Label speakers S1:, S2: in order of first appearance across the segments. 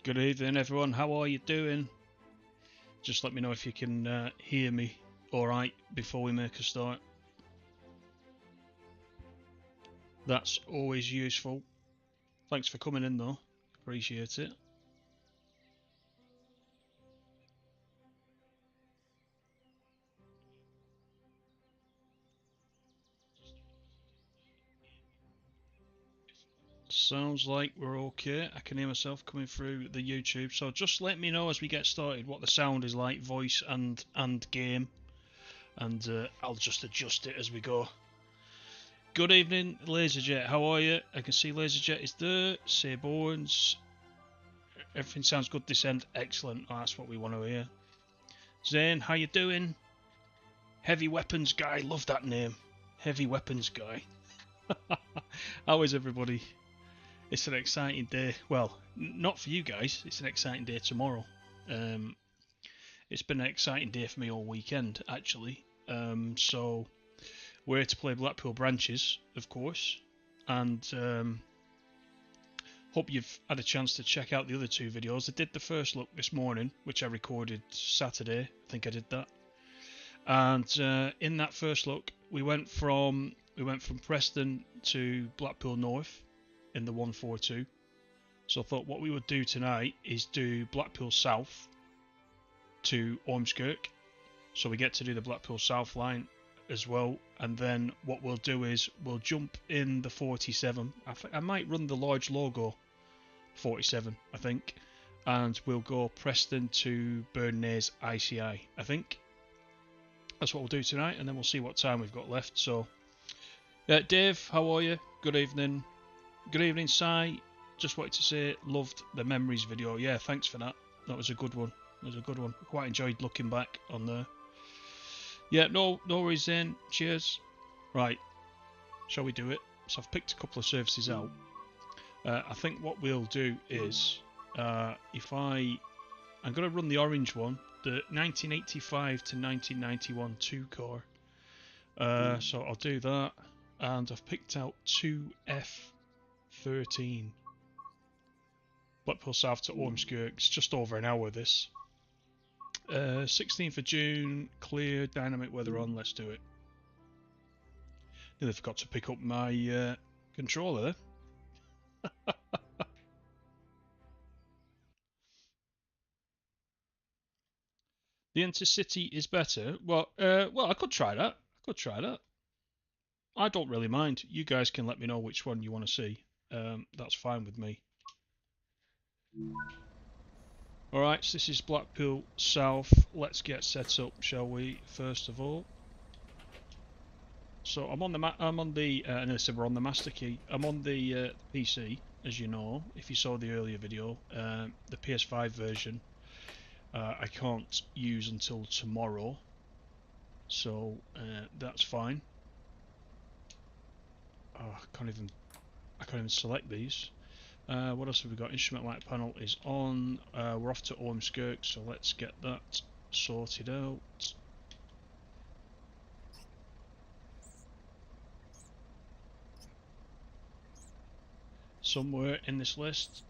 S1: Good evening, everyone. How are you doing? Just let me know if you can hear me alright before we make a start. That's always useful. Thanks for coming in though. Appreciate it. Sounds like we're okay. I can hear myself coming through the YouTube. So just let me know as we get started what the sound is like, voice and game. And I'll just adjust it as we go. Good evening, Laserjet. How are you? I can see Laserjet is there. Say Bones. Everything sounds good this end. Excellent. Oh, that's what we want to hear. Zane, how you doing? Heavy Weapons Guy. Love that name. Heavy Weapons Guy. How is everybody? It's an exciting day. Well, not for you guys. It's an exciting day tomorrow. It's been an exciting day for me all weekend, actually. So we're here to play Blackpool Branches, of course, and hope you've had a chance to check out the other two videos. I did the first look this morning, which I recorded Saturday. I think I did that. And in that first look, we went from Preston to Blackpool North in the 142. So I thought what we would do tonight is do Blackpool South to Ormskirk. So we get to do the Blackpool South line as well, and then what we'll do is we'll jump in the 47. I might run the large logo 47, I think, and we'll go Preston to Burnley's ICI. I think that's what we'll do tonight, and then we'll see what time we've got left. So Dave, how are you? Good evening. Good evening, Si. Just wanted to say loved the memories video. Yeah, thanks for that. That was a good one. That was a good one. Quite enjoyed looking back on there. Yeah, no worries then. Cheers. Right, shall we do it? So I've picked a couple of services out. I think what we'll do is, I'm going to run the orange one, the 1985 to 1991 2-car. So I'll do that, and I've picked out two F13. Blackpool South to Ormskirk. It's just over an hour this. 16th of June, clear, dynamic weather on, let's do it. Nearly forgot to pick up my controller there. The Intercity is better. Well, I could try that. I don't really mind. You guys can let me know which one you want to see. That's fine with me. Alright, so this is Blackpool South. Let's get set up, shall we, first of all. So I'm on the and I said we're on the master key. I'm on the PC, as you know, if you saw the earlier video. The PS5 version I can't use until tomorrow, so that's fine. Oh, I can't even select these. What else have we got? Instrument light panel is on. We're off to Ormskirk, so let's get that sorted out. Somewhere in this list.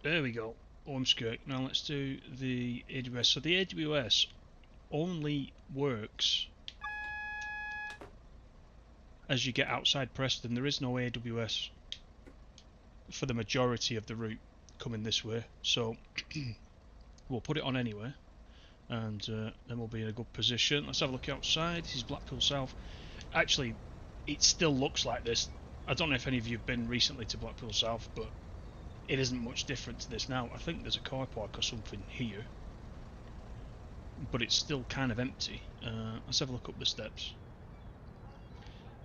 S1: There we go. Ormskirk. Now let's do the AWS. So the AWS only works as you get outside Preston. There is no AWS for the majority of the route coming this way, so we'll put it on anyway, and then we'll be in a good position. Let's have a look outside. This is Blackpool South. Actually, it still looks like this. I don't know if any of you have been recently to Blackpool South, but it isn't much different to this now. I think there's a car park or something here, but it's still kind of empty. Let's have a look up the steps,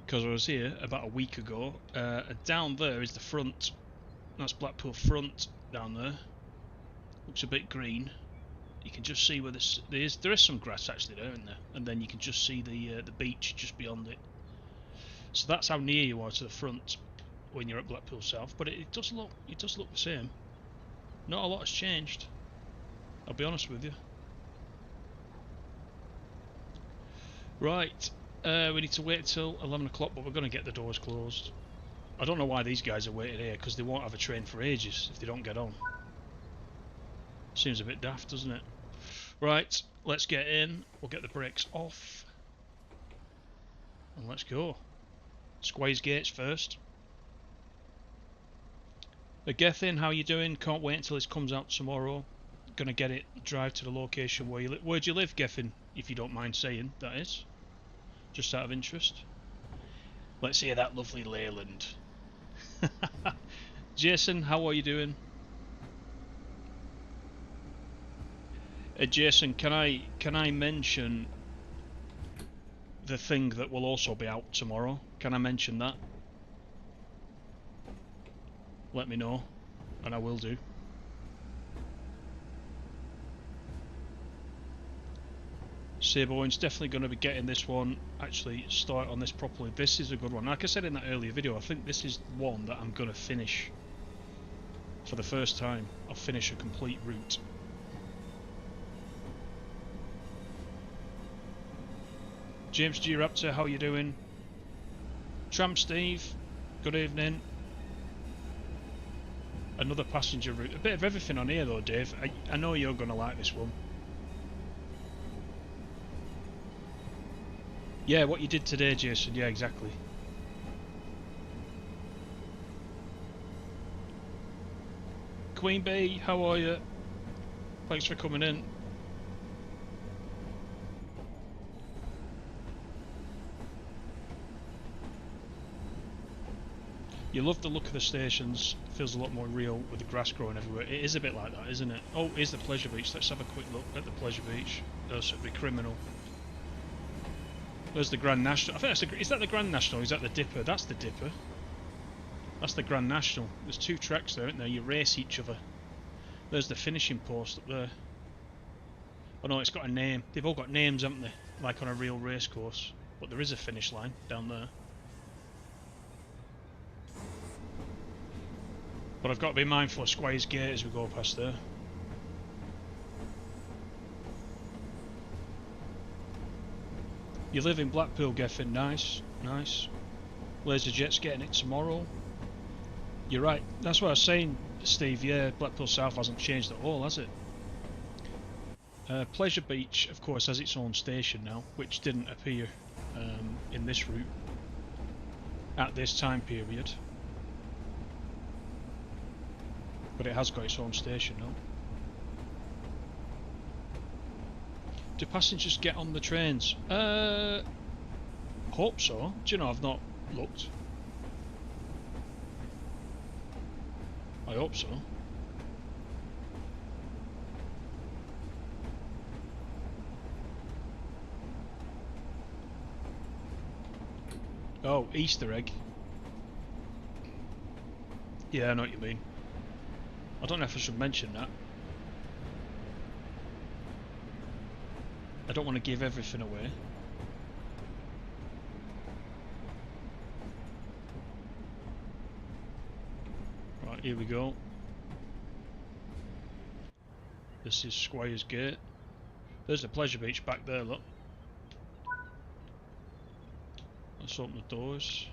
S1: because I was here about a week ago. Down there is the front. That's Blackpool front down there. Looks a bit green. You can just see where there is some grass actually there, isn't there? And then you can just see the beach just beyond it. So that's how near you are to the front when you're at Blackpool South. But it does look the same. Not a lot has changed, I'll be honest with you. Right, we need to wait till 11 o'clock, but we're going to get the doors closed. I don't know why these guys are waiting here, because they won't have a train for ages if they don't get on. Seems a bit daft, doesn't it? Right, let's get in. We'll get the brakes off. And let's go. Squays Gates first. Gethin, how you doing? Can't wait until this comes out tomorrow. Gonna get it, drive to the location where you live. Where do you live, Gethin? If you don't mind saying, that is. Just out of interest. Let's hear that lovely Leyland. Jason, how are you doing? Jason, can I mention the thing that will also be out tomorrow? Can I mention that? Let me know, and I will do. Saberwine's definitely going to be getting this one, actually start on this properly. This is a good one. Like I said in that earlier video, I think this is one that I'm going to finish for the first time. I'll finish a complete route. James G. Raptor, how you doing? Tramp Steve, good evening. Another passenger route. A bit of everything on here though, Dave. I know you're going to like this one. Yeah, what you did today, Jason. Yeah, exactly. Queen Bee, how are you? Thanks for coming in. You love the look of the stations. It feels a lot more real with the grass growing everywhere. It is a bit like that, isn't it? Oh, here's the Pleasure Beach. Let's have a quick look at the Pleasure Beach. Those would be criminal. There's the Grand National. I think that's the, is that the Grand National? Or is that the Dipper? That's the Dipper. That's the Grand National. There's two tracks there, aren't there? You race each other. There's the finishing post up there. Oh no, it's got a name. They've all got names, haven't they? Like on a real race course. But there is a finish line down there. But I've got to be mindful of Squires Gate as we go past there. You live in Blackpool, Geffin. Nice, nice. Laserjet's getting it tomorrow. You're right. That's what I was saying, Steve. Yeah, Blackpool South hasn't changed at all, has it? Pleasure Beach, of course, has its own station now, which didn't appear in this route at this time period. But it has got its own station now. Do passengers get on the trains? Hope so. Do you know, I've not looked. I hope so. Oh, Easter egg. Yeah, I know what you mean. I don't know if I should mention that. I don't want to give everything away. Right, here we go. This is Squires Gate. There's the Pleasure Beach back there, look. Let's open the doors.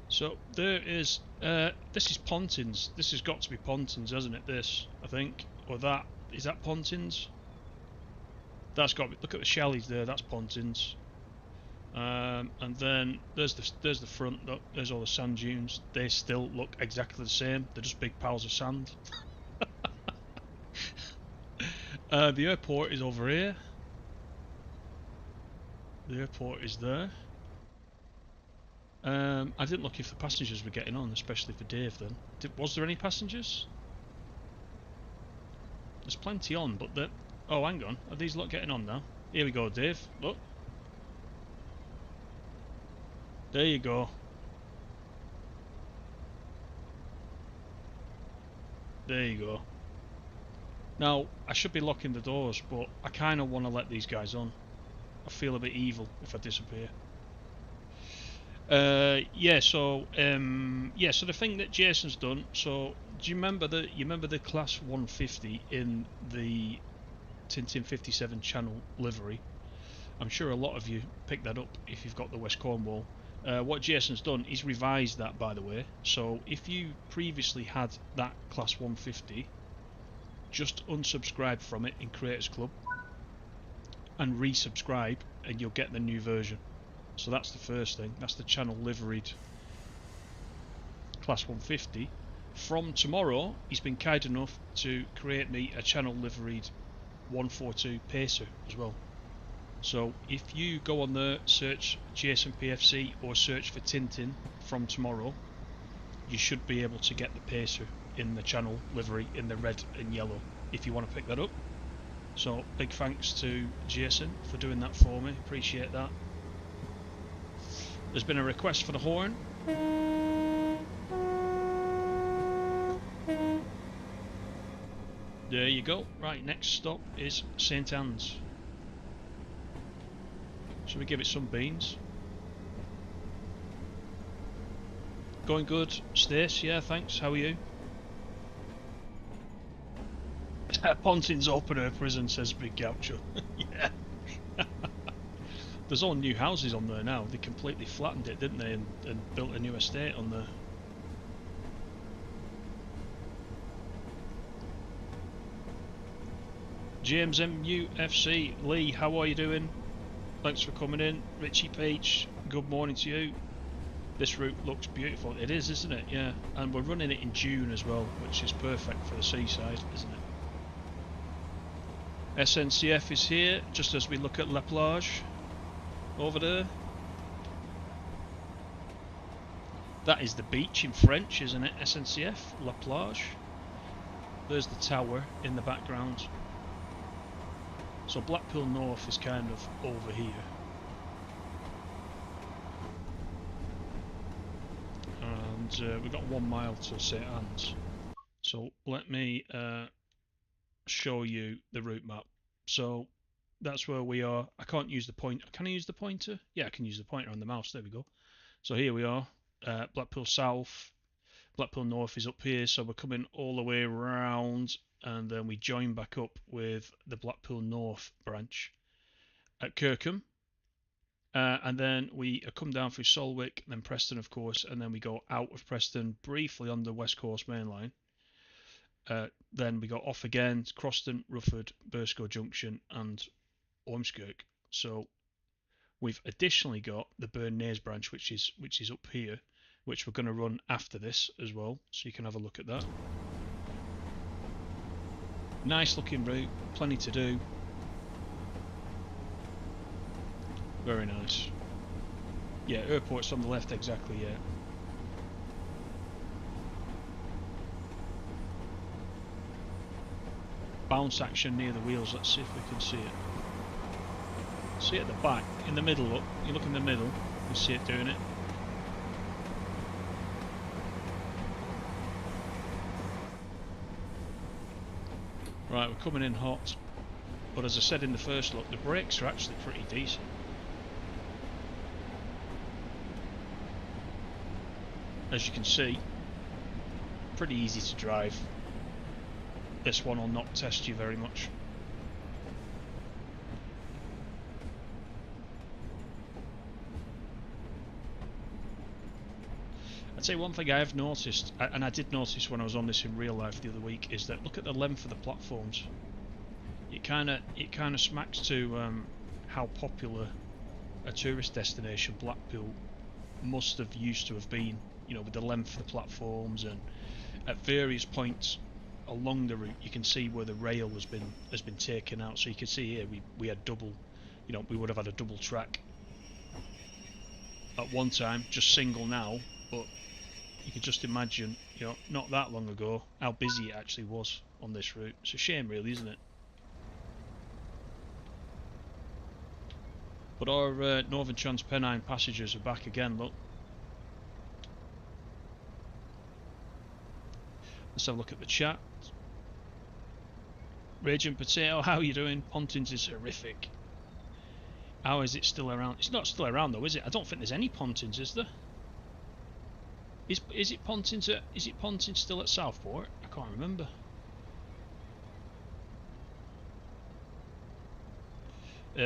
S1: So there is, this is Pontins. This has got to be Pontins, hasn't it? This, I think, or that. Is that Pontins? That's got to be, look at the shallies there. That's Pontins. And then there's the front. Look, there's all the sand dunes. They still look exactly the same. They're just big piles of sand. The airport is over here. The airport is there. I didn't look if the passengers were getting on, especially for Dave then. Was there any passengers? There's plenty on, but the... Oh, hang on. Are these lot getting on now? Here we go, Dave. Look. There you go. There you go. Now, I should be locking the doors, but I kind of want to let these guys on. I feel a bit evil if I disappear. So the thing that Jason's done, so do you remember the class 150 in the Tintin 57 channel livery? I'm sure a lot of you picked that up if you've got the West Cornwall. What Jason's done, he's revised that, by the way. So if you previously had that Class 150, just unsubscribe from it in Creators Club and resubscribe, and you'll get the new version. So that's the first thing. That's the channel liveried Class 150. From tomorrow, he's been kind enough to create me a channel liveried 142 Pacer as well. So if you go on there, search Jason PFC or search for Tintin from tomorrow, you should be able to get the Pacer in the channel livery in the red and yellow if you want to pick that up. So big thanks to Jason for doing that for me, appreciate that. There's been a request for the horn. There you go. Right, next stop is St Anne's. Shall we give it some beans? Going good, Stace? Yeah, thanks. How are you? Pontin's open her prison, says Big Gaucho. Yeah. There's all new houses on there now. They completely flattened it, didn't they? And built a new estate on there. James MUFC, Lee, how are you doing? Thanks for coming in. Richie Peach, good morning to you. This route looks beautiful. It is, isn't it? Yeah. And we're running it in June as well, which is perfect for the seaside, isn't it? SNCF is here, just as we look at La Plage. Over there. That is the beach in French, isn't it? SNCF, La Plage. There's the tower in the background. So Blackpool North is kind of over here. And we've got 1 mile to St Anne's. So let me show you the route map. So that's where we are. I can't use the pointer. Can I use the pointer? Yeah, I can use the pointer on the mouse. There we go. So here we are. Blackpool South. Blackpool North is up here. So we're coming all the way around. And then we join back up with the Blackpool North branch at Kirkham. And then we come down through Solwick, then Preston, of course. And then we go out of Preston briefly on the West Coast Main Line. Then we go off again to Croston, Rufford, Burscough Junction and Ormskirk. So we've additionally got the Burnnays branch, which is up here, which we're going to run after this as well. So you can have a look at that. Nice looking route, plenty to do. Very nice. Yeah, airport's on the left exactly, yeah. Bounce action near the wheels, let's see if we can see it. See it at the back, in the middle, look. You look in the middle, you see it doing it. Right, we're coming in hot, but as I said in the first look, the brakes are actually pretty decent. As you can see, pretty easy to drive. This one will not test you very much. I'd say one thing I have noticed, and I did notice when I was on this in real life the other week, is that look at the length of the platforms. It kind of smacks to how popular a tourist destination Blackpool must have used to have been. You know, with the length of the platforms, and at various points along the route, you can see where the rail has been taken out. So you can see here we had double, you know, we would have had a double track at one time, just single now, but you can just imagine, you know, not that long ago, how busy it actually was on this route. It's a shame really, isn't it? But our Northern Transpennine passengers are back again, look. Let's have a look at the chat. Raging Potato, how are you doing? Pontins is horrific. How is it still around? It's not still around though, is it? I don't think there's any Pontins, is there? Is it Pontins still at Southport? I can't remember.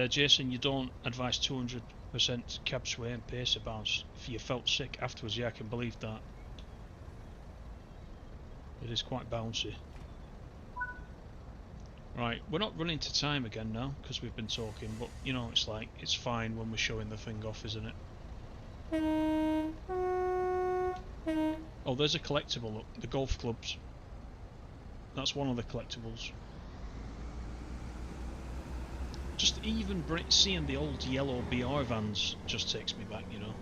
S1: Jason, you don't advise 200 cab sway and pacer bounce. If you felt sick afterwards, yeah, I can believe that. It is quite bouncy. Right, we're not running to time again now because we've been talking, but you know, it's like, it's fine when we're showing the thing off, isn't it? Oh, there's a collectible, look, the golf clubs. That's one of the collectibles. Just even seeing the old yellow BR vans just takes me back, you know.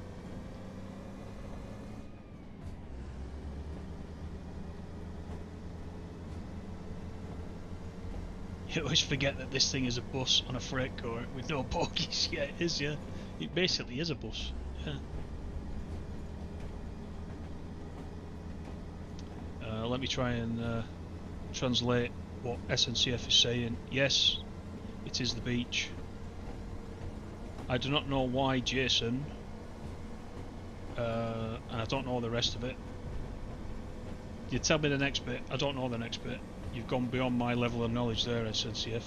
S1: You always forget that this thing is a bus on a freight car with no bogies. Yeah, it is, yeah. It basically is a bus, yeah. Let me try and translate what SNCF is saying. Yes, it is the beach. I do not know why, Jason, and I don't know the rest of it. You tell me the next bit. I don't know the next bit. You've gone beyond my level of knowledge there, SNCF.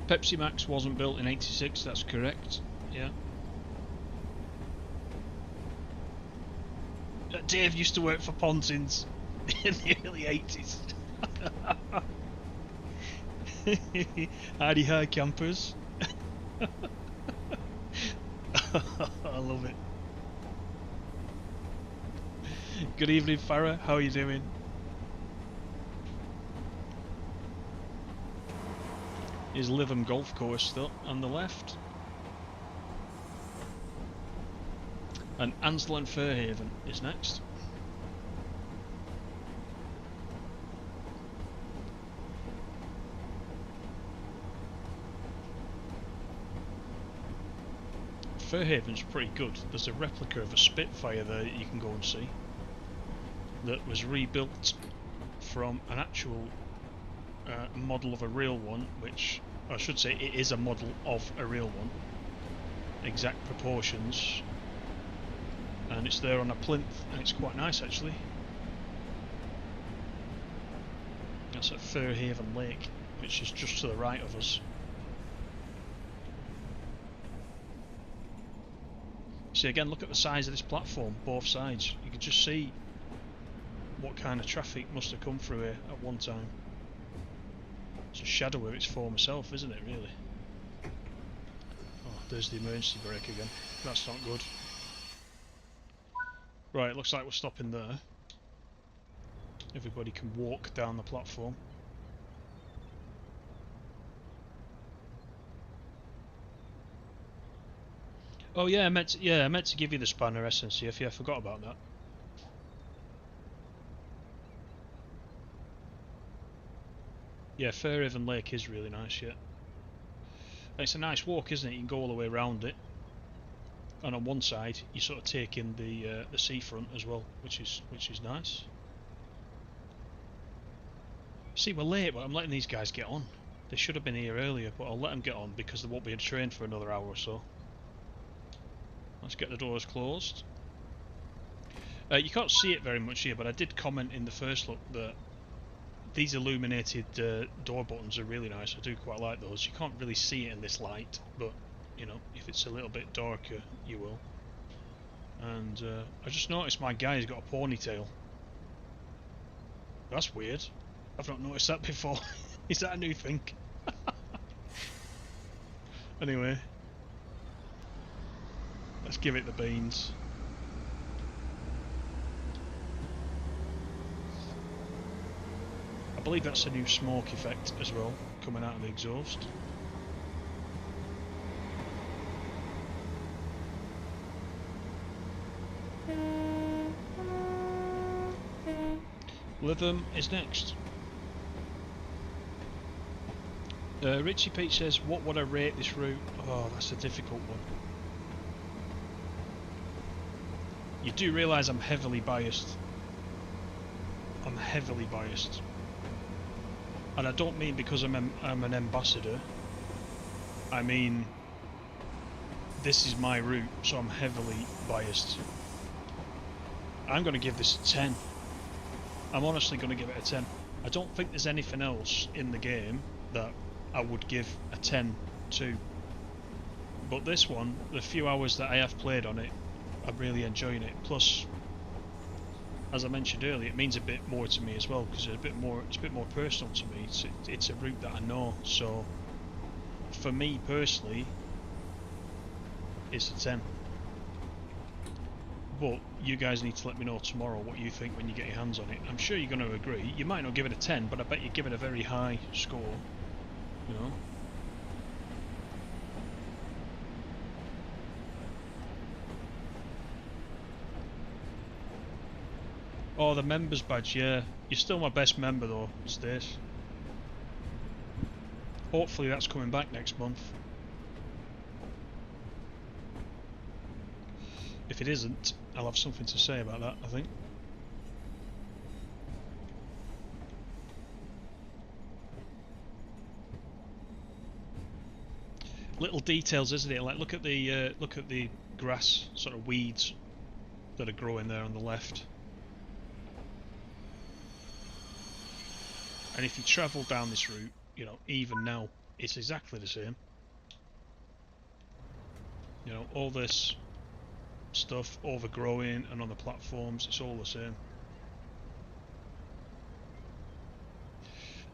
S1: Pepsi Max wasn't built in '86, that's correct. Yeah. Dave used to work for Pontins in the early '80s. Hardy high campers. I love it. Good evening, Farah. How are you doing? Is Lytham Golf Course though on the left, and Ansel and Fairhaven is next. Fairhaven's pretty good. There's a replica of a Spitfire there that you can go and see that was rebuilt from an actual model of a real one, which I should say it is a model of a real one, exact proportions, and it's there on a plinth, and it's quite nice actually. That's at Fairhaven Lake, which is just to the right of us. See, again, look at the size of this platform, both sides. You can just see what kind of traffic must have come through here at one time. It's a shadow of its former self, isn't it, really? Oh, there's the emergency brake again. That's not good. Right, looks like we're stopping there. Everybody can walk down the platform. Oh yeah, I meant to give you the spanner SNCF. Yeah, I forgot about that. Yeah, Fairhaven Lake is really nice, yeah. And it's a nice walk, isn't it? You can go all the way around it. And on one side, you sort of take in the seafront as well, which is nice. See, we're late, but I'm letting these guys get on. They should have been here earlier, but I'll let them get on because there won't be a train for another hour or so. Let's get the doors closed. You can't see it very much here, but I did comment in the first look that these illuminated door buttons are really nice. I do quite like those. You can't really see it in this light, but you know, if it's a little bit darker, you will. And I just noticed my guy's got a ponytail. That's weird. I've not noticed that before. Is that a new thing? Anyway, let's give it the beans. I believe that's a new smoke effect as well, coming out of the exhaust. Lytham is next. Richie Pete says, what would I rate this route? Oh, that's a difficult one. You do realise I'm heavily biased. I'm heavily biased. And I don't mean because I'm an ambassador. I mean, this is my route, so I'm heavily biased. I'm going to give this a 10. I'm honestly going to give it a 10. I don't think there's anything else in the game that I would give a 10 to. But this one, the few hours that I have played on it, I'm really enjoying it. Plus, as I mentioned earlier, it means a bit more to me as well, because it's a bit more personal to me. It's a route that I know, so for me personally, it's a 10. But you guys need to let me know tomorrow what you think when you get your hands on it. I'm sure you're going to agree. You might not give it a 10, but I bet you give it a very high score. You know. Oh, the members badge, yeah. You're still my best member though, Stace. Hopefully that's coming back next month. If it isn't, I'll have something to say about that, I think. Little details, isn't it? Like look at the grass, sort of weeds that are growing there on the left. And if you travel down this route, you know, even now, it's exactly the same. You know, all this stuff overgrowing and on the platforms, it's all the same.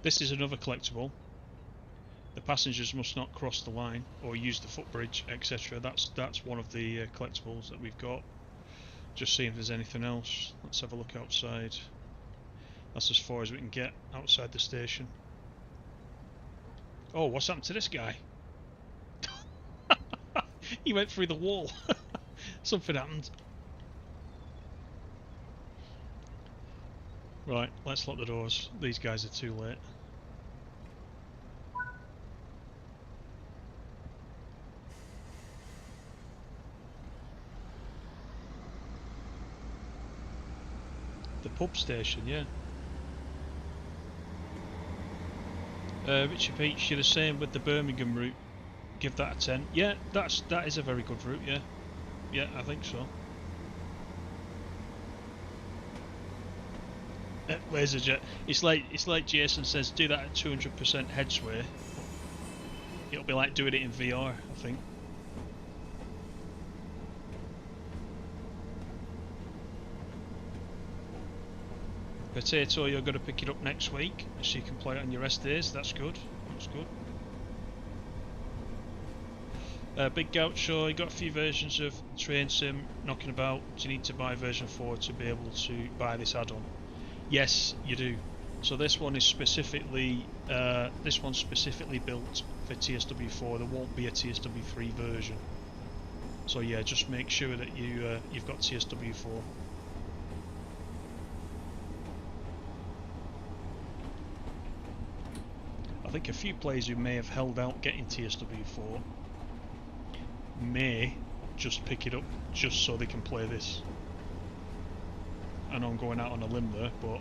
S1: This is another collectible. The passengers must not cross the line or use the footbridge, etc. That's one of the collectibles that we've got. Just seeing if there's anything else. Let's have a look outside. That's as far as we can get outside the station. Oh, what's happened to this guy? He went through the wall. Something happened. Right, let's lock the doors. These guys are too late. The pub station, yeah. Richard Peach, you're the same with the Birmingham route. Give that a 10. Yeah, that is a very good route, yeah. Yeah, I think so. Laser jet. It's like Jason says, do that at 200% head sway. It'll be like doing it in VR, I think. Potato, you're going to pick it up next week, so you can play it on your rest days. That's good. That's good. Big Gaucho, you got a few versions of Train Sim knocking about. Do you need to buy version 4 to be able to buy this add-on? Yes, you do. So this one is specifically built for TSW4. There won't be a TSW3 version. So yeah, just make sure that you've got TSW4. I think a few players who may have held out getting TSW4 may just pick it up just so they can play this. I know I'm going out on a limb there, but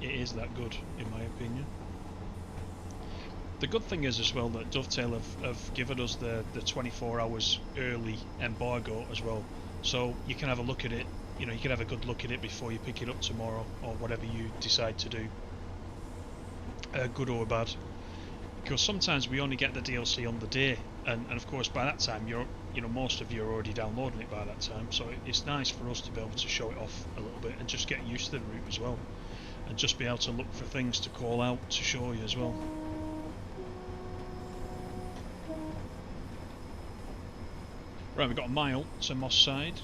S1: it is that good in my opinion. The good thing is as well that Dovetail have given us the 24 hours early embargo as well, so you can have a look at it. You know, you can have a good look at it before you pick it up tomorrow or whatever you decide to do, good or bad. Because sometimes we only get the DLC on the day, and of course by that time most of you are already downloading it by that time. So it's nice for us to be able to show it off a little bit and just get used to the route as well, and just be able to look for things to call out to show you as well. Right, we've got a mile to Moss Side.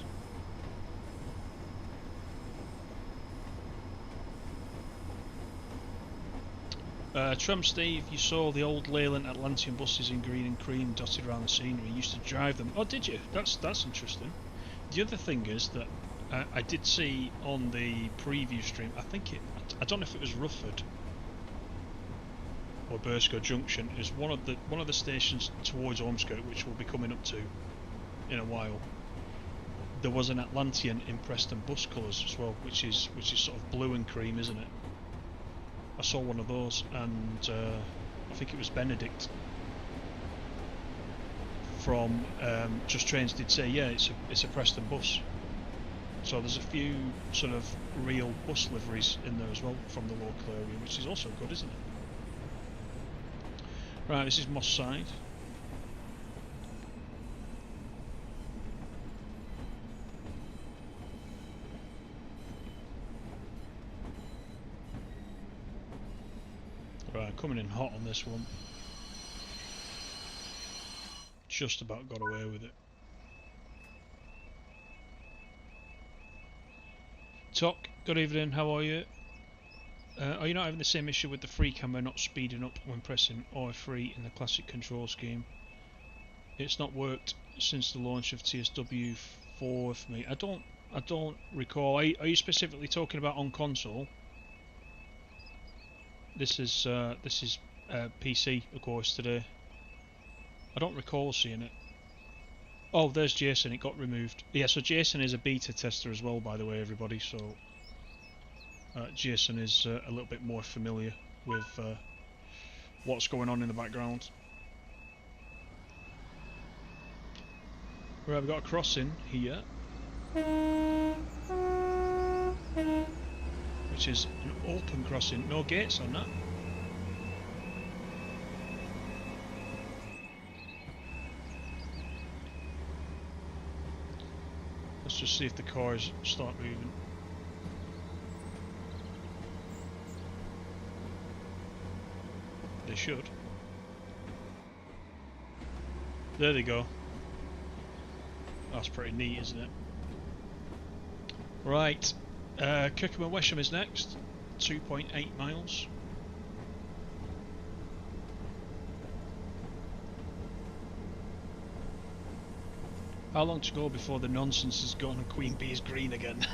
S1: Trum Steve, you saw the old Leyland Atlantean buses in green and cream dotted around the scenery. You used to drive them. Oh, did you? That's interesting. The other thing is that I did see on the preview stream, I don't know if it was Rufford or Burscough Junction. It was one of the stations towards Ormskirk, which we'll be coming up to in a while. There was an Atlantean in Preston bus colours as well, which is sort of blue and cream, isn't it? I saw one of those, and I think it was Benedict from Just Trains did say, yeah, it's a Preston bus. So there's a few sort of real bus liveries in there as well from the local area, which is also good, isn't it? Right, this is Moss Side. Right, coming in hot on this one. Just about got away with it. Tok, good evening, how are you? Are you not having the same issue with the free camera not speeding up when pressing R3 in the classic control scheme? It's not worked since the launch of TSW4 for me. I don't recall. Are you specifically talking about on console? This is PC, of course, today. I don't recall seeing it. Oh, there's Jason. It got removed. Yeah, so Jason is a beta tester as well, by the way, everybody. So Jason is a little bit more familiar with what's going on in the background. Right, we've got a crossing here, which is an open crossing. No gates on that. Let's just see if the cars start moving. They should. There they go. That's pretty neat, isn't it? Right, Kirkham and Wesham is next. 2.8 miles. How long to go before the nonsense is gone and Queen Bee is green again?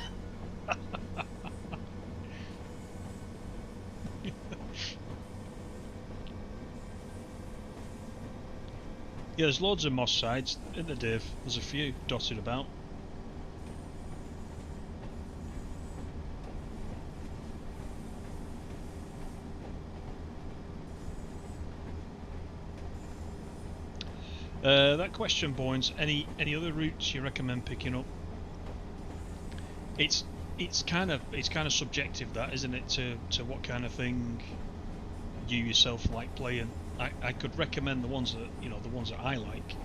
S1: Yeah, there's loads of Moss sides, isn't there, Dave? There's a few dotted about. That question, Boynes. Any other routes you recommend picking up? It's kind of subjective, that, isn't it? To what kind of thing you yourself like playing. I could recommend the ones that the ones that I like,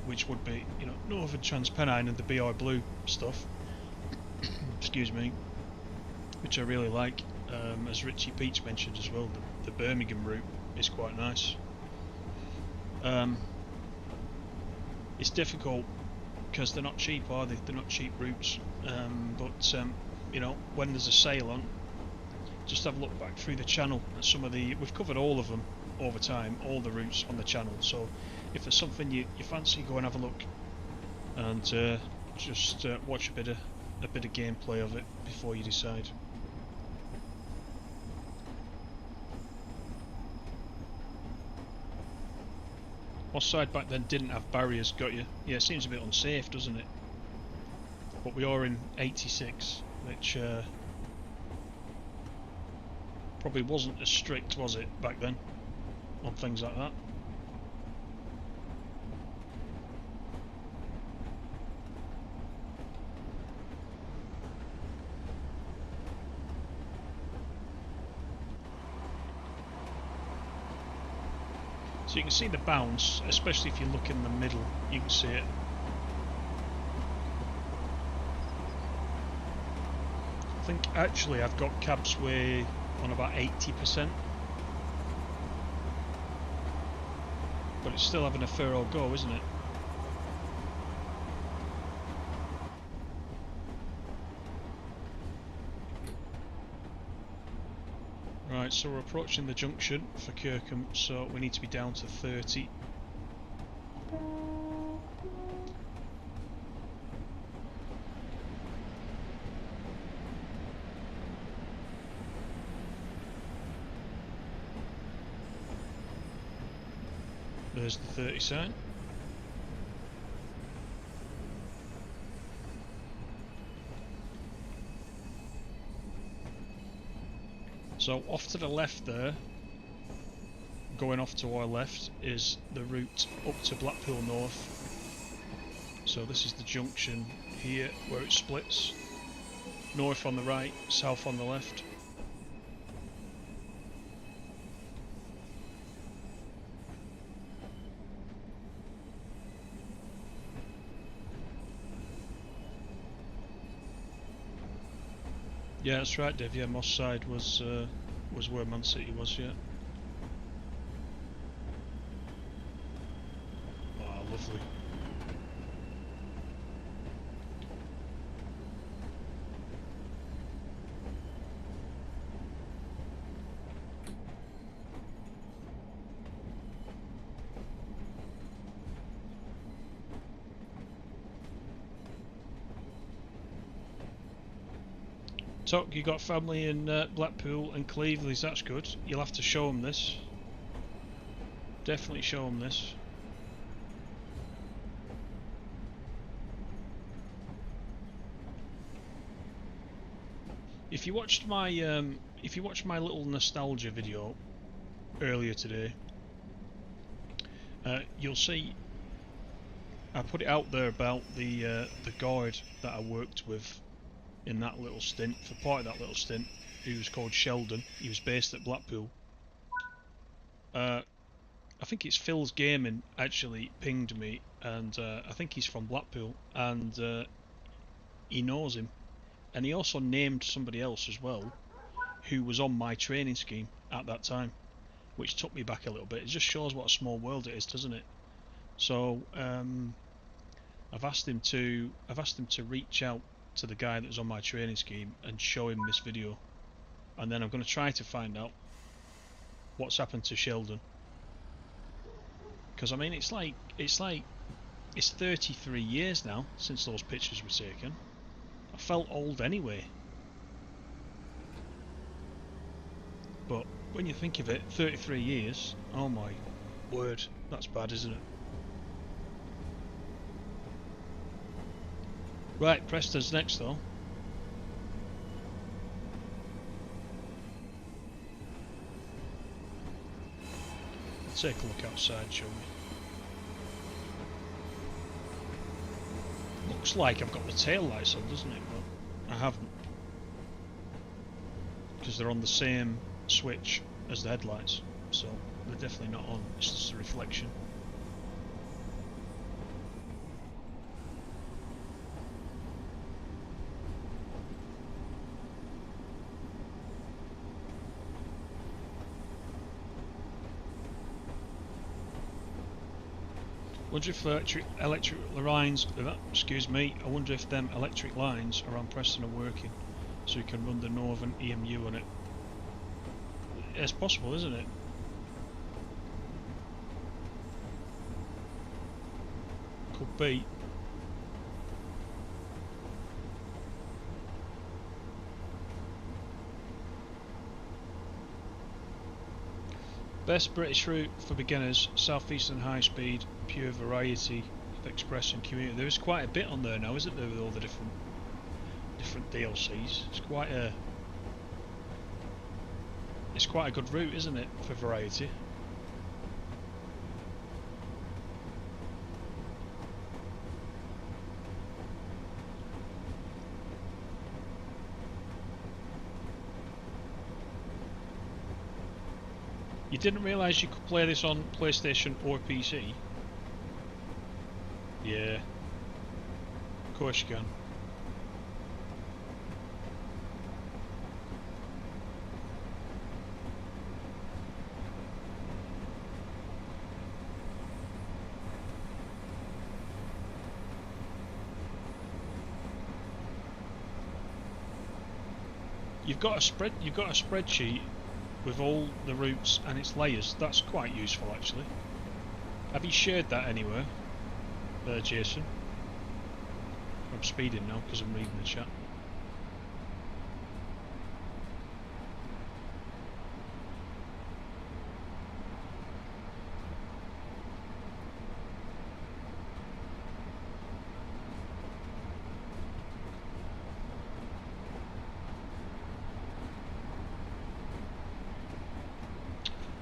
S1: which would be Northern Transpennine and the BR Blue stuff. Excuse me, which I really like. As Richie Peach mentioned as well, the Birmingham route is quite nice. It's difficult because they're not cheap, are they? They're not cheap routes. But when there's a sale on, just have a look back through the channel at some of the. We've covered all of them over time, all the routes on the channel. So if there's something you fancy, go and have a look, and just watch a bit of gameplay of it before you decide. Moss side back then didn't have barriers, got you? Yeah, it seems a bit unsafe, doesn't it? But we are in 86, which probably wasn't as strict, was it, back then, on things like that? So you can see the bounce, especially if you look in the middle, you can see it. I think actually I've got cab sway on about 80%, but it's still having a fair old go, isn't it? Right, so we're approaching the junction for Kirkham, so we need to be down to 30. There's the 30 sign. So off to the left there, going off to our left, is the route up to Blackpool North. So this is the junction here where it splits. North on the right, south on the left. Yeah, that's right, Dave. Yeah, Moss Side was where Man City was. Yeah. Oh, lovely. Tuck, you got family in Blackpool and Cleveland. That's good. You'll have to show them this. Definitely show them this. If you watched my little nostalgia video earlier today, you'll see I put it out there about the guard that I worked with in that little stint, for part of that little stint. He was called Sheldon. He was based at Blackpool. I think it's Phil's Gaming actually pinged me, and I think he's from Blackpool, and he knows him. And he also named somebody else as well, who was on my training scheme at that time, which took me back a little bit. It just shows what a small world it is, doesn't it? So I've asked him to reach out to the guy that was on my training scheme and show him this video, and then I'm going to try to find out what's happened to Sheldon, because I mean it's 33 years now since those pictures were taken. I felt old anyway, but when you think of it, 33 years, oh my word, that's bad, isn't it? Right, Preston's next though. Take a look outside, shall we? Looks like I've got the tail lights on, doesn't it? But I haven't, because they're on the same switch as the headlights, so they're definitely not on. It's just a reflection. Wonder if electric lines. Excuse me. I wonder if them electric lines around Preston are working, so you can run the Northern EMU on it. It's possible, isn't it? Could be. Best British route for beginners: Southeastern High Speed, pure variety of express and commuter. There is quite a bit on there now, isn't there, with all the different DLCs? It's quite a good route, isn't it, for variety? You didn't realise you could play this on PlayStation or PC? Yeah. Of course you can. You've got a spreadsheet with all the routes and its layers. That's quite useful, actually. Have you shared that anywhere, Jason? I'm speeding now because I'm reading the chat.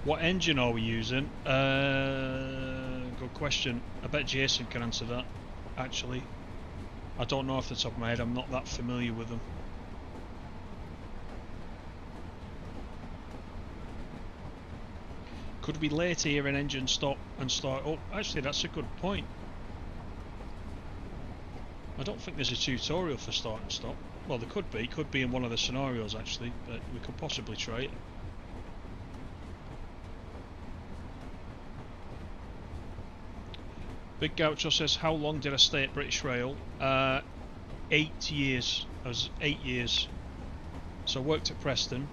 S1: What engine are we using? Good question. I bet Jason can answer that, actually. I don't know off the top of my head, I'm not that familiar with them. Could we later hear an engine stop and start up? Actually, that's a good point. I don't think there's a tutorial for start and stop. Well, there could be. Could be in one of the scenarios actually, but we could possibly try it. Big Gaucho says, how long did I stay at British Rail? 8 years. I was 8 years. So I worked at Preston.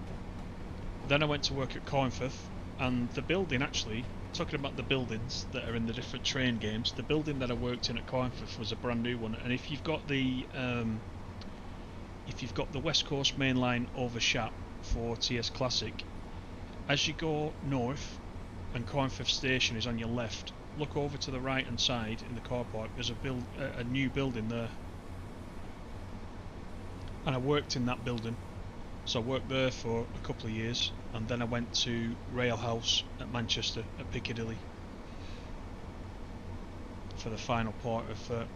S1: Then I went to work at Coinforth, and the building actually, talking about the buildings that are in the different train games, the building that I worked in at Coinforth was a brand new one. And if you've got the West Coast Main Line over Shap for TS Classic, as you go north and Coinforth Station is on your left, look over to the right hand side in the car park. There's a new building there, and I worked in that building. So I worked there for a couple of years, and then I went to Rail House at Manchester at Piccadilly for the final part of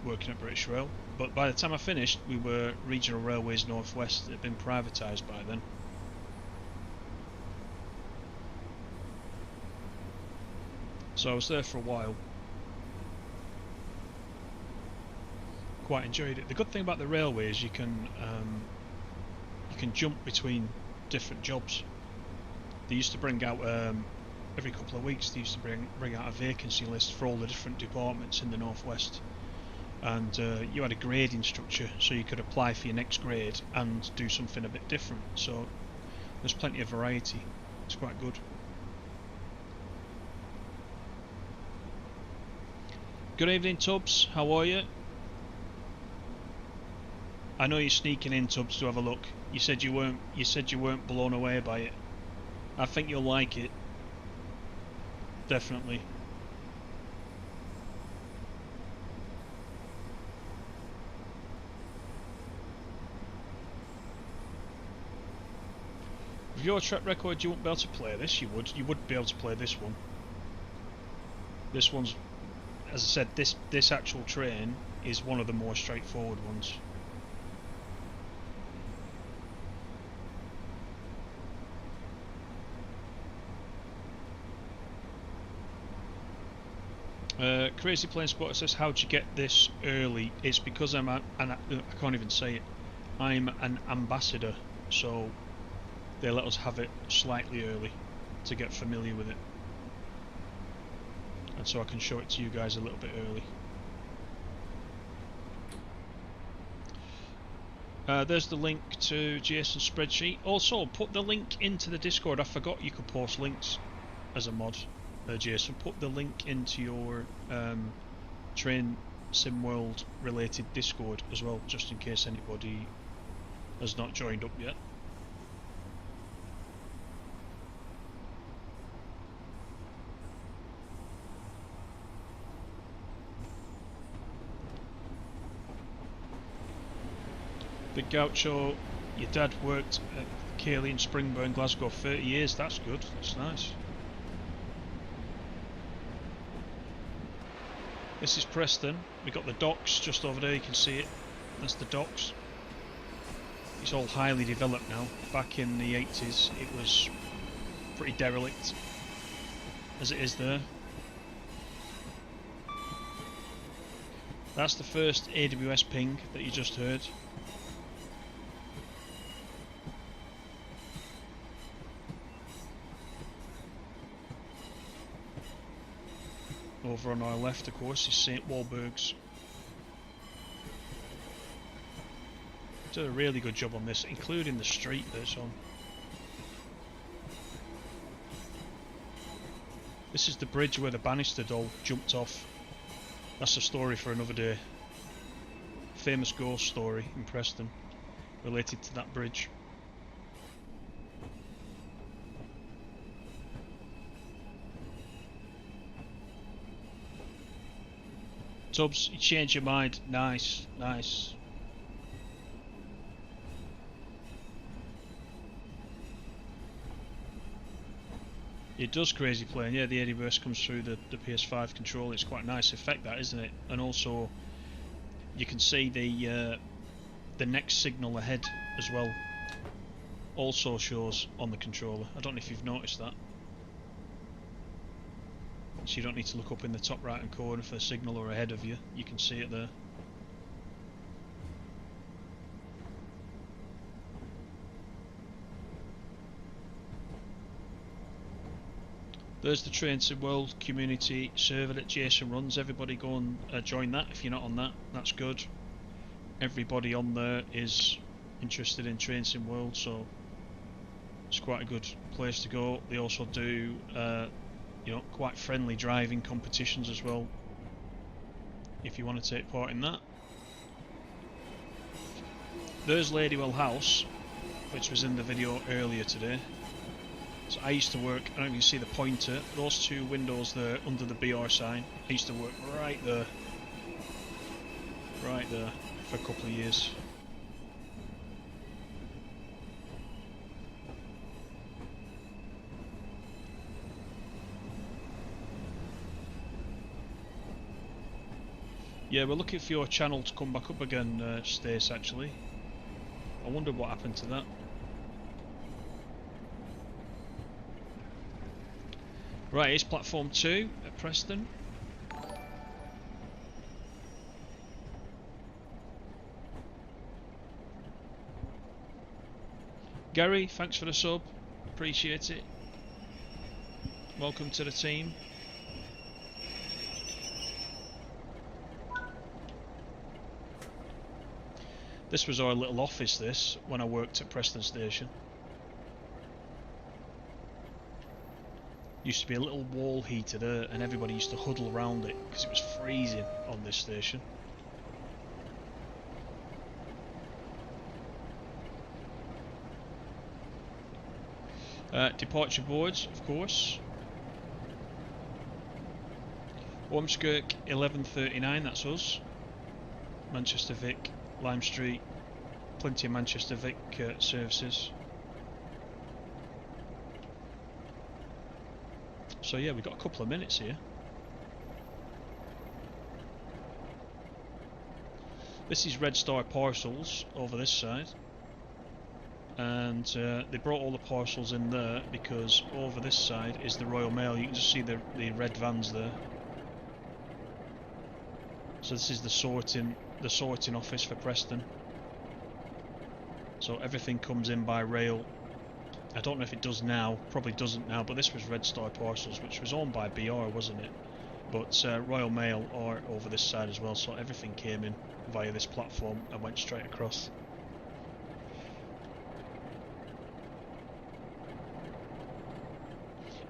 S1: working at British Rail. But by the time I finished, we were Regional Railways North West. It had been privatised by then. So I was there for a while. Quite enjoyed it. The good thing about the railway is you can jump between different jobs. They used to bring out every couple of weeks. They used to bring out a vacancy list for all the different departments in the northwest, and you had a grading structure, so you could apply for your next grade and do something a bit different. So there's plenty of variety. It's quite good. Good evening, Tubbs. How are you? I know you're sneaking in, Tubbs, to have a look. You said you weren't blown away by it. I think you'll like it. Definitely. With your track record, you wouldn't be able to play this. You would be able to play this one. This one's, as I said, this actual train is one of the more straightforward ones. Crazy Plane Spotter says, how'd you get this early? It's because I can't even say it. I'm an ambassador, so they let us have it slightly early to get familiar with it, and so I can show it to you guys a little bit early. There's the link to Jason's spreadsheet. Also, put the link into the Discord. I forgot you could post links as a mod. Jason, put the link into your Train Sim World related Discord as well, just in case anybody has not joined up yet. Big Gaucho, your dad worked at Cayley in Springburn, Glasgow, 30 years. That's good. That's nice. This is Preston. We've got the docks just over there, you can see it. That's the docks. It's all highly developed now. Back in the 80s it was pretty derelict, as it is there. That's the first AWS ping that you just heard. Over on our left, of course, is St Walburg's. Did a really good job on this, including the street that it's on. This is the bridge where the Bannister doll jumped off. That's a story for another day. Famous ghost story in Preston related to that bridge. Tubbs, you changed your mind. Nice, nice. It does Crazy Plane, yeah, the AWS comes through the PS5 controller. It's quite a nice effect, that, isn't it? And also, you can see the next signal ahead as well. Also shows on the controller. I don't know if you've noticed that. So you don't need to look up in the top right hand corner for a signal or ahead of you. You can see it there. There's the Train Sim World community server that Jason runs. Everybody go and join that if you're not on that. That's good. Everybody on there is interested in Train Sim World, so it's quite a good place to go. They also do, you know, quite friendly driving competitions as well, if you want to take part in that. There's Ladywell House, which was in the video earlier today. So I used to work, I don't know if you can see the pointer, those two windows there under the BR sign. I used to work right there for a couple of years. Yeah, we're looking for your channel to come back up again, Stace, actually. I wonder what happened to that. Right, it's platform 2 at Preston. Gary, thanks for the sub. Appreciate it. Welcome to the team. This was our little office, this, when I worked at Preston Station. Used to be a little wall heater there, and everybody used to huddle around it because it was freezing on this station. Departure boards, of course. Ormskirk 1139, that's us. Manchester Vic, Lime Street, plenty of Manchester Vic services. So yeah, we've got a couple of minutes here. This is Red Star Parcels over this side, and they brought all the parcels in there because over this side is the Royal Mail. You can just see the red vans there. So this is the sorting office for Preston. So everything comes in by rail. I don't know if it does now, probably doesn't now, but this was Red Star Parcels, which was owned by BR, wasn't it? But Royal Mail are over this side as well, so everything came in via this platform and went straight across.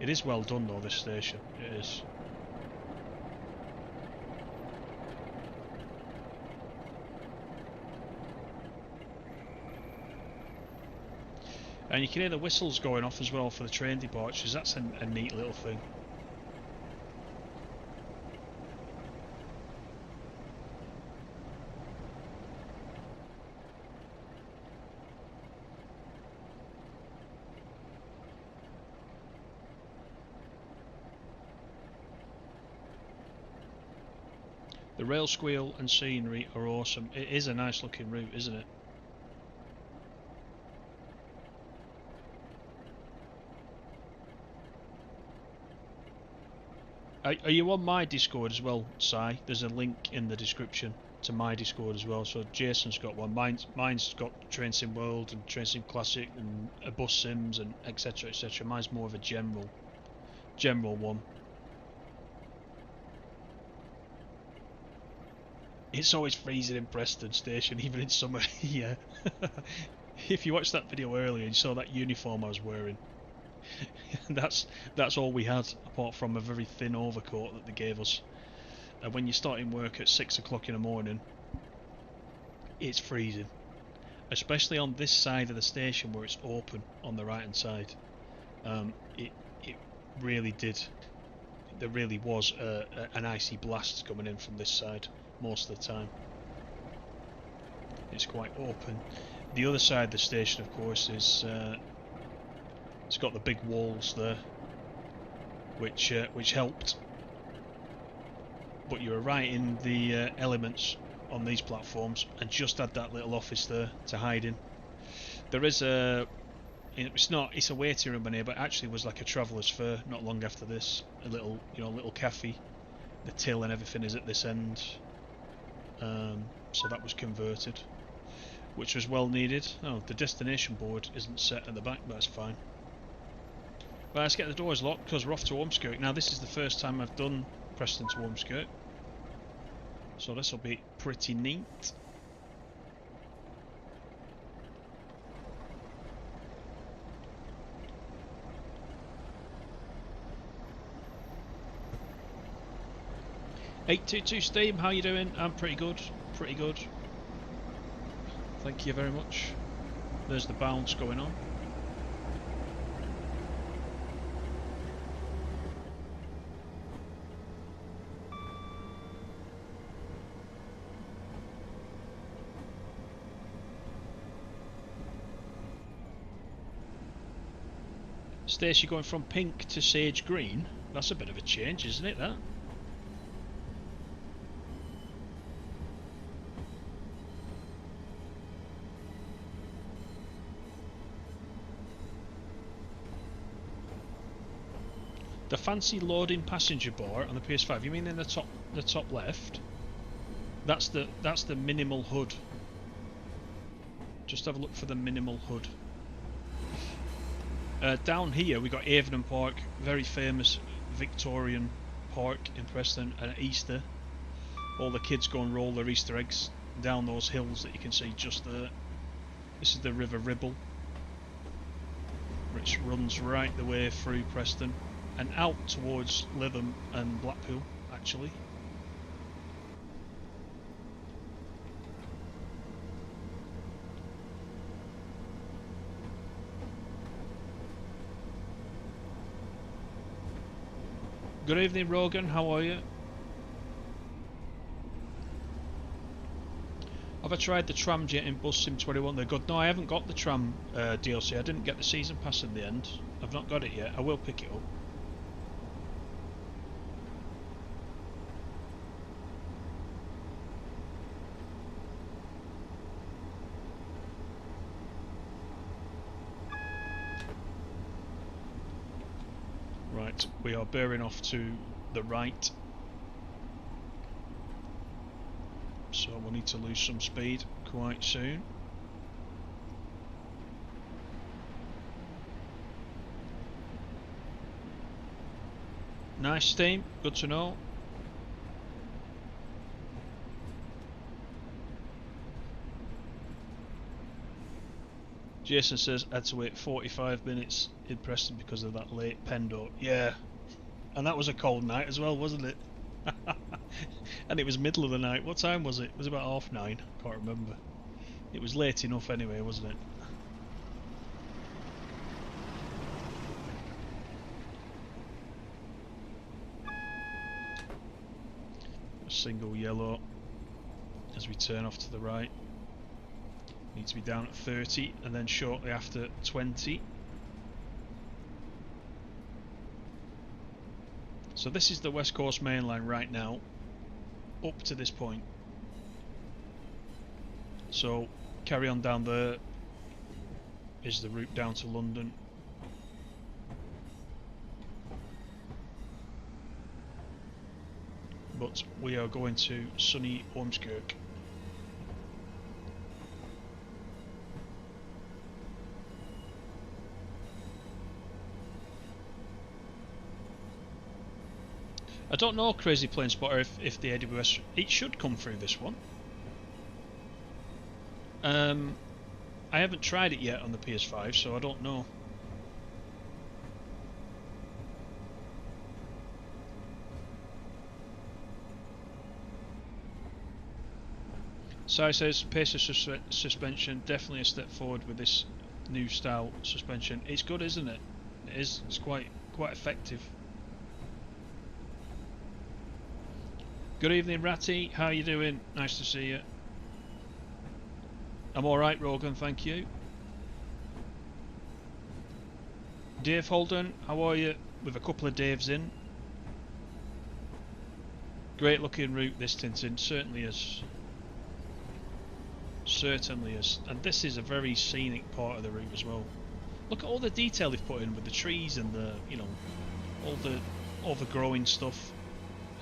S1: It is well done though, this station, it is. And you can hear the whistles going off as well for the train departures. That's a neat little thing. The rail squeal and scenery are awesome. It is a nice looking route, isn't it? Are you on my Discord as well, Si? There's a link in the description to my Discord as well. So Jason's got one. Mine's got Train Sim World and Train Sim Classic and Bus Sims and etc. etc. Mine's more of a general one. It's always freezing in Preston Station, even in summer. Yeah. If you watched that video earlier, you saw that uniform I was wearing. That's all we had, apart from a very thin overcoat that they gave us. And when you're starting work at 6 o'clock in the morning, it's freezing, especially on this side of the station where it's open on the right hand side. It really did. There really was an icy blast coming in from this side most of the time. It's quite open. The other side of the station, of course, is it's got the big walls there, which helped. But you were right in the elements on these platforms, and just had that little office there to hide in. There is a, it's a waiting room in here, but actually was like a traveller's fair not long after this. A little, little cafe. The till and everything is at this end. So that was converted, which was well needed. Oh, the destination board isn't set at the back, but that's fine. Right, let's get the doors locked because we're off to Ormskirk. Now this is the first time I've done Preston to Ormskirk, so this will be pretty neat. $822 Steam, how you doing? I'm pretty good, pretty good. Thank you very much. There's the bounce going on. Stacey going from pink to sage green. That's a bit of a change, isn't it, that? The fancy loading passenger bar on the PS5. You mean in the top left? That's the minimal hood. Just have a look for the minimal hood. Down here we got Avon Park, very famous Victorian park in Preston, and at Easter all the kids go and roll their Easter eggs down those hills that you can see just there. This is the River Ribble, which runs right the way through Preston and out towards Lytham and Blackpool actually. Good evening, Rogan, how are you? Have I tried the tram jet in Bus Sim 21? They're good. No, I haven't got the tram DLC. I didn't get the season pass in the end. I've not got it yet. I will pick it up. Right, we are bearing off to the right. So we'll need to lose some speed quite soon. Nice steam, good to know. Jason says I had to wait 45 minutes in Preston because of that late Pendo. Yeah, and that was a cold night as well, wasn't it? And it was middle of the night. What time was it? It was about 9:30. Can't remember. It was late enough anyway, wasn't it? A single yellow as we turn off to the right. Need to be down at 30 and then shortly after 20. So this is the West Coast main line right now, up to this point. So carry on down there is the route down to London. But we are going to sunny Ormskirk. I don't know, Crazy Plane Spotter, if the AWS... It should come through this one. I haven't tried it yet on the PS5, so I don't know. Sai says, pacer suspension, definitely a step forward with this new style suspension. It's good, isn't it? It is. It's quite effective. Good evening, Ratty. How you doing? Nice to see you. I'm alright, Rogan, thank you. Dave Holden, how are you? With a couple of Daves in. Great looking route this, Tintin. Certainly is. Certainly is. And this is a very scenic part of the route as well. Look at all the detail they've put in with the trees and the, you know, all the growing stuff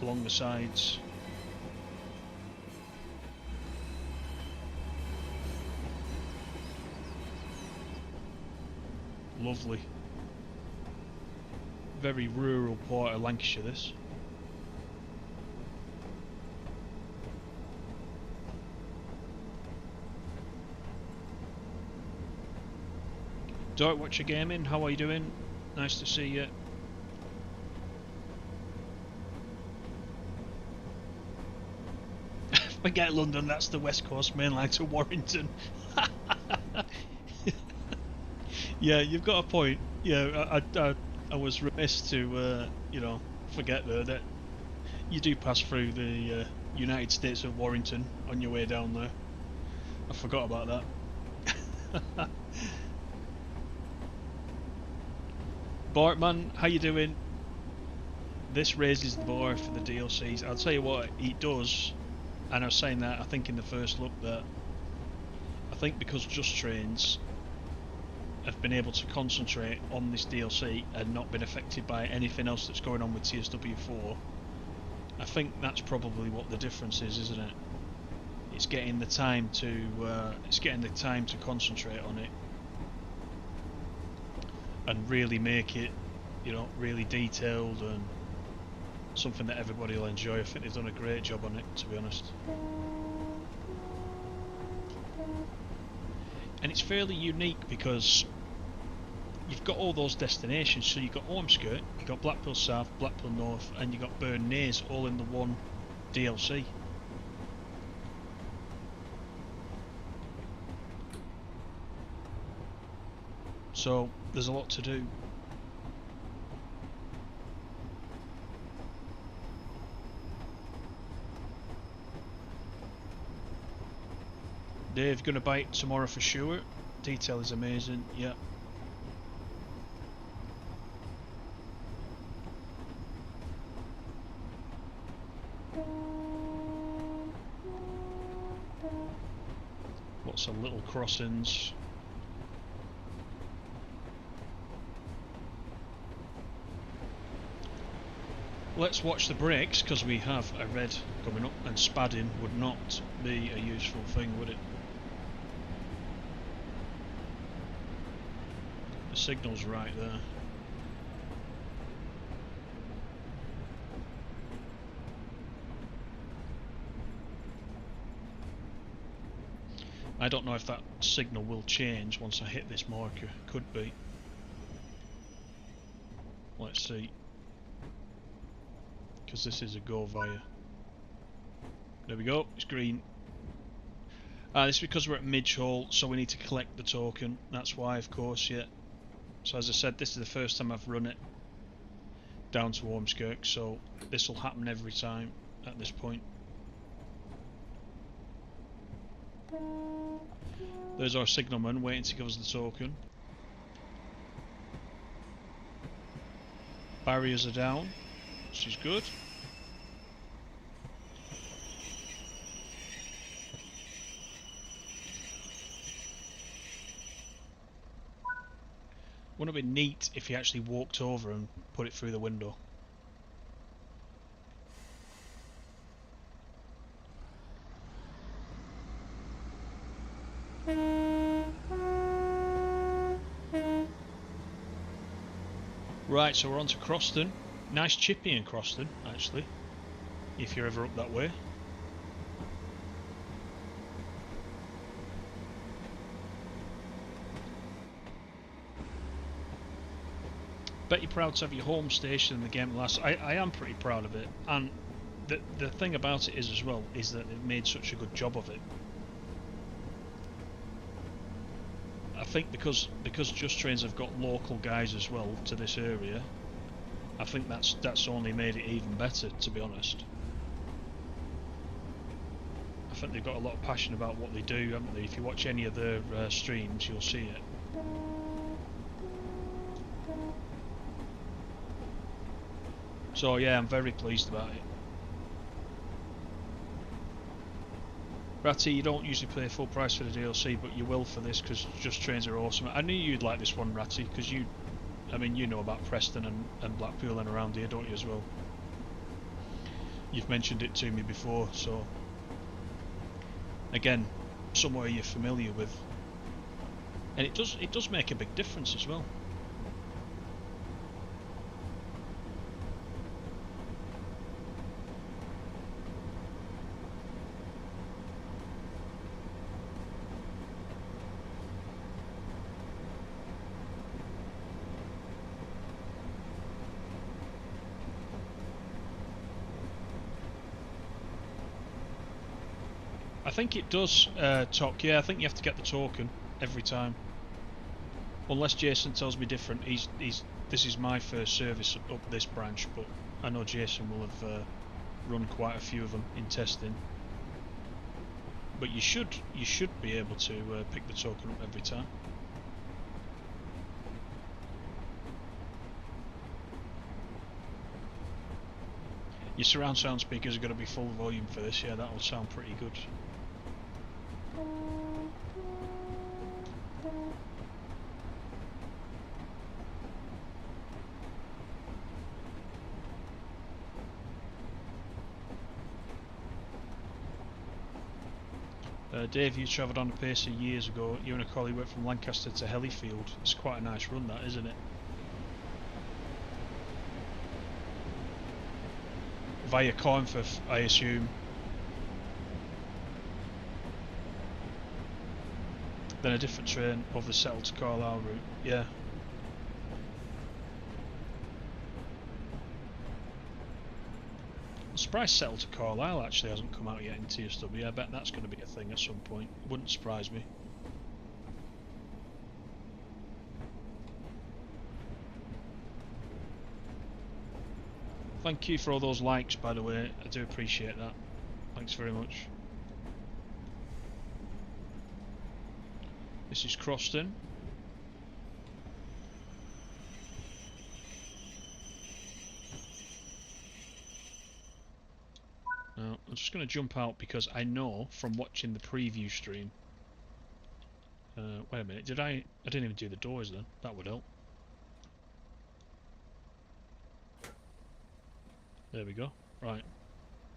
S1: along the sides. Lovely. very rural part of Lancashire, this. Dark Watcher Gaming, how are you doing? Nice to see you. Forget London, that's the West Coast main line to Warrington. Yeah, you've got a point. Yeah, I was remiss to, you know, forget there that you do pass through the United States of Warrington on your way down there. I forgot about that. Bartman, how you doing? This raises the bar for the DLCs. I'll tell you what, it does, and I was saying that I think in the first look that I think because Just Trains have been able to concentrate on this DLC and not been affected by anything else that's going on with TSW4, I think that's probably what the difference is, isn't it? It's getting the time to concentrate on it and really make it, you know, really detailed and something that everybody will enjoy. I think they've done a great job on it, to be honest. And it's fairly unique because you've got all those destinations. So you've got Ormskirk, you've got Blackpool South, Blackpool North, and you've got Burnnays all in the one DLC. So there's a lot to do. Dave, gonna bite tomorrow for sure. Detail is amazing, yeah. Lots of little crossings. Let's watch the brakes, because we have a red coming up, and spadding would not be a useful thing, would it? The signal's right there. I don't know if that signal will change once I hit this marker. Could be. Let's see. Because this is a go via. There we go, it's green. This is because we're at Midge Hall, so we need to collect the token. That's why, of course, yeah. So as I said, this is the first time I've run it down to Ormskirk, so this will happen every time at this point. There's our signalman waiting to give us the token. Barriers are down, which is good. Wouldn't it be neat if he actually walked over and put it through the window? Right, so we're on to Croston. Nice chippy in Croston, actually, if you're ever up that way. Bet you're proud to have your home station in the game last. I am pretty proud of it, and the thing about it is as well is that they've made such a good job of it. I think because Just Trains have got local guys as well to this area, I think that's only made it even better, to be honest. I think they've got a lot of passion about what they do, haven't they? If you watch any of their streams, you'll see it. So yeah, I'm very pleased about it. Ratty, you don't usually pay full price for the DLC, but you will for this because Just Trains are awesome. I knew you'd like this one, Ratty, because you know about Preston and Blackpool and around here, don't you, as well? You've mentioned it to me before, so again, somewhere you're familiar with, and it does make a big difference as well. think it does, Tok. Yeah, I think you have to get the token every time. Unless Jason tells me different. This is my first service up this branch, but I know Jason will have run quite a few of them in testing. But you should be able to pick the token up every time. Your surround sound speakers are going to be full volume for this. Yeah, that will sound pretty good. Dave, you travelled on a Pacer years ago. You and a colleague went from Lancaster to Hellyfield. It's quite a nice run, that, isn't it? Via Cornforth, I assume. Then a different train over the Settle to Carlisle route. Yeah. I'm surprised Settle to Carlisle actually hasn't come out yet in TSW. I bet that's going to be a thing at some point. Wouldn't surprise me. Thank you for all those likes, by the way. I do appreciate that. Thanks very much. This is Preston. Now, I'm just going to jump out because I know from watching the preview stream. Wait a minute, I didn't even do the doors then. That would help. There we go. Right.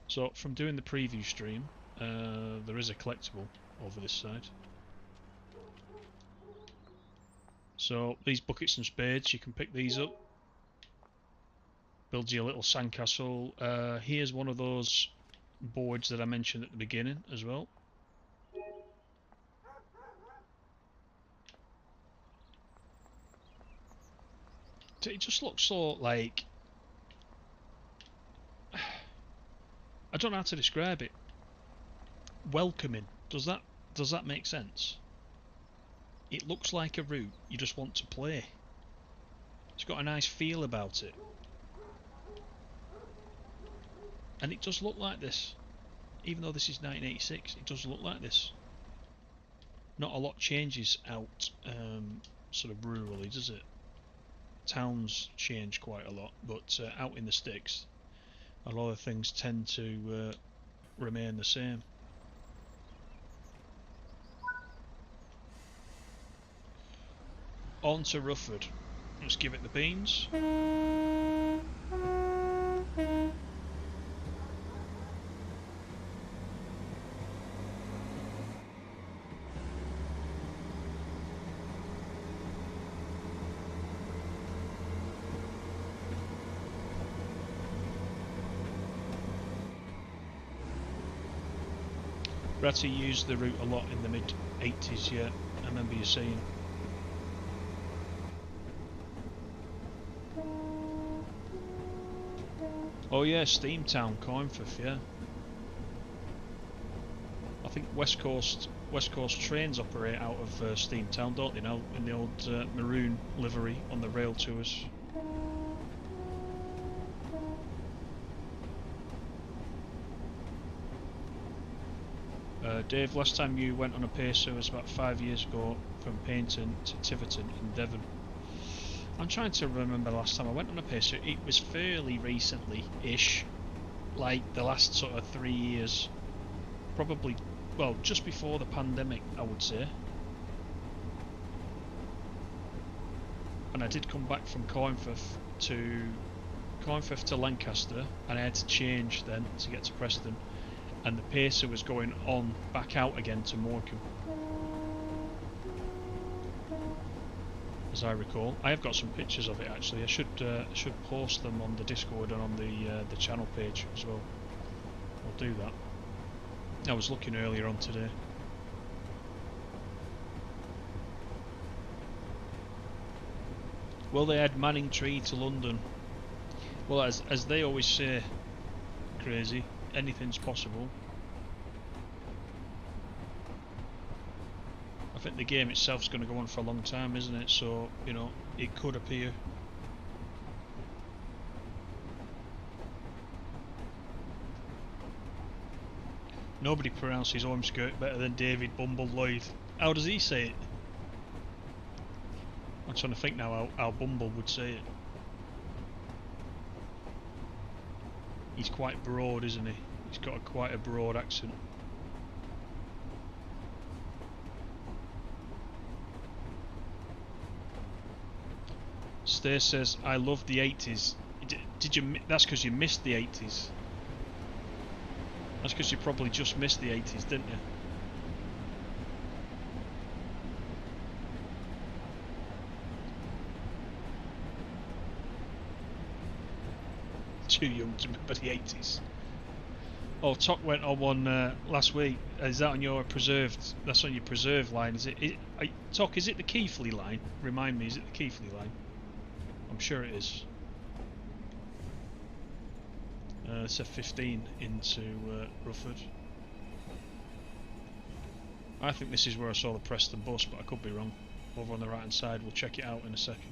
S1: So from doing the preview stream, there is a collectible over this side. So these buckets and spades, you can pick these up. Builds you a little sandcastle. Here's one of those boards that I mentioned at the beginning as well. It just looks so like, I don't know how to describe it. Welcoming. Does that make sense? It looks like a route you just want to play. It's got a nice feel about it. And it does look like this. Even though this is 1986, it does look like this. Not a lot changes out sort of rurally, does it? Towns change quite a lot, but out in the sticks, a lot of things tend to remain the same. On to Rufford. Let's give it the beans. Ratty used the route a lot in the mid-80s, yeah, I remember you saying. Oh yeah, Steamtown, Cornforth, yeah. I think West Coast trains operate out of Steamtown, don't they now, in the old maroon livery on the rail tours. Dave, last time you went on a pacer was about 5 years ago from Poulton to Tiverton in Devon. I'm trying to remember the last time I went on a pacer. It was fairly recently-ish, like the last sort of 3 years. Probably, well, just before the pandemic, I would say. And I did come back from Cornforth to Lancaster, and I had to change then to get to Preston. And the pacer was going on back out again to Morecambe, as I recall. I have got some pictures of it actually. I should post them on the Discord and on the channel page as well. I'll do that. I was looking earlier on today. Will they add Manningtree to London? Well, as they always say, Crazy, anything's possible. think the game itself's going to go on for a long time, isn't it? So, you know, it could appear. Nobody pronounces Ormskirk better than David Bumble Lloyd. How does he say it? I'm trying to think now how Bumble would say it. He's quite broad, isn't he? He's got quite a broad accent. Stace says, I love the 80s. Did you? That's because you missed the 80s. That's because you probably just missed the 80s, didn't you? Too young to remember the 80s. Oh, Tok went on one last week. Is that on your preserved? That's on your preserved line, is it? Tok, is it the Keighley line? Remind me, is it the Keighley line? I'm sure it is. It's a 15 into Rufford. I think this is where I saw the Preston bus, but I could be wrong. Over on the right hand side, we'll check it out in a second.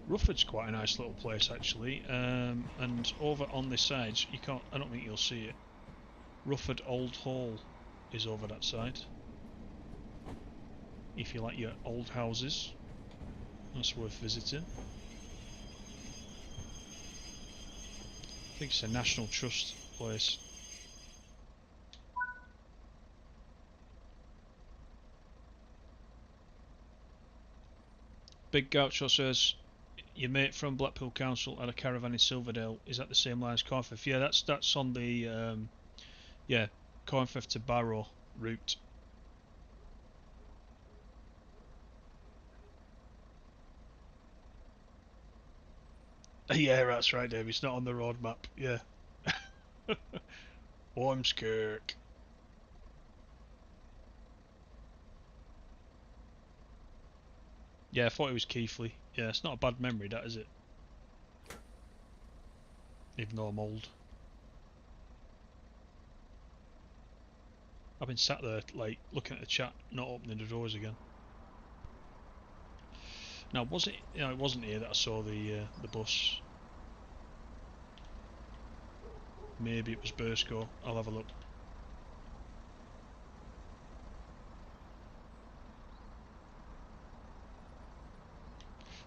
S1: Rufford's quite a nice little place actually, and over on this side, you can't. I don't think you'll see it. Rufford Old Hall is over that side. If you like your old houses, that's worth visiting. I think it's a National Trust place. Big Gaucho says, your mate from Blackpool Council had a caravan in Silverdale. Is that the same line as Cornforth? Yeah, that's on the yeah, Cornforth to Barrow route. Yeah, that's right, Dave. It's not on the road map. Yeah. Ormskirk. Yeah, I thought it was Keighley. Yeah, it's not a bad memory, that, is it? Even though I'm old. I've been sat there, like, looking at the chat, not opening the doors again. Now, was it? You know, it wasn't here that I saw the bus. Maybe it was Burscough. I'll have a look.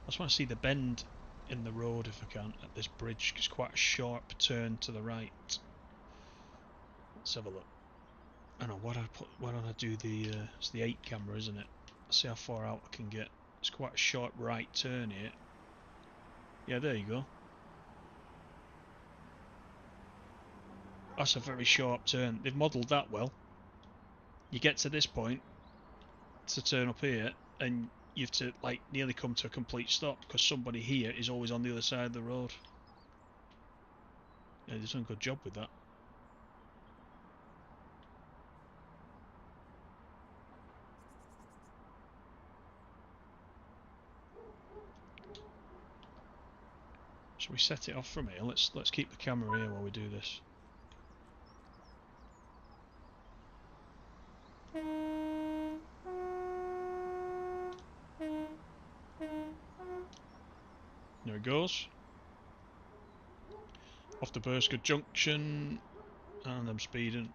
S1: I just want to see the bend in the road if I can at this bridge. It's quite a sharp turn to the right. Let's have a look. I know. Why don't I do the? It's the 8 camera, isn't it? Let's see how far out I can get. It's quite a sharp right turn here. Yeah, there you go. That's a very sharp turn. They've modelled that well. You get to this point to turn up here, and you have to like nearly come to a complete stop because somebody here is always on the other side of the road. Yeah, they've done a good job with that. Shall we set it off from here? Let's keep the camera here while we do this. There it goes. Off the Burscough Junction, and I'm speeding.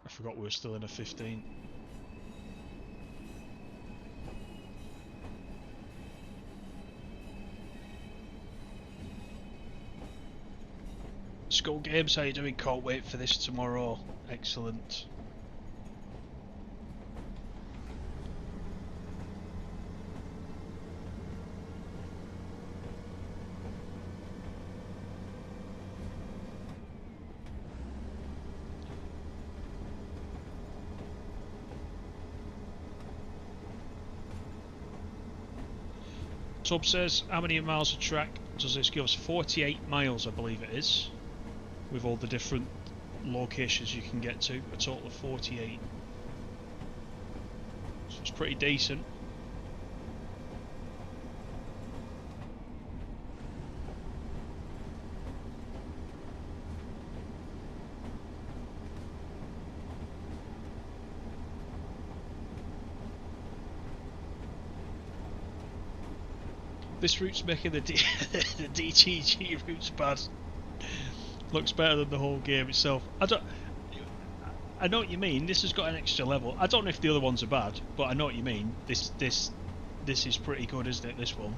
S1: I forgot we were still in a 15. School Games, how you doing? Can't wait for this tomorrow. Excellent. Tub says, how many miles of track does this give us? 48 miles, I believe it is, with all the different locations you can get to. A total of 48. So it's pretty decent. This route's making the the DTG routes bad. Looks better than the whole game itself. I know what you mean. This has got an extra level. I don't know if the other ones are bad, but I know what you mean. This is pretty good, isn't it? This one.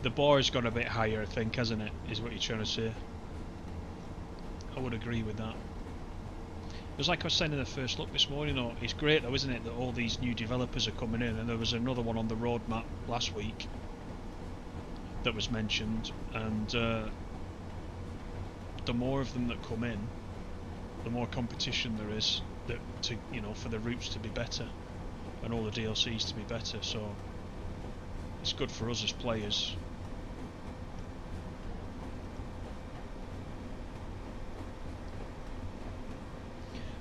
S1: The bar has gone a bit higher, I think, hasn't it? Is what you're trying to say. I would agree with that. It was like I was saying in the first look this morning, though. It's great, though, isn't it, that all these new developers are coming in, and there was another one on the roadmap last week that was mentioned, and the more of them that come in, the more competition there is for the routes to be better and all the DLCs to be better. So it's good for us as players.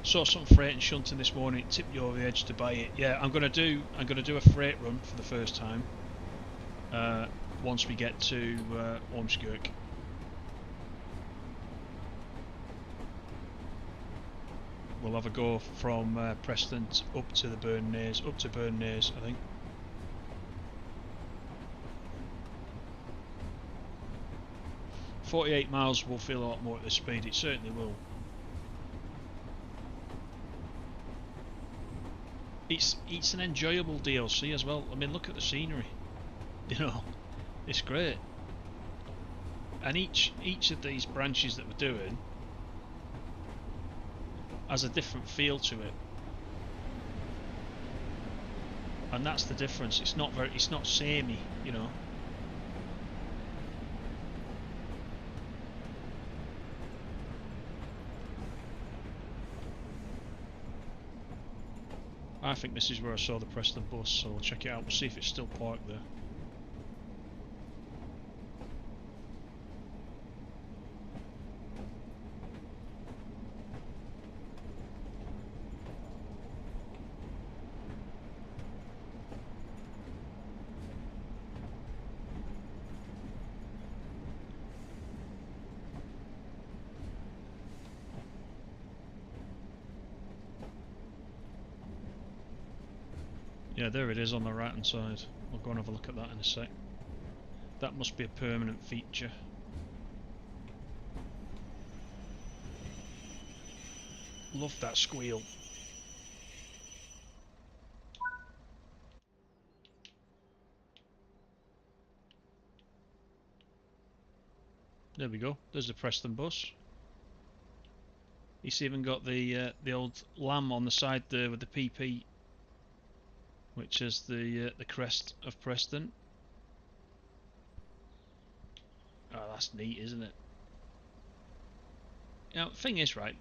S1: Saw some freight and shunting this morning. It tipped you over the edge to buy it. Yeah, I'm gonna do a freight run for the first time. Once we get to Ormskirk. We'll have a go from Preston up to Burnnays, I think. .48 miles will feel a lot more at this speed. It certainly will. It's an enjoyable DLC as well. I mean, look at the scenery. You know, it's great. And each of these branches that we're doing has a different feel to it, and that's the difference. It's not samey, you know. I think this is where I saw the Preston bus, so we'll check it out. We'll see if it's still parked there. Yeah, there it is on the right hand side. We'll go and have a look at that in a sec. That must be a permanent feature. Love that squeal. There we go. There's the Preston bus. It's even got the old lamb on the side there with the PP, which is the crest of Preston. Oh, that's neat, isn't it? Now, the thing is, right?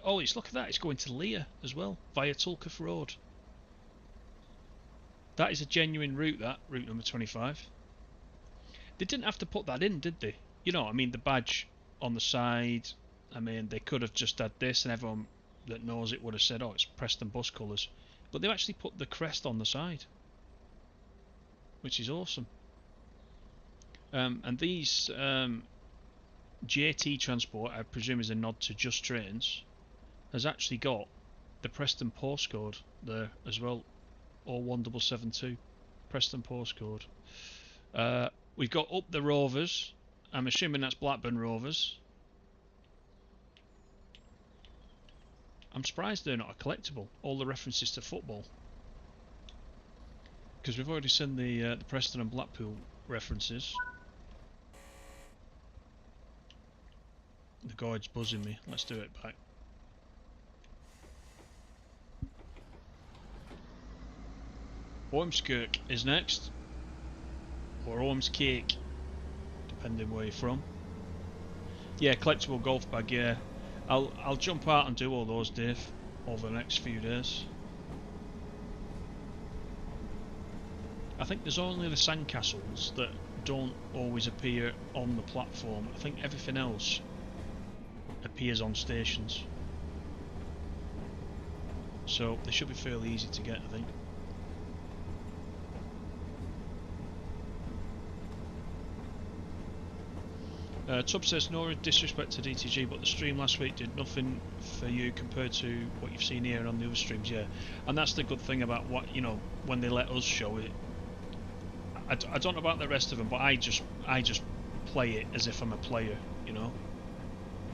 S1: Look at that. It's going to Lear as well via Tulcaf Road. That is a genuine route. That route number 25. They didn't have to put that in, did they? You know, I mean, the badge on the side. I mean, they could have just had this, and everyone that knows it would have said, "Oh, it's Preston bus colours." But they've actually put the crest on the side, which is awesome. And these JT Transport, I presume is a nod to Just Trains, has actually got the Preston postcode there as well, or 1772 Preston postcode. We've got Up the Rovers. I'm assuming that's Blackburn Rovers. I'm surprised they're not a collectible. All the references to football, because we've already seen the Preston and Blackpool references. The guide's buzzing me. Let's do it back. Ormskirk is next, or Ormskirk, depending where you're from. Yeah, collectible golf bag. Yeah, I'll jump out and do all those, Dave, over the next few days. I think there's only the sandcastles that don't always appear on the platform. I think everything else appears on stations, so they should be fairly easy to get, I think. Tubb says, no disrespect to DTG, but the stream last week did nothing for you compared to what you've seen here on the other streams. Yeah, and that's the good thing about what, you know, when they let us show it. I don't know about the rest of them, but I just play it as if I'm a player, you know.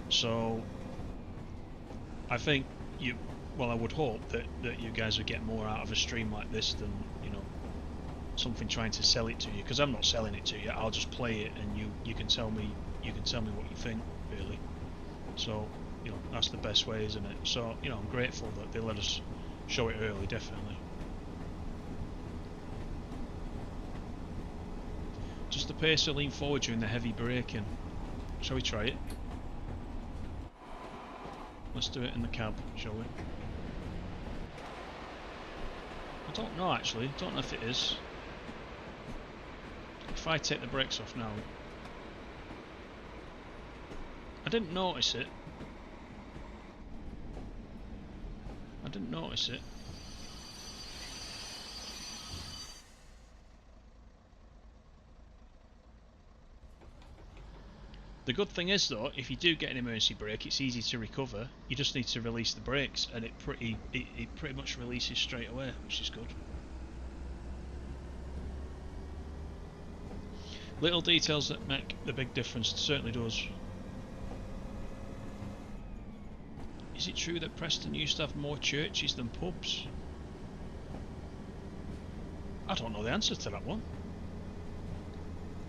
S1: So I think well, I would hope that you guys would get more out of a stream like this than, you know, something trying to sell it to you, because I'm not selling it to you. I'll just play it, and you can tell me what you think, really. So, you know, that's the best way, isn't it? So, you know, I'm grateful that they let us show it early, definitely. Just the pace to lean forward during the heavy braking. Shall we try it? Let's do it in the cab, shall we? I don't know, actually. Don't know if it is. If I take the brakes off now... I didn't notice it. I didn't notice it. The good thing is, though, if you do get an emergency brake, it's easy to recover. You just need to release the brakes, and it pretty much releases straight away, which is good. Little details that make the big difference. It certainly does. Is it true that Preston used to have more churches than pubs? I don't know the answer to that one.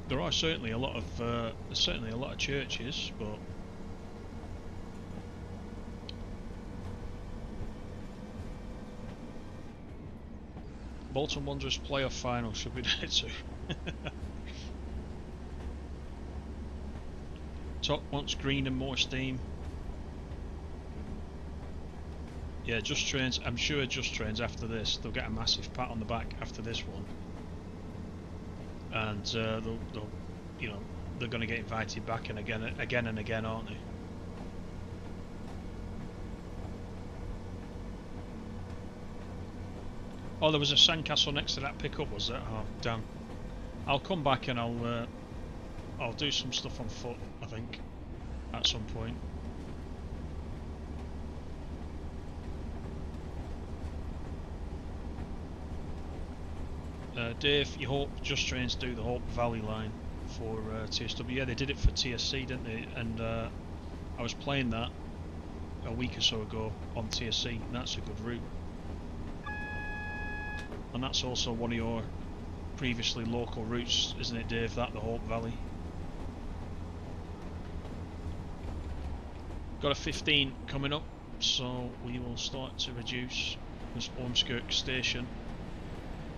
S1: There are certainly a lot of churches, but Bolton Wanderers playoff final should be there too. Top wants green and more steam. Yeah, Just Trains. I'm sure Just Trains after this, they'll get a massive pat on the back after this one, and they'll you know, they're going to get invited back and again and again, aren't they? Oh, there was a sandcastle next to that pickup, was there? Oh, damn. I'll come back and I'll do some stuff on foot, I think, at some point. Dave, you hope Just Trains do the Hope Valley line for TSW. Yeah, they did it for TSC, didn't they? And I was playing that a week or so ago on TSC, and that's a good route. And that's also one of your previously local routes, isn't it, Dave? That, the Hope Valley. Got a 15 coming up, so we will start to reduce. This Ormskirk station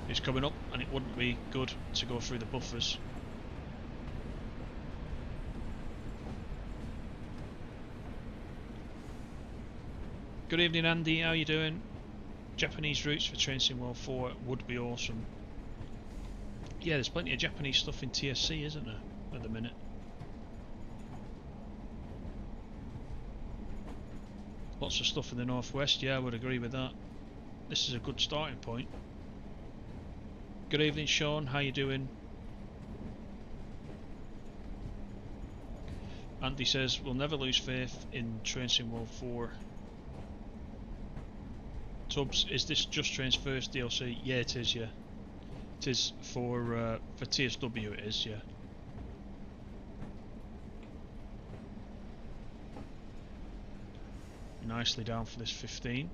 S1: is coming up, and it wouldn't be good to go through the buffers. Good evening, Andy, how you doing? Japanese routes for Train Sim World 4 would be awesome. Yeah, there's plenty of Japanese stuff in TSC, isn't there, at the minute? Lots of stuff in the northwest, yeah, I would agree with that. This is a good starting point. Good evening, Sean, how you doing? Andy says, we'll never lose faith in Train Sim World 4. Tubbs, is this Just Train's first DLC? Yeah, it is, yeah. It is for TSW, it is, yeah. Nicely down for this 15.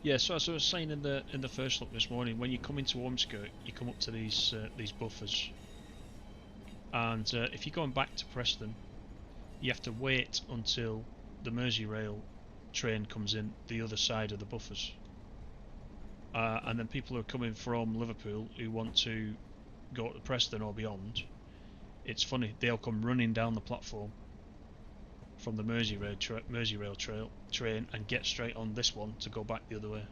S1: Yeah, so as I was saying in the first look this morning, when you come into Ormskirk, you come up to these buffers, and if you're going back to Preston, you have to wait until the Merseyrail train comes in the other side of the buffers, and then people who are coming from Liverpool who want to go to Preston or beyond, it's funny, they'll come running down the platform from the Merseyrail train and get straight on this one to go back the other way.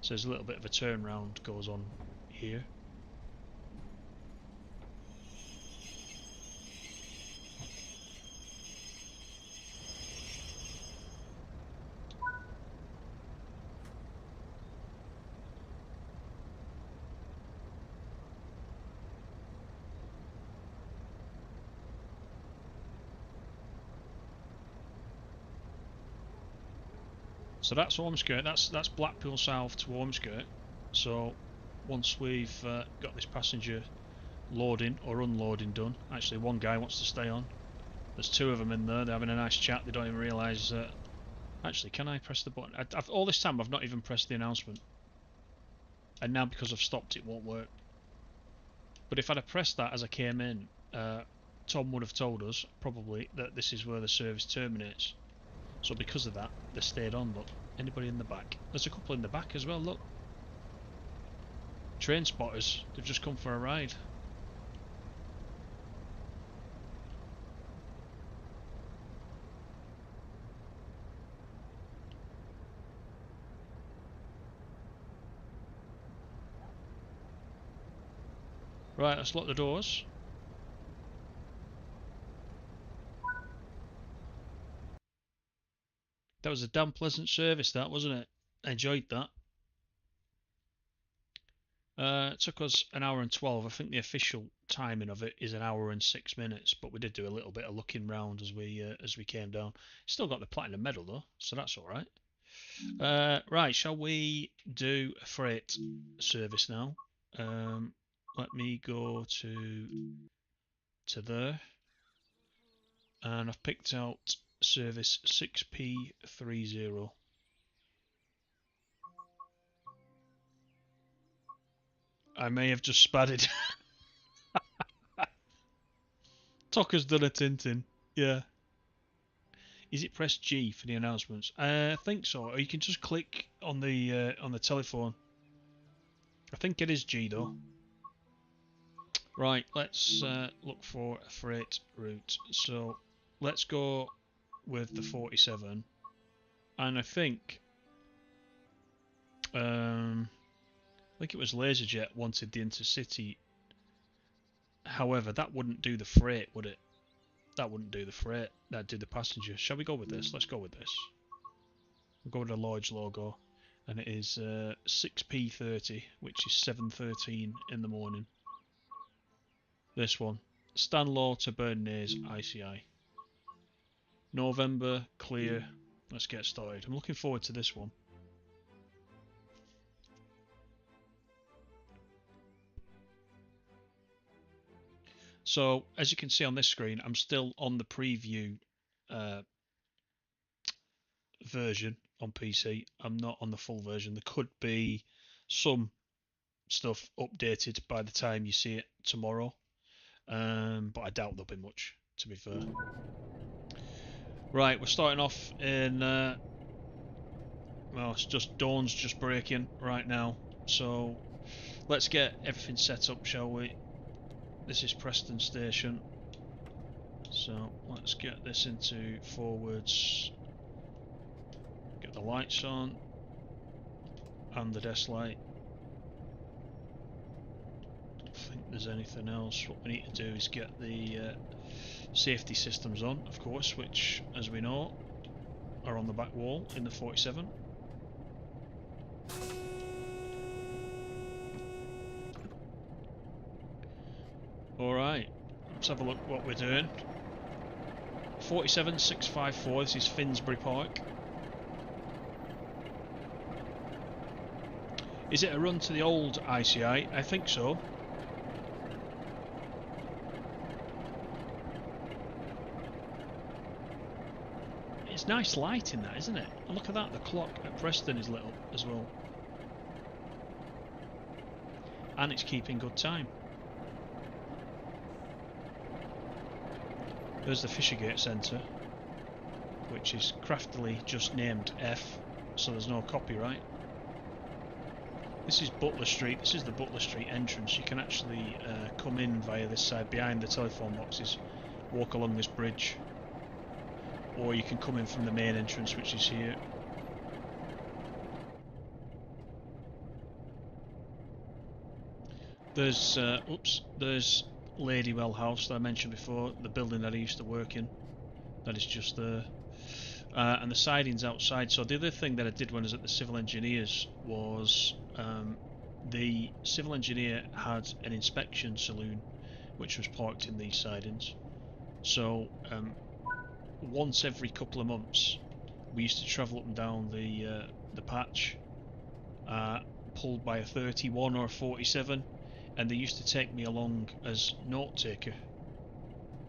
S1: So there's a little bit of a turnaround goes on here. So that's Ormskirk. That's Blackpool South to Ormskirk. So once we've got this passenger loading or unloading done, actually one guy wants to stay on. There's two of them in there. They're having a nice chat. They don't even realise that. Actually, can I press the button? All this time I've not even pressed the announcement, and now because I've stopped, it won't work. But if I'd have pressed that as I came in, Tom would have told us probably that this is where the service terminates. So because of that, they stayed on. Look, anybody in the back? There's a couple in the back as well. Look, train spotters. They've just come for a ride. Right, let's lock the doors. That was a damn pleasant service, that, wasn't it? I enjoyed that. It took us an hour and 12. I think the official timing of it is an hour and 6 minutes, but we did do a little bit of looking round as we came down. Still got the platinum medal though, so that's all right. Right, shall we do a freight service now? Let me go to there, and I've picked out service 6P30. I may have just spadded. Tucker's done a Tintin. Yeah. Is it press G for the announcements? I think so. Or you can just click on the telephone. I think it is G though. Right, let's look for a freight route. So let's go with the 47. And I think it was LaserJet wanted the intercity. However, that wouldn't do the freight, would it? That wouldn't do the freight. That'd do the passenger. Shall we go with this? Let's go with this. We'll go with the Lloyd's logo, and it is 6P30, which is 7:13 in the morning. This one, Stanlaw to Burnnays ICI. November, clear. Let's get started. I'm looking forward to this one. So, as you can see on this screen, I'm still on the preview version on PC. I'm not on the full version. There could be some stuff updated by the time you see it tomorrow, but I doubt there'll be much, to be fair. Right, we're starting off in well, it's just dawn's just breaking right now, so let's get everything set up, shall we? This is Preston Station, so let's get this into forwards, get the lights on and the desk light. Don't think there's anything else. What we need to do is get the safety systems on, of course, which, as we know, are on the back wall in the 47. Alright, let's have a look what we're doing. 47654, this is Finsbury Park. Is it a run to the old ICI? I think so. It's nice light in that, isn't it? And look at that, the clock at Preston is lit up as well. And it's keeping good time. There's the Fishergate Centre, which is craftily just named F, so there's no copyright. This is Butler Street. This is the Butler Street entrance. You can actually come in via this side behind the telephone boxes, walk along this bridge, or you can come in from the main entrance, which is here. There's there's Ladywell House that I mentioned before, the building that I used to work in. That is just there. And the siding's outside. So the other thing that I did when I was at the civil engineers was the civil engineer had an inspection saloon which was parked in these sidings. So once every couple of months we used to travel up and down the patch, pulled by a 31 or a 47, and they used to take me along as note taker,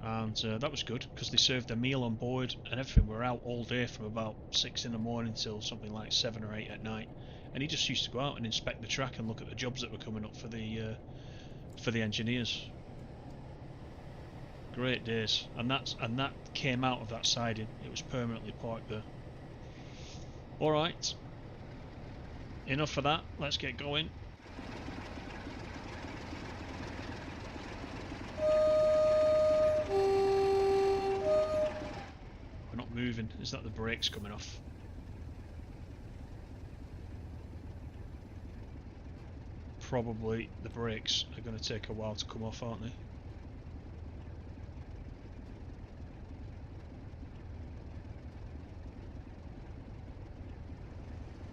S1: and that was good because they served a meal on board and everything. We were out all day from about 6 in the morning till something like 7 or 8 at night, and he just used to go out and inspect the track and look at the jobs that were coming up for the engineers. Great days, and that came out of that siding. It was permanently parked there. All right, enough of that. Let's get going. We're not moving. Is that the brakes coming off? Probably the brakes are going to take a while to come off, aren't they?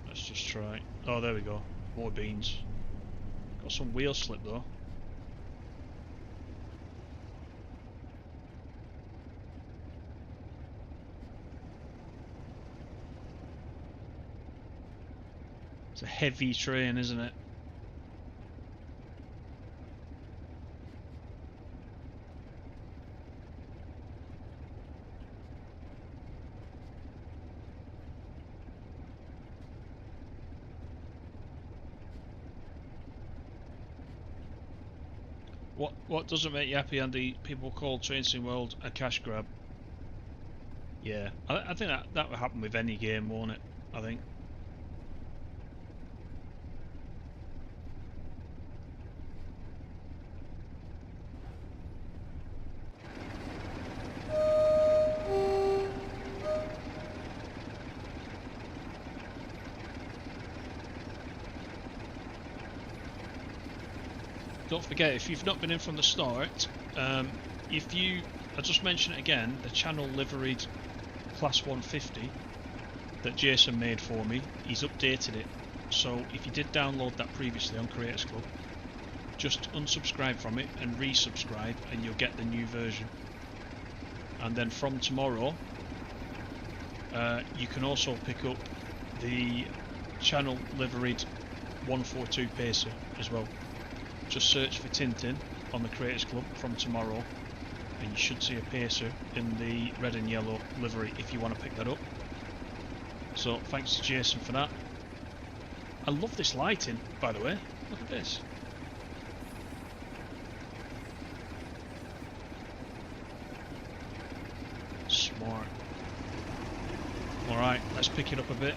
S1: Let's just try. Oh, there we go. More beans. Got some wheel slip though. It's a heavy train, isn't it? What doesn't make you happy, Andy? People call Train Sim World a cash grab. Yeah, I think that would happen with any game, won't it? I think. Don't forget, if you've not been in from the start, I just mention it again, the channel liveried Class 150 that Jason made for me, he's updated it. So if you did download that previously on Creators Club, just unsubscribe from it and resubscribe and you'll get the new version. And then from tomorrow, you can also pick up the channel liveried 142 Pacer as well. Just search for Tintin on the Creators Club from tomorrow and you should see a Pacer in the red and yellow livery if you want to pick that up. So thanks to Jason for that. I love this lighting, by the way. Look at this. Smart. Alright, let's pick it up a bit.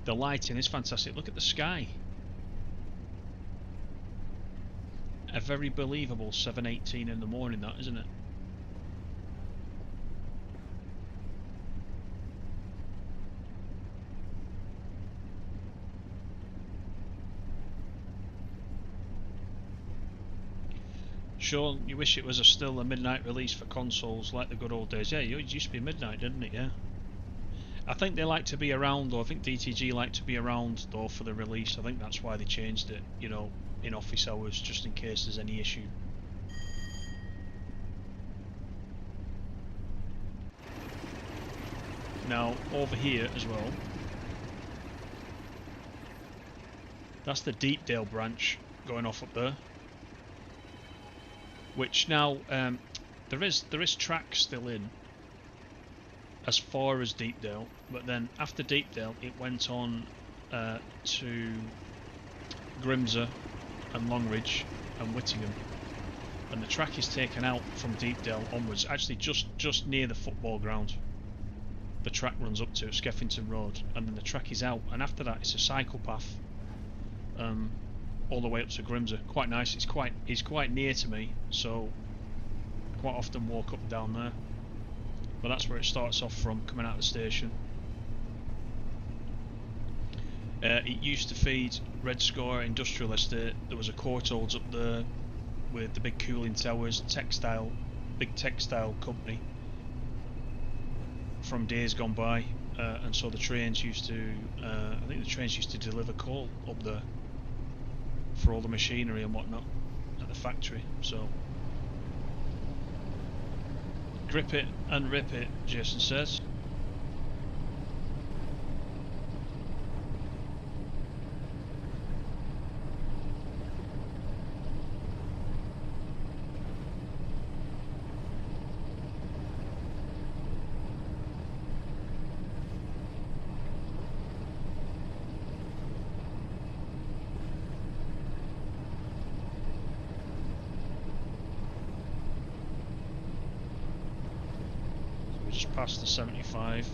S1: The lighting is fantastic. Look at the sky. A very believable 7:18 in the morning, that, isn't it? Sean, you wish it was still a midnight release for consoles like the good old days. Yeah, it used to be midnight, didn't it? Yeah. I think they like to be around, though. I think DTG like to be around, though, for the release. I think that's why they changed it, you know, in office hours, just in case there's any issue. Now, over here as well, that's the Deepdale branch going off up there. Which now, there is track still in, as far as Deepdale, but then after Deepdale it went on to Grimsby and Longridge and Whittingham, and the track is taken out from Deepdale onwards, actually just near the football ground. The track runs up to Skeffington Road and then the track is out, and after that it's a cycle path all the way up to Grimsby. Quite nice. It's quite near to me, so quite often walk up and down there. But that's where it starts off from, coming out of the station. It used to feed Red Score Industrial Estate. There was a Courtaulds up there with the big cooling towers, big textile company from days gone by, and so the trains used to, I think the trains used to deliver coal up there for all the machinery and whatnot at the factory. So grip it and rip it, Jason says. Just past the 75.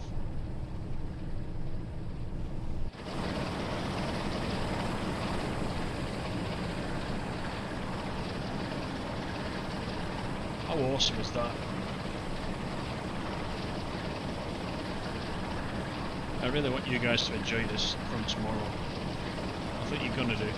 S1: How awesome is that? I really want you guys to enjoy this from tomorrow. I think you're gonna do.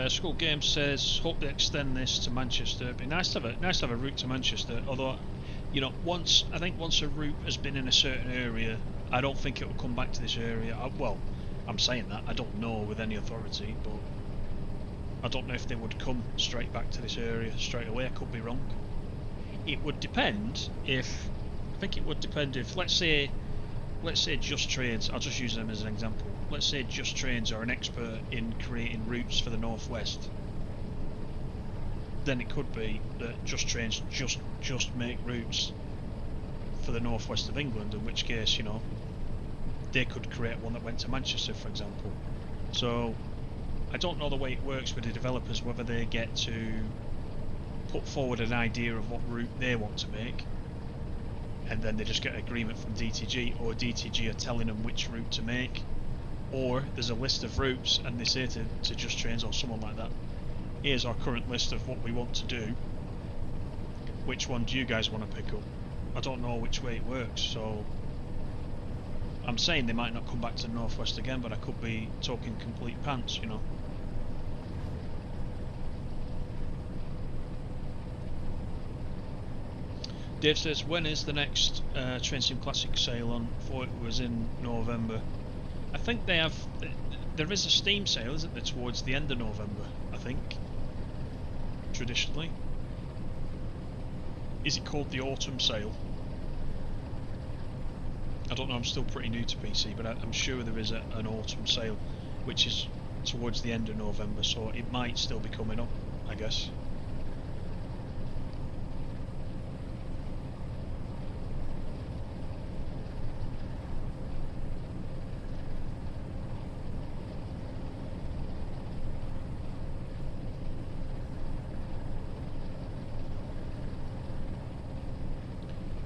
S1: School Games says, hope they extend this to Manchester. It'd be nice to have a route to Manchester. Although, you know, once a route has been in a certain area, I don't think it will come back to this area. Well, I'm saying that, I don't know with any authority, but I don't know if they would come straight back to this area straight away. I could be wrong. It would depend if, I think it would depend if, let's say Just Trains, I'll just use them as an example. Let's say Just Trains are an expert in creating routes for the northwest. Then it could be that Just Trains just make routes for the northwest of England, in which case, you know, they could create one that went to Manchester, for example. So I don't know the way it works with the developers, whether they get to put forward an idea of what route they want to make, and then they just get agreement from DTG, or DTG are telling them which route to make, or there's a list of routes and they say to Just Trains or someone like that, here's our current list of what we want to do, which one do you guys want to pick up? I don't know which way it works, so I'm saying they might not come back to the northwest again, but I could be talking complete pants, you know. Dave says, when is the next Train Sim Classic sale on? Thought it was in November. I think they have, there is a Steam sale, isn't there, towards the end of November, I think, traditionally. Is it called the Autumn Sale? I don't know, I'm still pretty new to PC, but I'm sure there is an Autumn Sale, which is towards the end of November, so it might still be coming up, I guess.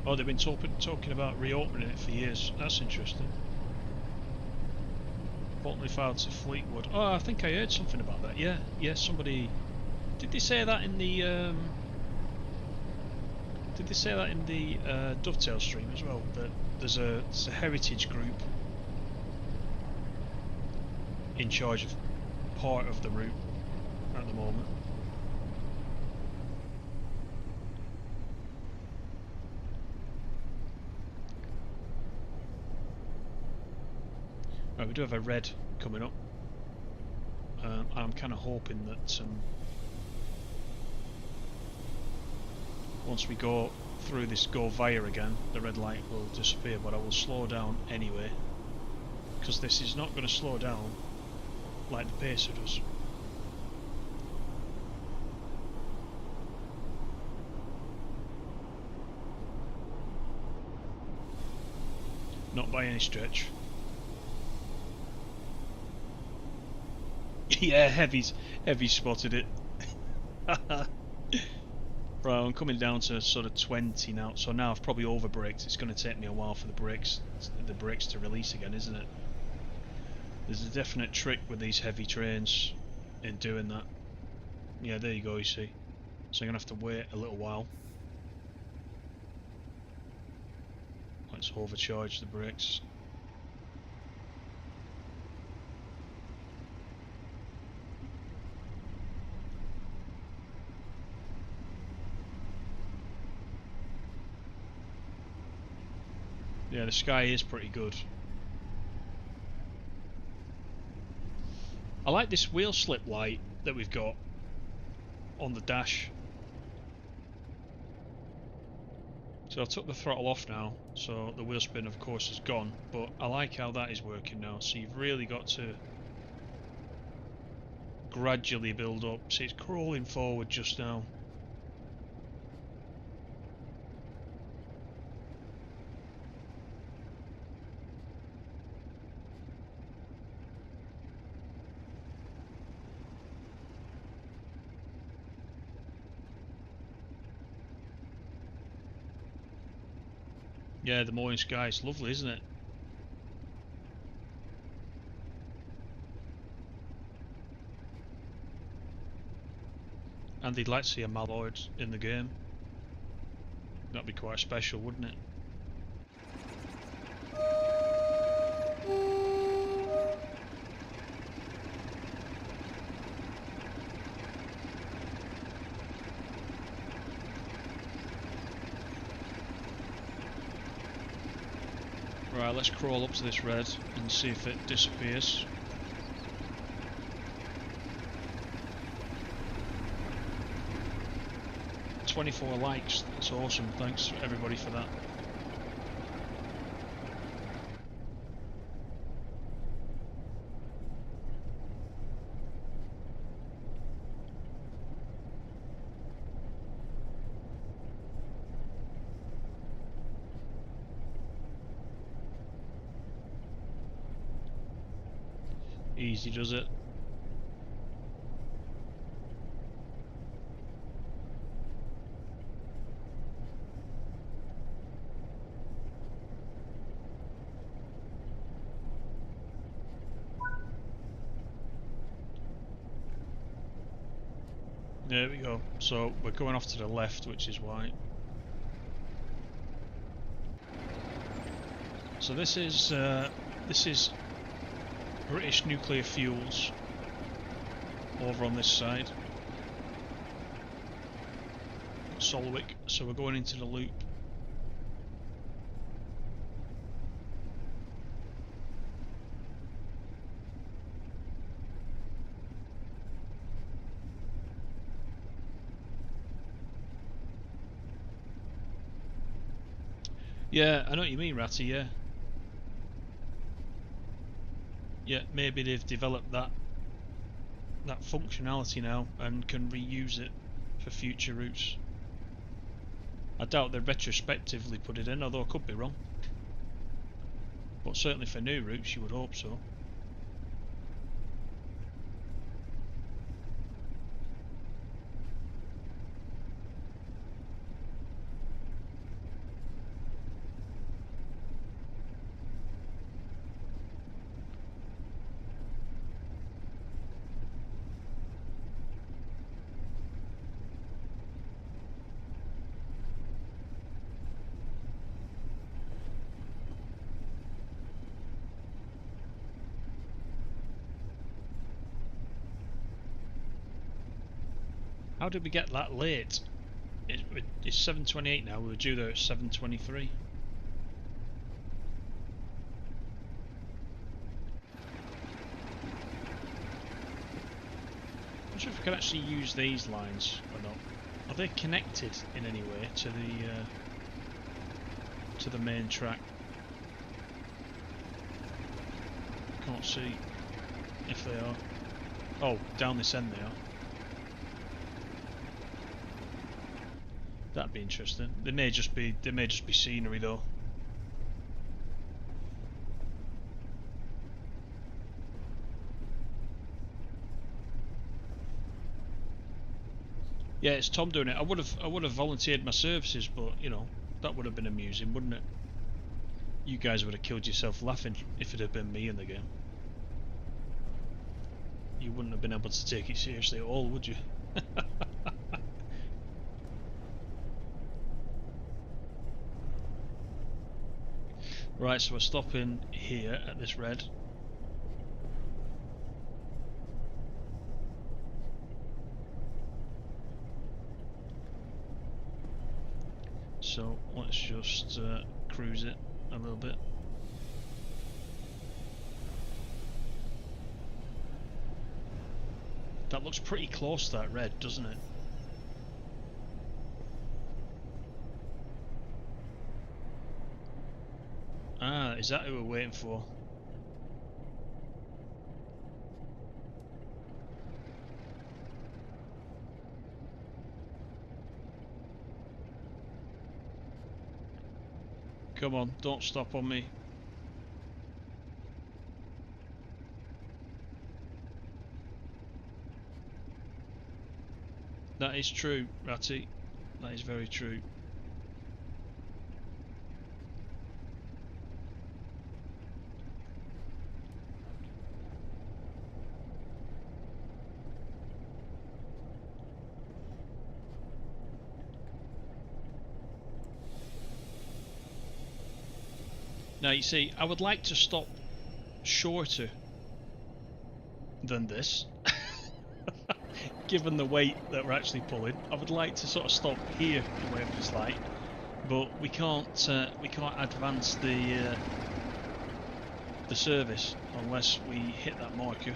S1: Oh, they've been talking about reopening it for years. That's interesting. Poulton filed to Fleetwood. Oh, I think I heard something about that. Yeah, somebody... Did they say that in the... Did they say that in the Dovetail stream as well? That there's a heritage group in charge of part of the route at the moment. Right, we do have a red coming up. I'm kind of hoping that once we go through this go via again, the red light will disappear, but I will slow down anyway, because this is not going to slow down like the Pacer does. Not by any stretch. Yeah, Heavy spotted it. Right, I'm coming down to sort of 20 now, so now I've probably over braked. It's going to take me a while for the brakes to release again, isn't it? There's a definite trick with these heavy trains in doing that. Yeah, there you go, you see. So I'm going to have to wait a little while. Let's overcharge the brakes. Yeah, the sky is pretty good. I like this wheel slip light that we've got on the dash. So I took the throttle off now, so the wheel spin of course is gone, but I like how that is working now. So you've really got to gradually build up. See, it's crawling forward just now. Yeah, the morning sky is lovely, isn't it? And they'd like to see a Malloyd in the game. That'd be quite special, wouldn't it? Right, let's crawl up to this red and see if it disappears. "24 likes, that's awesome, thanks everybody for that." Easy does it. There we go. So we're going off to the left, which is white. So this is British Nuclear Fuels over on this side. Solwick. So we're going into the loop. Yeah, I know what you mean, Ratty, yeah. Yeah, maybe they've developed that functionality now and can reuse it for future routes. I doubt they retrospectively put it in, although I could be wrong. But certainly for new routes you would hope so. How did we get that late? It's 7:28 now, we were due there at 7:23. I'm not sure if we can actually use these lines or not. Are they connected in any way to the main track? Can't see if they are. Oh, down this end they are. That'd be interesting. They may just be scenery though. Yeah, it's Tom doing it. I would have volunteered my services, but you know, that would have been amusing, wouldn't it? You guys would have killed yourself laughing if it had been me in the game. You wouldn't have been able to take it seriously at all, would you? Right, so we're stopping here at this red. So let's just cruise it a little bit. That looks pretty close to that red, doesn't it? Ah, is that who we're waiting for? Come on, don't stop on me. That is true, Ratty. That is very true. Now you see, I would like to stop shorter than this. Given the weight that we're actually pulling, I would like to sort of stop here, wherever it's like, but we can't advance the service unless we hit that marker.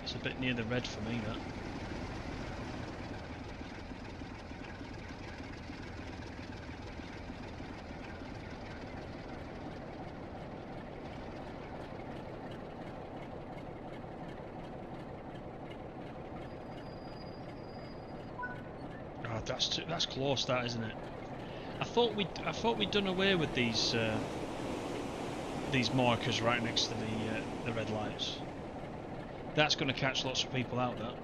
S1: It's a bit near the red for me, that. That's close, that, isn't it? I thought we'd done away with these markers right next to the red lights. That's going to catch lots of people out, that.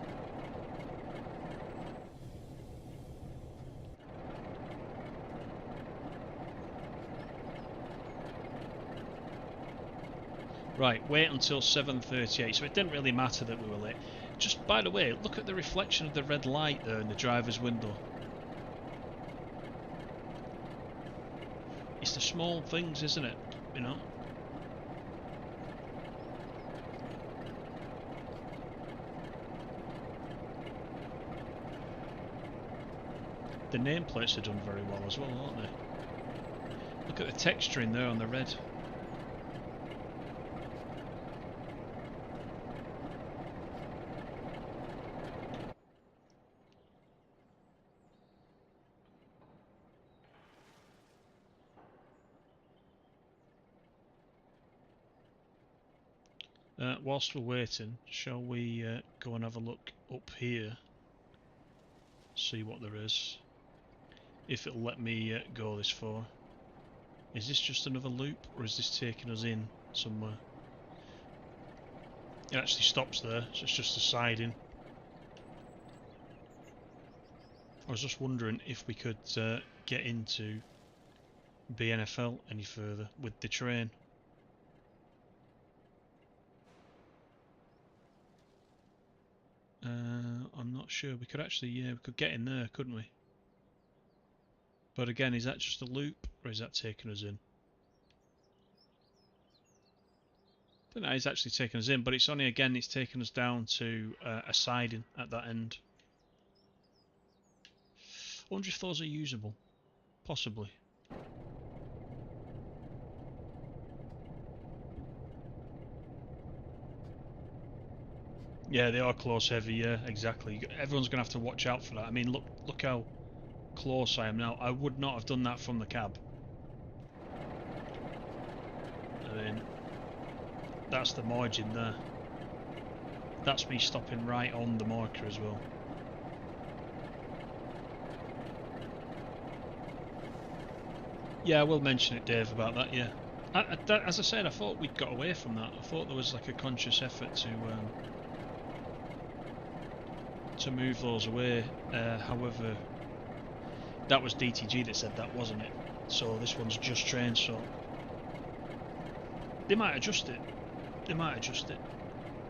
S1: Right, wait until 7:38. So it didn't really matter that we were late. Just by the way, look at the reflection of the red light there in the driver's window. It's the small things, isn't it? You know? The nameplates are done very well as well, aren't they? Look at the texture in there on the red. Whilst we're waiting, shall we go and have a look up here? See what there is. If it'll let me go this far. Is this just another loop, or is this taking us in somewhere? It actually stops there, so it's just a siding. I was just wondering if we could get into BNFL any further with the train. I'm not sure. We could actually, yeah, we could get in there, couldn't we? But again, is that just a loop, or is that taking us in? I don't know, it's actually taking us in, but it's only, again, it's taking us down to a siding at that end. I wonder if those are usable. Possibly. Yeah, they are close heavy, yeah, exactly. Everyone's going to have to watch out for that. I mean, look how close I am now. I would not have done that from the cab. I mean, that's the margin there. That's me stopping right on the marker as well. Yeah, I will mention it, Dave, about that, yeah. As I said, I thought we'd got away from that. I thought there was like a conscious effort to move those away. However, that was DTG that said that, wasn't it? So this one's just train, so they might adjust it. They might adjust it.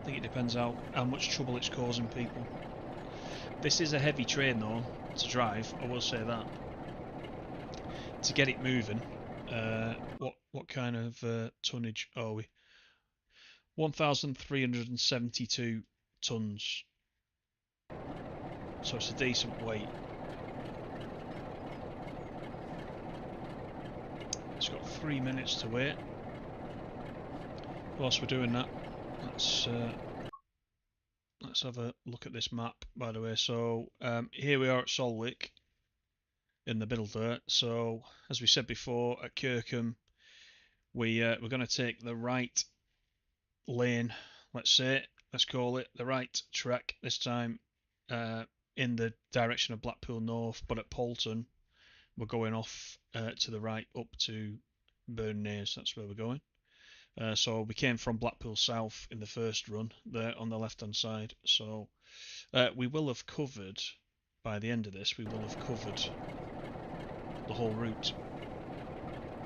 S1: I think it depends how much trouble it's causing people. This is a heavy train though to drive, I will say that. To get it moving, what kind of tonnage are we? 1,372 tons. So it's a decent weight. It's Just got 3 minutes to wait. Whilst we're doing that, let's have a look at this map, by the way. So here we are at Solwick, in the middle there. So as we said before, at Kirkham, we're going to take the right lane, let's call it the right track this time, in the direction of Blackpool North, but at Poulton we're going off to the right up to Burnnays. That's where we're going. So we came from Blackpool South in the first run there on the left hand side. So we will have covered, by the end of this, we will have covered the whole route,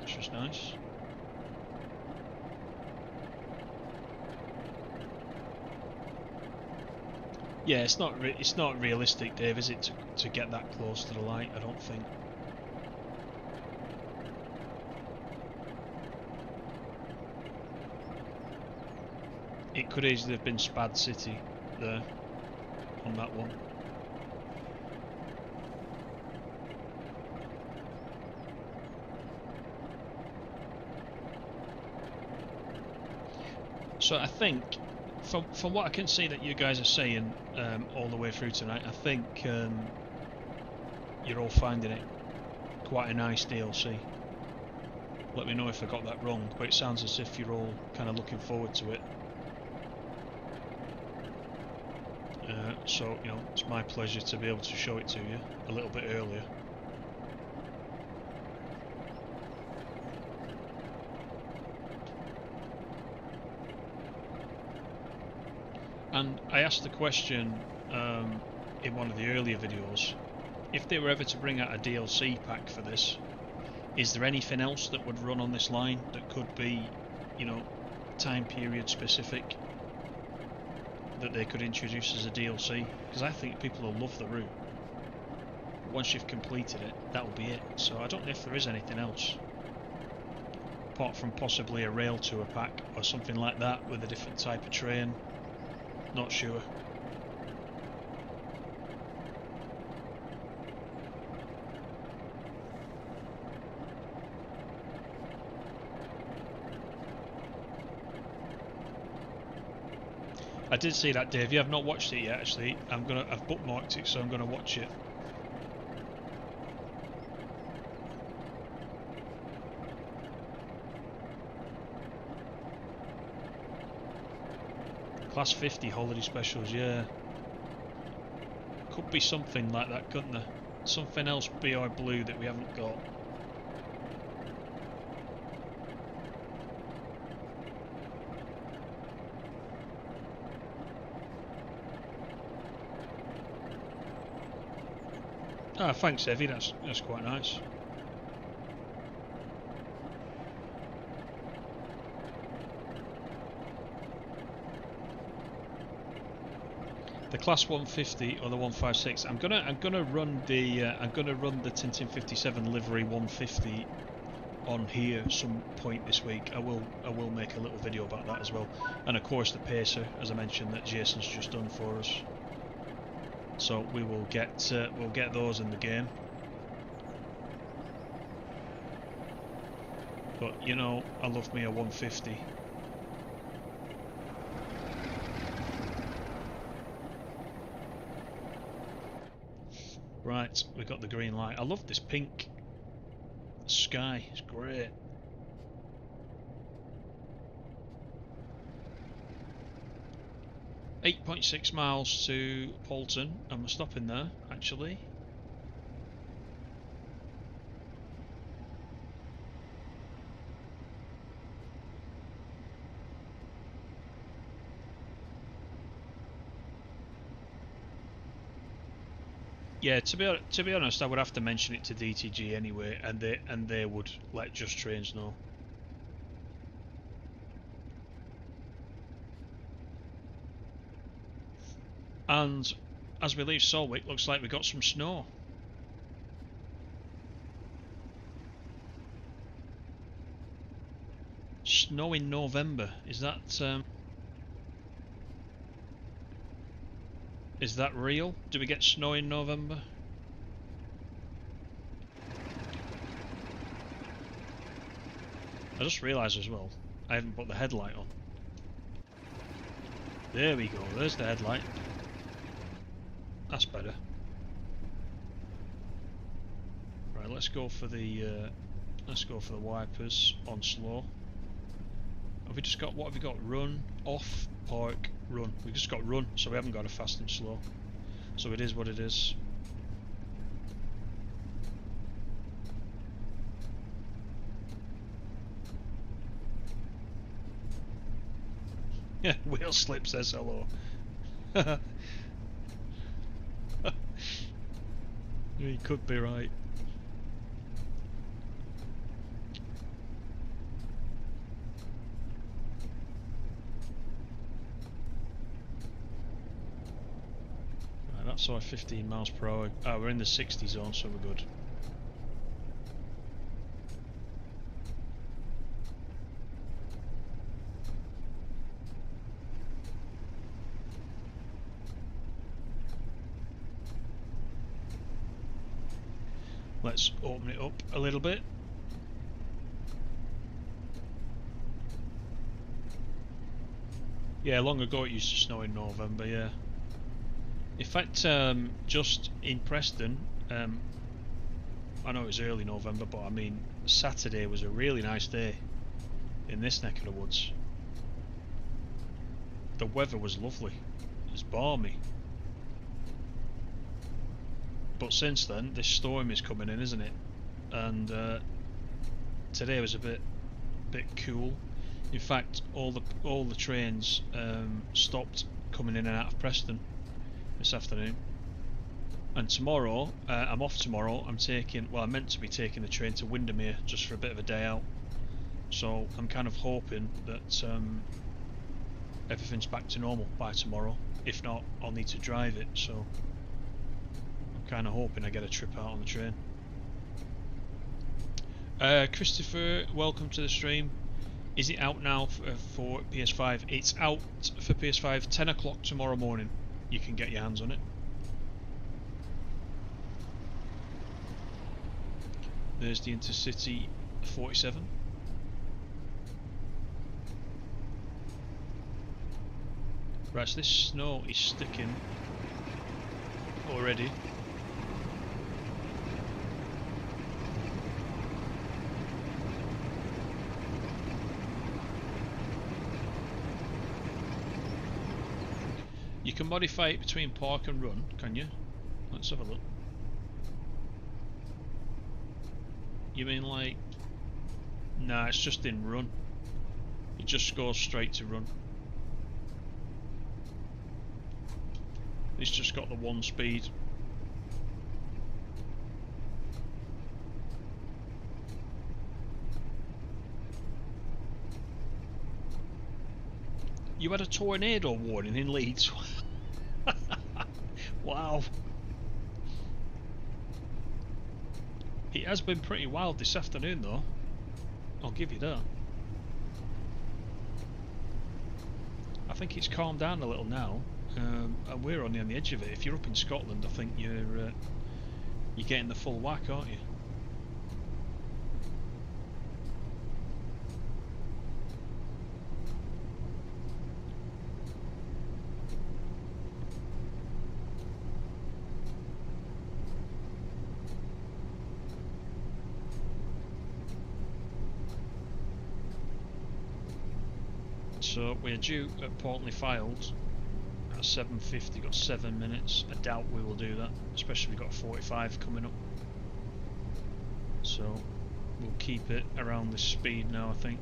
S1: which was nice. Yeah, it's not realistic, Dave, is it, to get that close to the light? I don't think. It could easily have been Spad City there on that one. So I think, from what I can see that you guys are saying all the way through tonight, I think you're all finding it quite a nice DLC. Let me know if I got that wrong, but it sounds as if you're all kind of looking forward to it. So, you know, it's my pleasure to be able to show it to you a little bit earlier. And I asked the question in one of the earlier videos, if they were ever to bring out a DLC pack for this, is there anything else that would run on this line that could be, you know, time period specific, that they could introduce as a DLC? Because I think people will love the route. Once you've completed it, that'll be it. So I don't know if there is anything else, apart from possibly a rail tour pack or something like that with a different type of train. Not sure. I did see that, Dave. You have not watched it yet, actually. I've bookmarked it, so I'm gonna watch it. Class 50 holiday specials, yeah. Could be something like that, couldn't there? Something else BI blue that we haven't got. Ah, thanks, Evie. That's quite nice. The Class 150 or the 156. I'm gonna run the Tintin 57 livery 150 on here some point this week. I will make a little video about that as well, and of course the Pacer, as I mentioned, that Jason's just done for us. So we will get those in the game. But you know, I love me a 150. Right, we got the green light. I love this pink sky. It's great. .6 miles to Poulton, and we're stopping there, actually. Yeah, to be honest, I would have to mention it to DTG anyway, and they would let Just Trains know. And as we leave Solwick, looks like we got some snow. Snow in November. Is that real? Do we get snow in November? I just realised as well, I haven't put the headlight on. There we go, there's the headlight. That's better. Right, let's go for the wipers on slow. Have we just got, what have we got? Run, off, park, run. We've just got run, so we haven't got a fast and slow. So it is what it is. Yeah, wheel slip says hello. You could be right. Right, that's our 15 miles per hour. Ah, we're in the 60 zone, so we're good. Let's open it up a little bit. Yeah, long ago it used to snow in November, yeah. In fact, just in Preston, I know it was early November, but I mean, Saturday was a really nice day in this neck of the woods. The weather was lovely. It was balmy. But since then, this storm is coming in, isn't it? And today was a bit cool. In fact, all the trains stopped coming in and out of Preston this afternoon. And tomorrow, I'm off tomorrow. I'm meant to be taking the train to Windermere just for a bit of a day out. So I'm kind of hoping that everything's back to normal by tomorrow. If not, I'll need to drive it. So kind of hoping I get a trip out on the train. Christopher, welcome to the stream. Is it out now for PS5? It's out for PS5 10 o'clock tomorrow morning. You can get your hands on it. There's the Intercity 47. Right, so this snow is sticking already. You can modify it between park and run, can you? Let's have a look. You mean like... Nah, it's just in run. It just goes straight to run. It's just got the one speed. You had a tornado warning in Leeds. Wow. It has been pretty wild this afternoon though. I'll give you that. I think it's calmed down a little now. And we're only on the edge of it. If you're up in Scotland, I think you're getting the full whack, aren't you? So we're due at Poulton filed at 7:50, got 7 minutes. I doubt we will do that, especially we've got 45 coming up. So we'll keep it around this speed now, I think.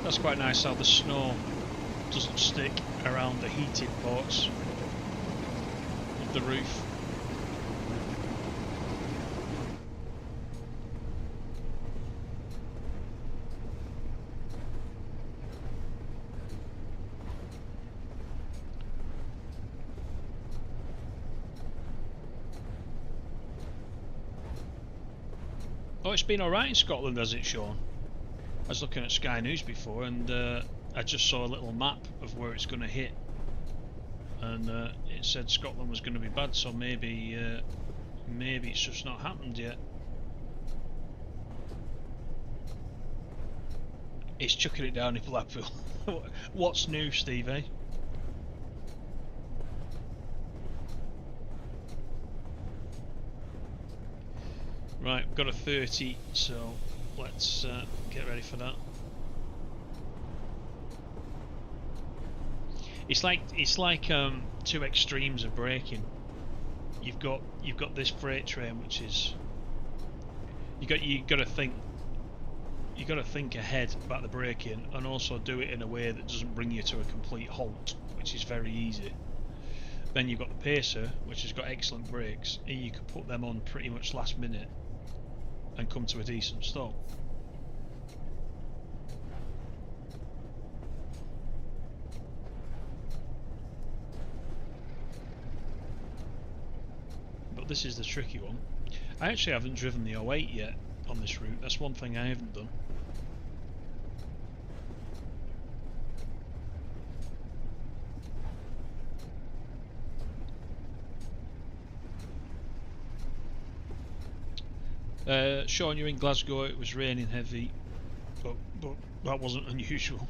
S1: That's quite nice how the snow doesn't stick around the heated parts. the roof. Oh, it's been alright in Scotland, has it, Sean? I was looking at Sky News before, and I just saw a little map of where it's going to hit, and it said Scotland was going to be bad, so maybe it's just not happened yet. It's chucking it down in Blackpool. What's new, Steve, eh? Right, we've got a 30, so let's get ready for that. It's like two extremes of braking. You've got this freight train, which is you got to think ahead about the braking, and also do it in a way that doesn't bring you to a complete halt, which is very easy. Then you've got the pacer, which has got excellent brakes, and you can put them on pretty much last minute and come to a decent stop. But this is the tricky one. I actually haven't driven the 08 yet on this route. That's one thing I haven't done. Sean, you're in Glasgow. It was raining heavy, but that wasn't unusual.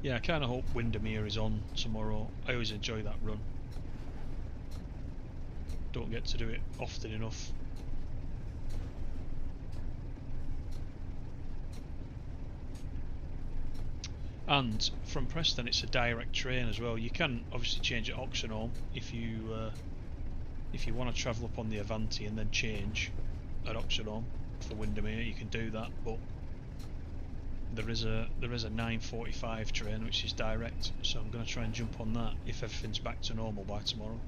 S1: Yeah, I kind of hope Windermere is on tomorrow. I always enjoy that run. Don't get to do it often enough. And from Preston, it's a direct train as well. You can obviously change at Oxenholme if you want to travel up on the Avanti and then change at Oxenholme for Windermere. You can do that, but there is a 9:45 train which is direct, so I'm going to try and jump on that if everything's back to normal by tomorrow.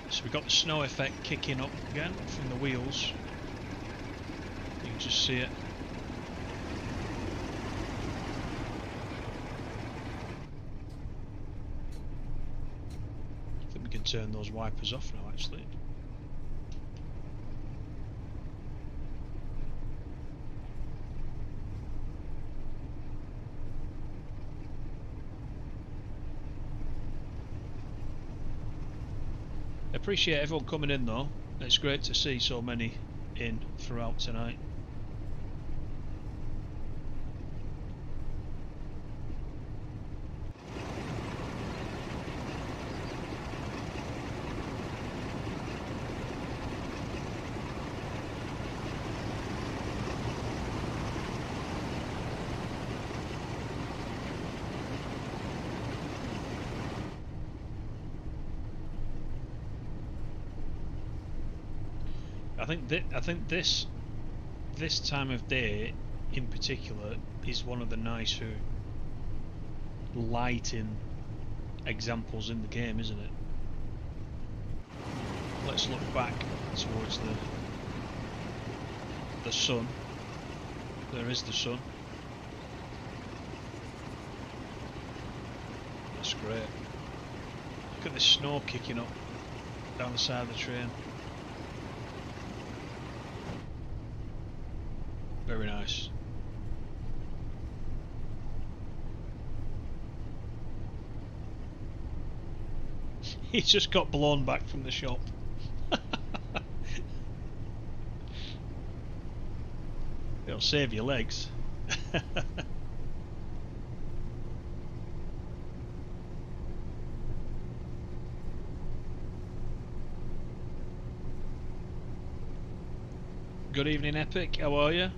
S1: So we've got the snow effect kicking up again from the wheels. You can just see it. I think we can turn those wipers off now actually. Appreciate everyone coming in though. It's great to see so many in throughout tonight. I think this time of day in particular is one of the nicer lighting examples in the game, isn't it? Let's look back towards the sun. There is the sun. That's great. Look at this snow kicking up down the side of the train. Very nice. He's just got blown back from the shop. It'll save your legs. Good evening, Epic. How are you?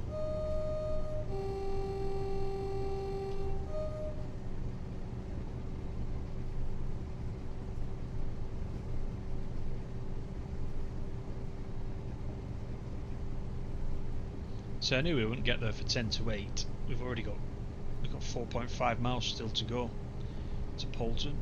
S1: So I knew we wouldn't get there for 10 to 8. We've got 4.5 miles still to go to Poulton.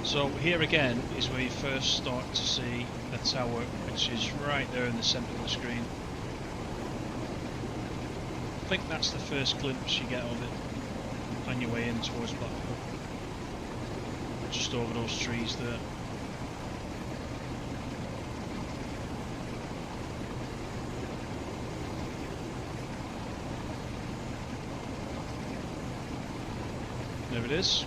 S1: So here again is where you first start to see the tower, which is right there in the centre of the screen. I think that's the first glimpse you get of it on your way in towards Blackpool. Just over those trees there. There it is.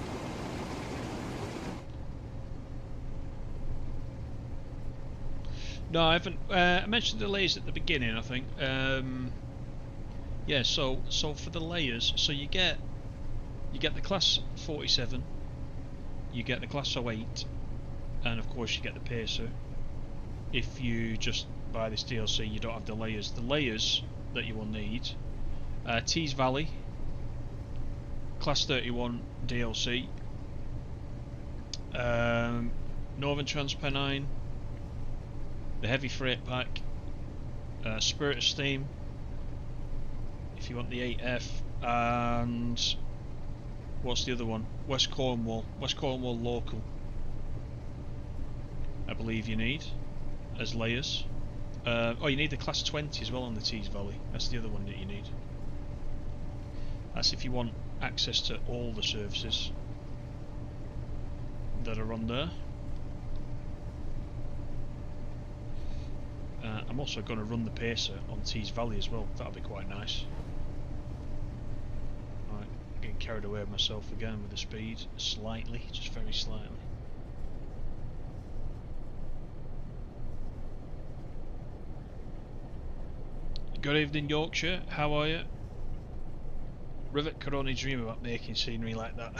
S1: No, I haven't. I mentioned the layers at the beginning, I think. Yeah, so for the layers, so you get the class 47, you get the class 08, and of course you get the Pacer. If you just buy this DLC, you don't have the layers. The layers that you will need: Tees Valley, class 31 DLC, Northern Transpennine, the heavy freight pack, Spirit of Steam if you want the 8F, and what's the other one? West Cornwall local, I believe you need as layers. Oh, you need the class 20 as well on the Tees Valley. That's the other one that you need. That's if you want access to all the services that are on there. I'm also going to run the Pacer on Tees Valley as well. That'll be quite nice. Right, getting carried away with myself again with the speed, slightly, just very slightly. Good evening, Yorkshire. How are you? Rivet could only dream about making scenery like that.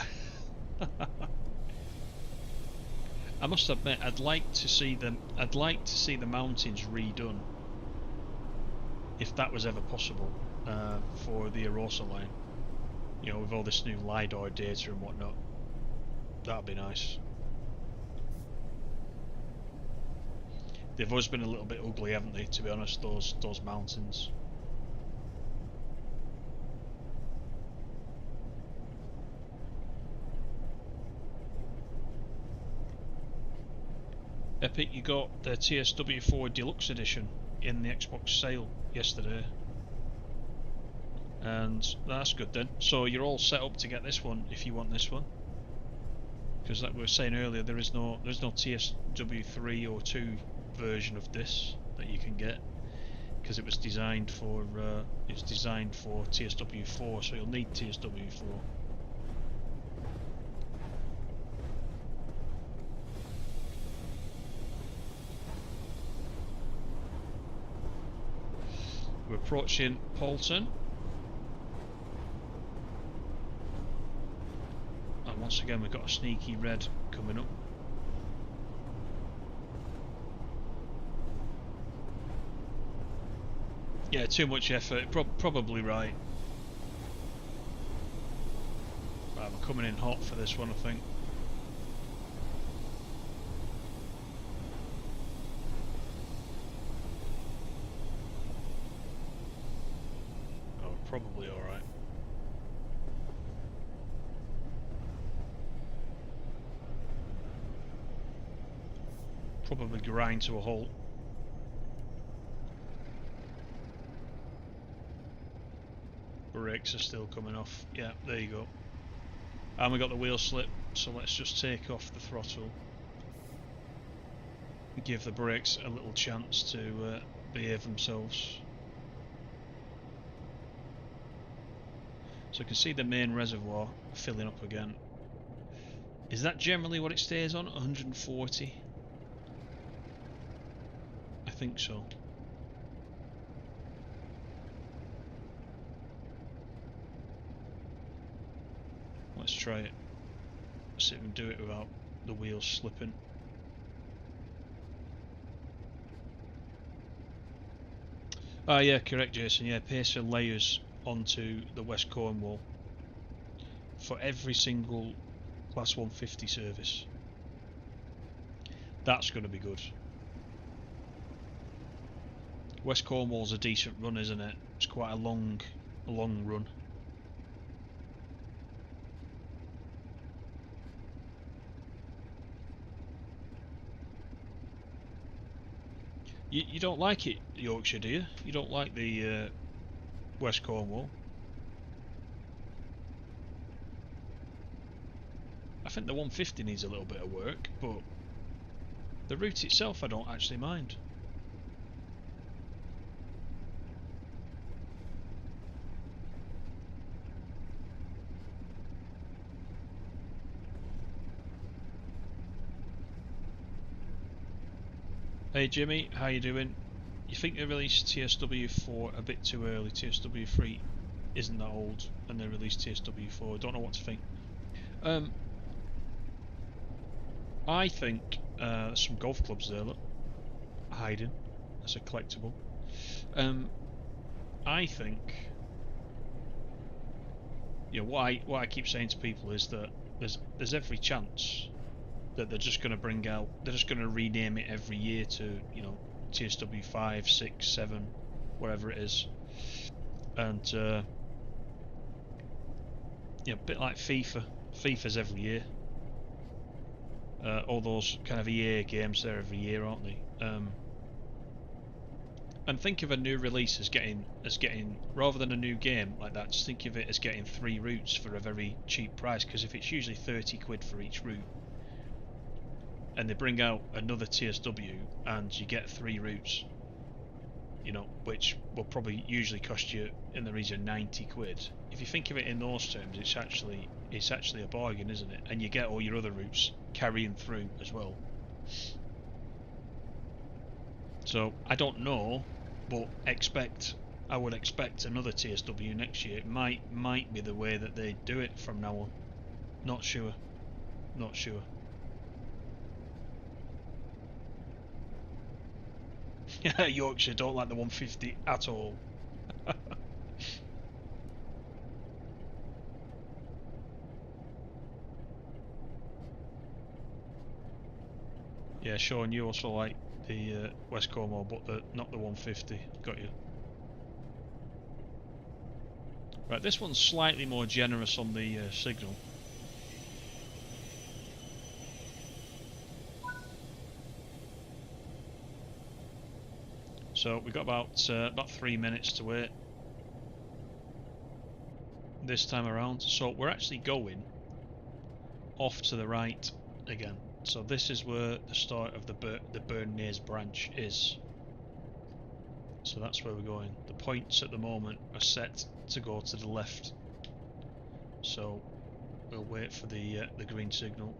S1: I must admit, I'd like to see the mountains redone, if that was ever possible, for the Arosa line. You know, with all this new LiDAR data and whatnot. That'd be nice. They've always been a little bit ugly, haven't they, to be honest, those mountains. Epic, you got the TSW4 Deluxe Edition in the Xbox sale yesterday, and that's good then. So you're all set up to get this one if you want this one, because like we were saying earlier, there's no TSW3 or 2 version of this that you can get, because it was designed for TSW4, so you'll need TSW4. We're approaching Poulton, and once again we've got a sneaky red coming up. Yeah, too much effort. Probably right. Right, we're coming in hot for this one, I think. Oh, we're probably all right. Probably grind to a halt. Brakes are still coming off. Yeah, there you go. And we got the wheel slip, so let's just take off the throttle. Give the brakes a little chance to behave themselves. So you can see the main reservoir filling up again. Is that generally what it stays on? 140? I think so. Let's try it. See if we can do it without the wheels slipping. Ah, yeah, correct, Jason. Yeah, pacer layers onto the West Cornwall for every single Class 150 service. That's going to be good. West Cornwall's a decent run, isn't it? It's quite a long run. You don't like it, Yorkshire, do you? You don't like the West Cornwall? I think the 150 needs a little bit of work, but the route itself I don't actually mind. Hey Jimmy, how you doing? You think they released TSW4 a bit too early? TSW3 isn't that old, and they released TSW4. Don't know what to think. I think there's some golf clubs there. Look, hiding. That's a collectible. I think, you know, what I keep saying to people is that there's every chance that they're just going to bring out, they're just going to rename it every year to, you know, TSW 5, 6, 7, whatever it is, and you know, a bit like FIFA. FIFA's every year. All those kind of EA games, they're every year, aren't they? And think of a new release as getting rather than a new game like that, just think of it as getting 3 routes for a very cheap price, because if it's usually 30 quid for each route, and they bring out another TSW and you get 3 routes, you know, which will probably usually cost you in the region of 90 quid. If you think of it in those terms, it's actually a bargain, isn't it? And you get all your other routes carrying through as well. So I don't know, but I would expect another TSW next year. It might be the way that they do it from now on. Not sure. Not sure. Yorkshire don't like the 150 at all. Yeah, Sean, you also like the West Cornwall, but not the 150. Got you. Right, this one's slightly more generous on the signal. So we've got about 3 minutes to wait this time around. So we're actually going off to the right again. So this is where the start of the Burnnays branch is. So that's where we're going. The points at the moment are set to go to the left. So we'll wait for the green signal.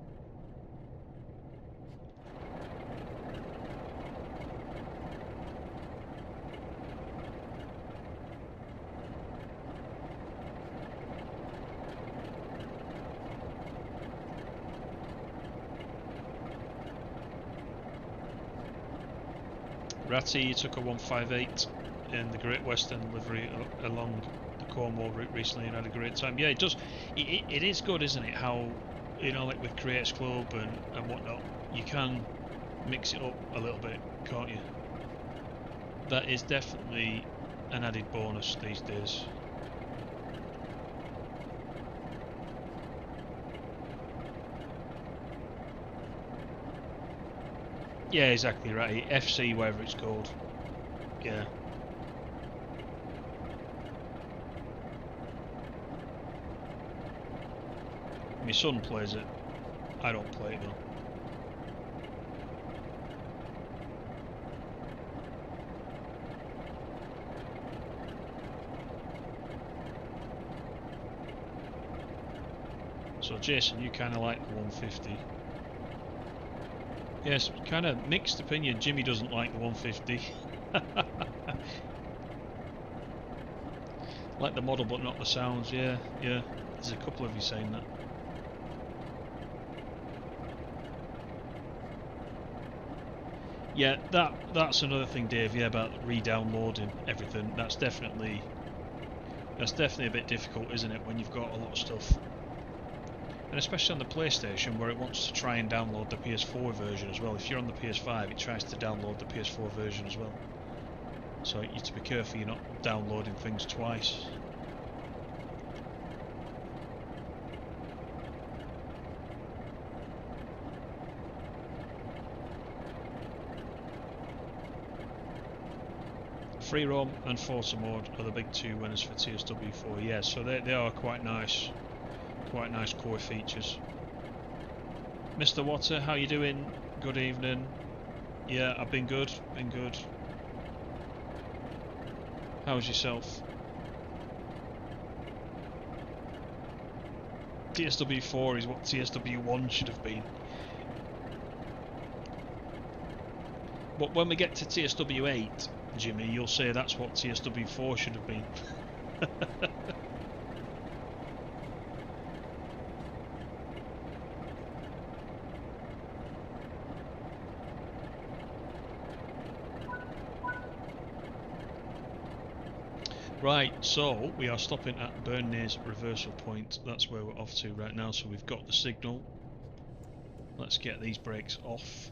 S1: Ratty, you took a 158. in the Great Western livery along the Cornwall route recently and had a great time. Yeah, it does. It is good, isn't it? How, you know, like with Creators Club and whatnot, you can mix it up a little bit, can't you? That is definitely an added bonus these days. Yeah, exactly right. FC, whatever it's called. Yeah. My son plays it. I don't play it though. So Jason, you kind of like the 150. Yes, kind of mixed opinion. Jimmy doesn't like the 150. Like the model but not the sounds, yeah, yeah. There's a couple of you saying that. Yeah, that's another thing, Dave, yeah, about re-downloading everything. That's definitely a bit difficult, isn't it, when you've got a lot of stuff. And especially on the PlayStation, where it wants to try and download the PS4 version as well. If you're on the PS5, it tries to download the PS4 version as well. So you have to be careful you're not downloading things twice. Free roam and Forza mode are the big two winners for TSW4. Yeah, so they are quite nice core features. Mr. Water, how you doing? Good evening. Yeah, I've been good. How's yourself? TSW4 is what TSW1 should have been. But when we get to TSW8, Jimmy, you'll say that's what TSW4 should have been. Right, so we are stopping at Burnley's reversal point. That's where we're off to right now. So we've got the signal. Let's get these brakes off.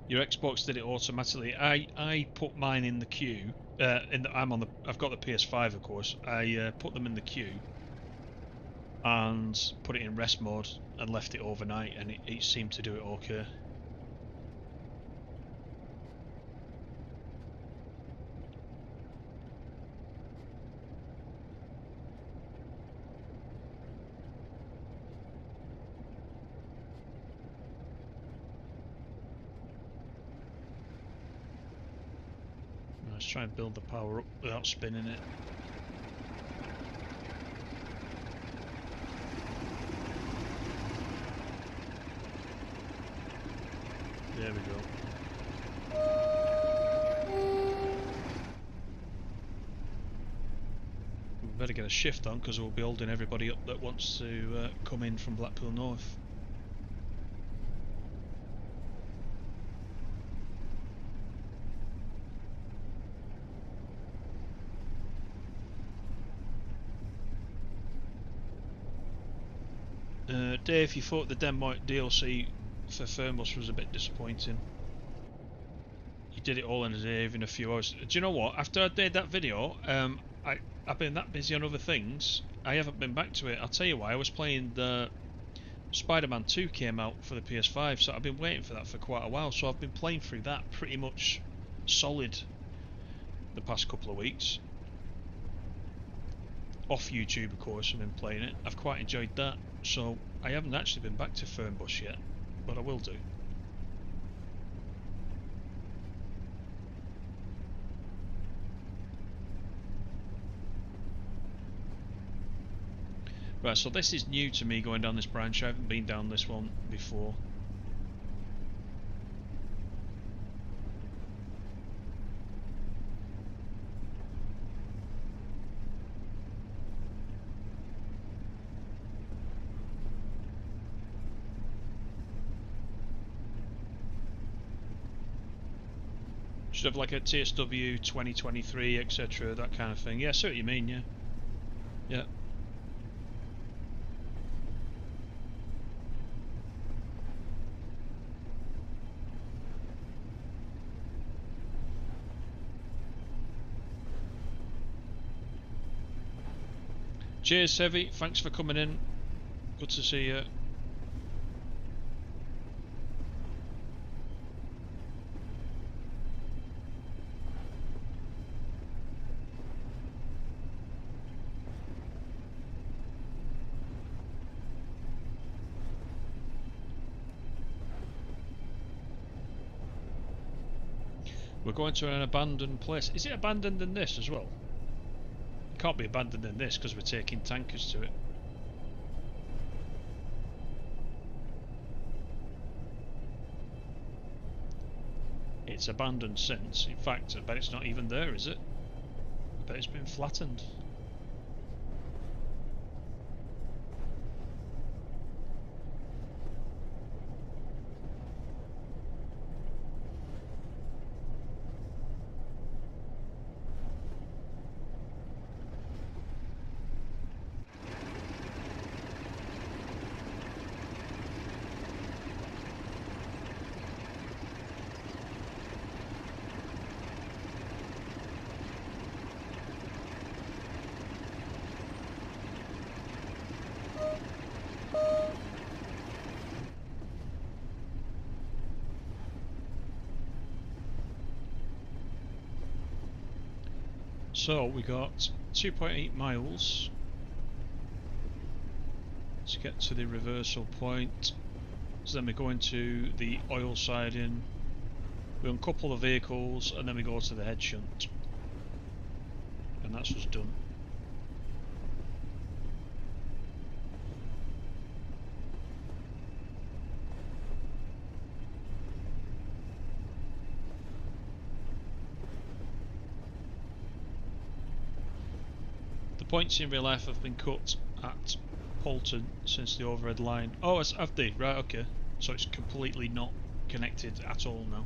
S1: Your Xbox did it automatically. I put mine in the queue. I've got the PS5, of course. I put them in the queue and put it in rest mode and left it overnight, and it seemed to do it okay. Let's try and build the power up without spinning it. There we go. We better get a shift on because we'll be holding everybody up that wants to come in from Blackpool North. Dave, you thought the Denmark DLC for Fernbus was a bit disappointing. You did it all in a day, in a few hours. Do you know what? After I did that video, I've been that busy on other things, I haven't been back to it. I'll tell you why. I was playing the Spider-Man 2 came out for the PS5, so I've been waiting for that for quite a while. So I've been playing through that pretty much solid the past couple of weeks. Off YouTube, of course, I've been playing it. I've quite enjoyed that. So I haven't actually been back to Fernbus yet, but I will do. Right, so this is new to me going down this branch. I haven't been down this one before. Should have like a TSW 2023, etc. That kind of thing. Yeah, I see what you mean. Yeah. Yeah. Cheers, Heavy. Thanks for coming in. Good to see you. We're going to an abandoned place. Is it abandoned in this as well? It can't be abandoned in this because we're taking tankers to it. It's abandoned since. In fact, I bet it's not even there, is it? I bet it's been flattened. So we got 2.8 miles to get to the reversal point. So then we go into the oil siding, we uncouple the vehicles, and then we go to the head shunt. And that's us done. Points in real life have been cut at Poulton since the overhead line. Oh, have they? Right, okay. So it's completely not connected at all now.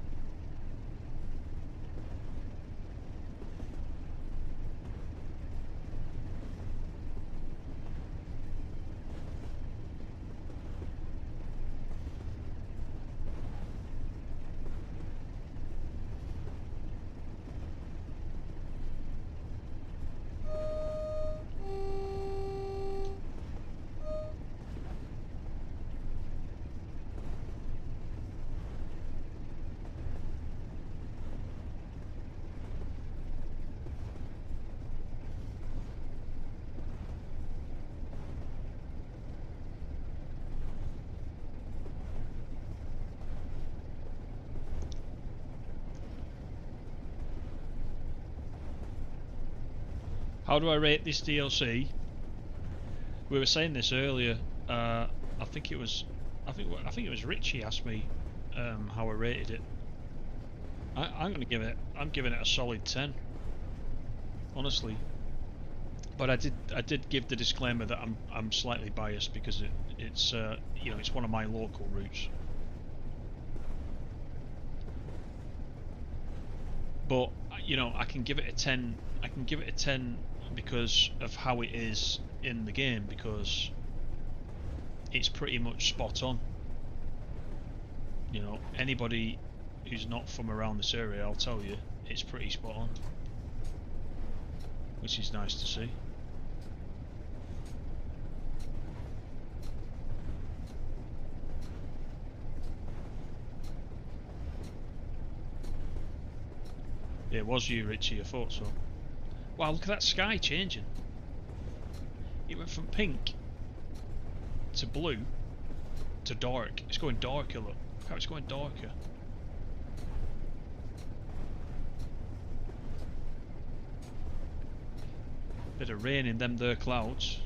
S1: How do I rate this DLC? We were saying this earlier. I think it was Richie asked me how I rated it. I'm giving it a solid 10. Honestly. But I did give the disclaimer that I'm slightly biased because it's you know, it's one of my local routes. But you know, I can give it a 10. I can give it a 10 because of how it is in the game, because it's pretty much spot on. You know, anybody who's not from around this area, I'll tell you, it's pretty spot on, which is nice to see. Yeah, it was you, Richie, I thought so. Wow, look at that sky changing. It went from pink to blue to dark. It's going darker, look. Look how it's going darker. Bit of rain in them there clouds.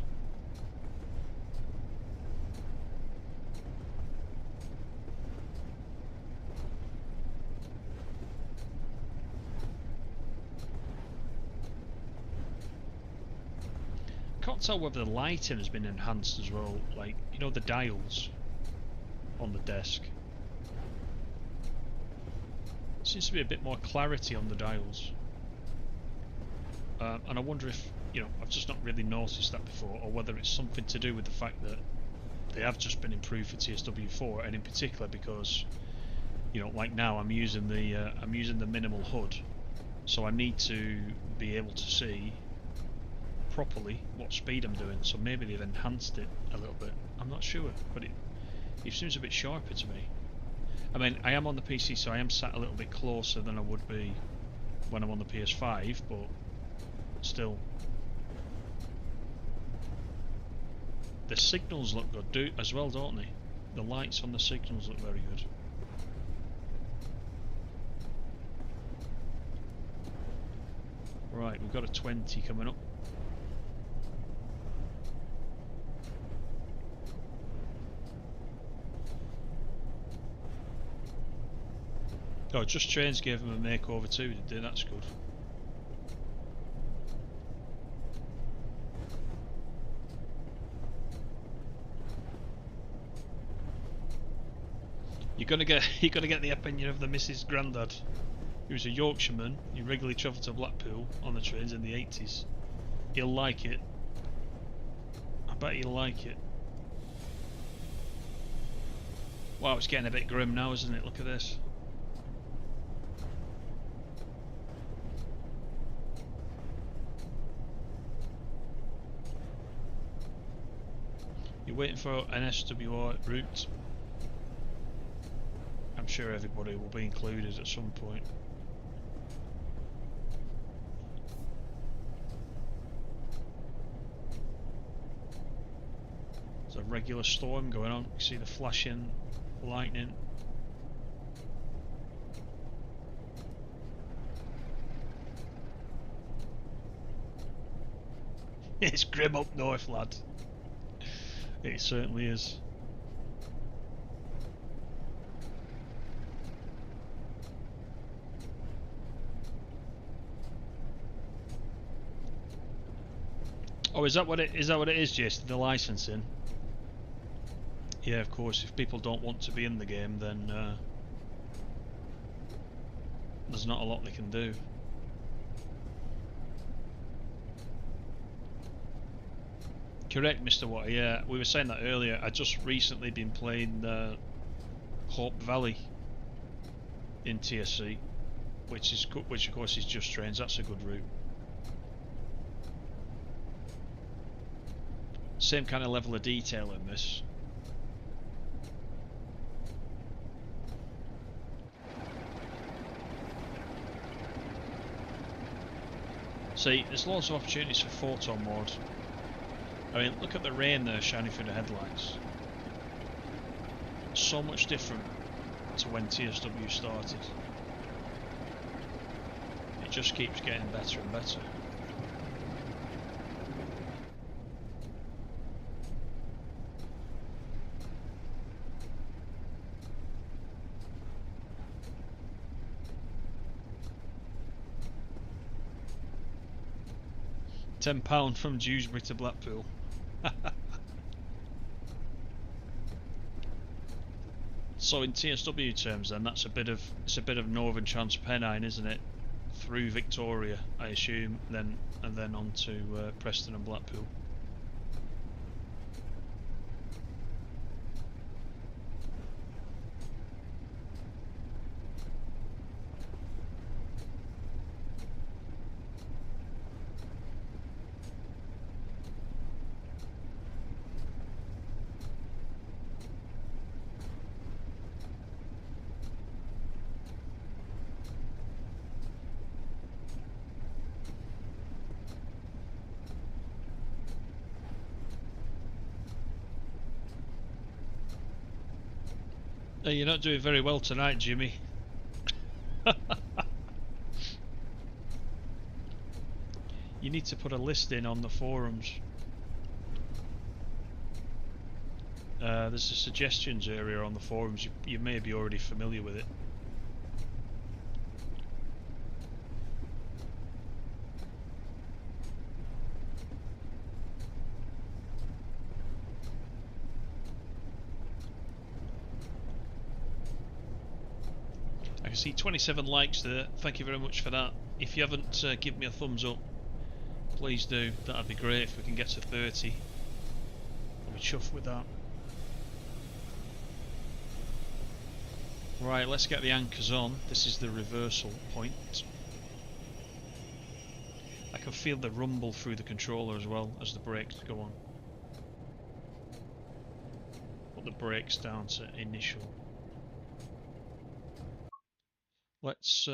S1: Can't tell whether the lighting has been enhanced as well, like, you know, the dials on the desk. Seems to be a bit more clarity on the dials. And I wonder if, you know, I've just not really noticed that before, or whether it's something to do with the fact that they have just been improved for TSW4, and in particular because, you know, like now I'm using the minimal HUD, so I need to be able to see properly what speed I'm doing. So maybe they've enhanced it a little bit. I'm not sure, but it seems a bit sharper to me. I mean, I am on the PC, so I am sat a little bit closer than I would be when I'm on the PS5, but still. The signals look good as well, don't they? The lights on the signals look very good. Right, we've got a 20 coming up. Oh, Just Trains gave them a makeover too, did they? That's good. You're gonna get the opinion of the Mrs. Grandad. He was a Yorkshireman. He regularly travelled to Blackpool on the trains in the 80s. He'll like it. I bet he'll like it. Wow, it's getting a bit grim now, isn't it? Look at this. You're waiting for an SWR route. I'm sure everybody will be included at some point. There's a regular storm going on. You see the flashing lightning. It's grim up north, lad. It certainly is. Oh, is that what it is, Jason? The licensing? Yeah, of course. If people don't want to be in the game, then there's not a lot they can do. Correct, Mr. Water. Yeah, we were saying that earlier. I just recently been playing Hope Valley in TSC, which of course is Just Trains. That's a good route. Same kind of level of detail in this. See, there's lots of opportunities for photo mode. I mean, look at the rain there shining through the headlights. So much different to when TSW started. It just keeps getting better and better. £10 from Dewsbury to Blackpool. So in TSW terms, then it's a bit of Northern Transpennine, isn't it? Through Victoria, I assume, and then on to Preston and Blackpool. Hey, you're not doing very well tonight, Jimmy. You need to put a list in on the forums. There's a suggestions area on the forums. You may be already familiar with it. I can see 27 likes there. Thank you very much for that. If you haven't given me a thumbs up, please do. That'd be great if we can get to 30. I'll be chuffed with that. Right, let's get the anchors on. This is the reversal point. I can feel the rumble through the controller as well as the brakes go on. Put the brakes down to initial. Let's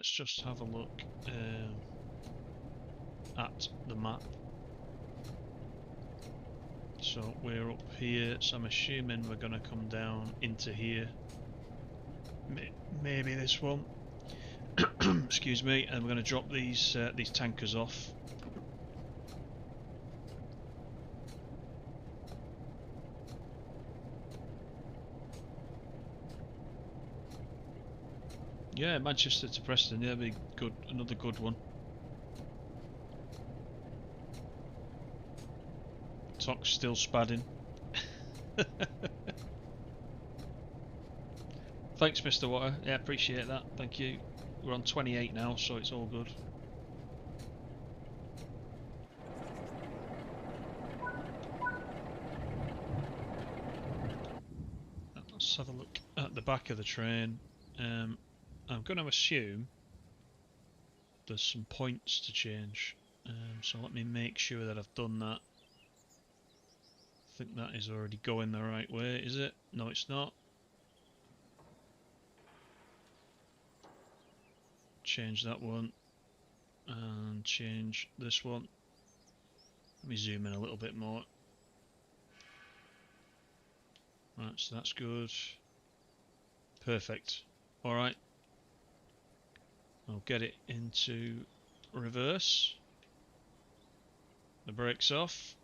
S1: just have a look at the map. So we're up here, so I'm assuming we're going to come down into here. Maybe this one. Excuse me, and we're going to drop these tankers off. Yeah, Manchester to Preston. Yeah, be good. Another good one. Tock's still spadding. Thanks, Mr. Water. Yeah, appreciate that. Thank you. We're on 28 now, so it's all good. Let's have a look at the back of the train. I'm going to assume there's some points to change. So let me make sure that I've done that. I think that is already going the right way, is it? No, it's not. Change that one and change this one. Let me zoom in a little bit more. Right, so that's good. Perfect. Alright. I'll get it into reverse. The brakes off.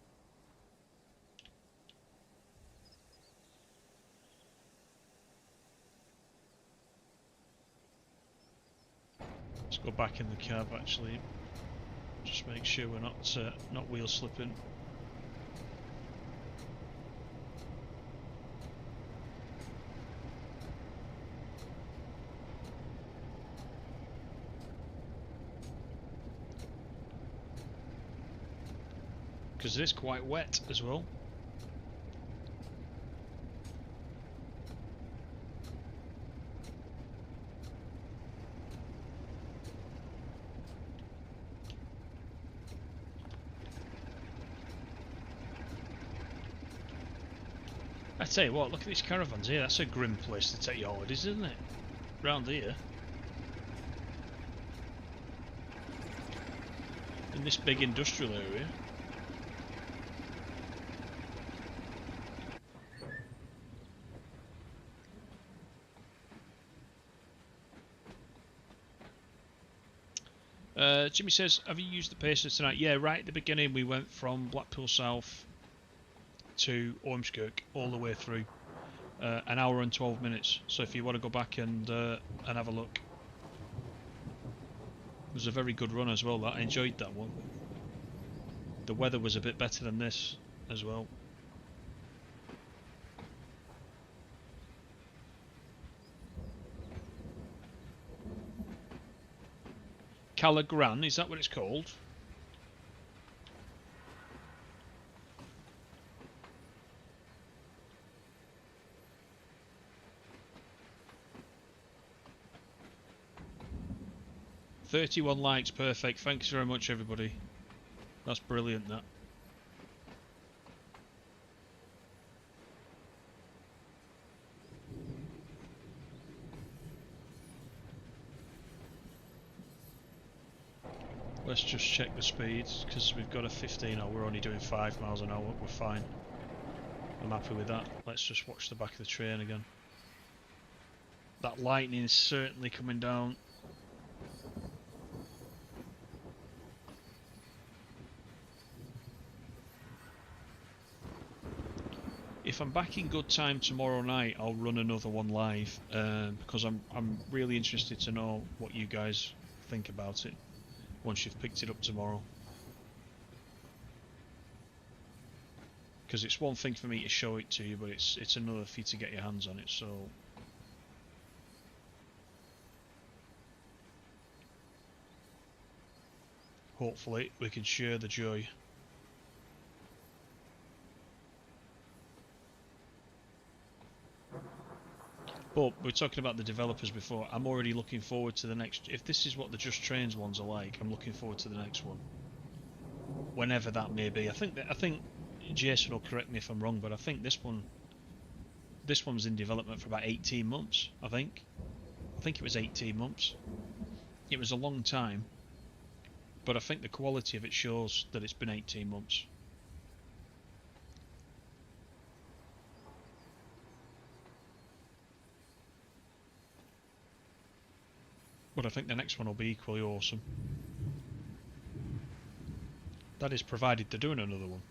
S1: Let's go back in the cab actually. Just make sure we're not wheel slipping. Because it is quite wet as well. I tell you what, look at these caravans here. That's a grim place to take your holidays, isn't it? Round here. In this big industrial area. Jimmy says, have you used the Pacers tonight? Yeah, right at the beginning we went from Blackpool South to Ormskirk all the way through. An hour and 12 minutes. So if you want to go back and have a look. It was a very good run as well. I enjoyed that one. The weather was a bit better than this as well. Calagran, is that what it's called? "31 likes, perfect. Thanks very much, everybody. That's brilliant, that. Let's just check the speeds, because we've got a 15, or we're only doing 5 miles an hour. We're fine. I'm happy with that. Let's just watch the back of the train again. That lightning is certainly coming down. If I'm back in good time tomorrow night, I'll run another one live, because I'm really interested to know what you guys think about it once you've picked it up tomorrow. Because it's one thing for me to show it to you, but it's another for you to get your hands on it. So hopefully we can share the joy. But we were talking about the developers before. I'm already looking forward to the next. If this is what the Just Trains ones are like, I'm looking forward to the next one. Whenever that may be. I think Jason will correct me if I'm wrong, but I think this one's in development for about 18 months. I think it was 18 months. It was a long time, but I think the quality of it shows that it's been 18 months. But I think the next one will be equally awesome. That is provided they're doing another one.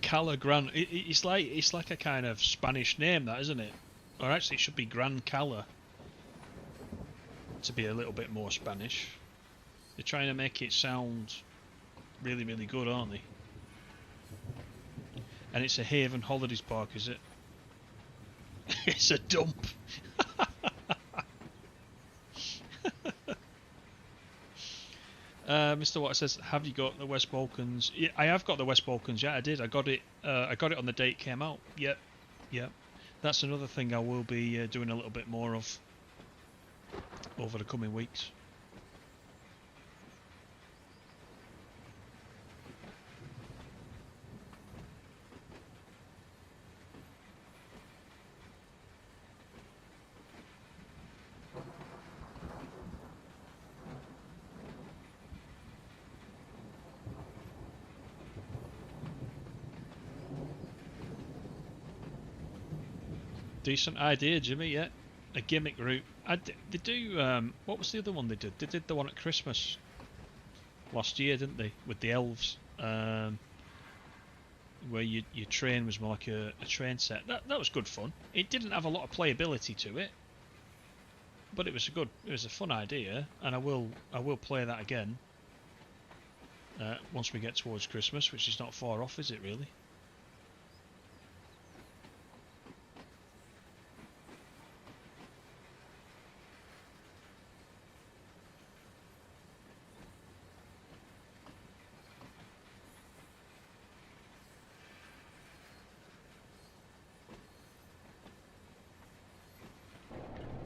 S1: Cala Gran. It's like a kind of Spanish name, that, isn't it? Or actually, it should be Gran Cala, to be a little bit more Spanish. They're trying to make it sound really, really good, aren't they? And it's a Haven Holidays Park, is it? It's a dump. Mr. Watt says, "Have you got the West Balkans?" Yeah, I have got the West Balkans. Yeah, I did. I got it. I got it on the day it came out. Yep, yep. That's another thing I will be doing a little bit more of over the coming weeks. Decent idea, Jimmy. Yeah, a gimmick route. They do. What was the other one they did? They did the one at Christmas last year, didn't they? With the elves, where your train was more like a train set. That was good fun. It didn't have a lot of playability to it, but it was a fun idea, and I will play that again once we get towards Christmas, which is not far off, is it really?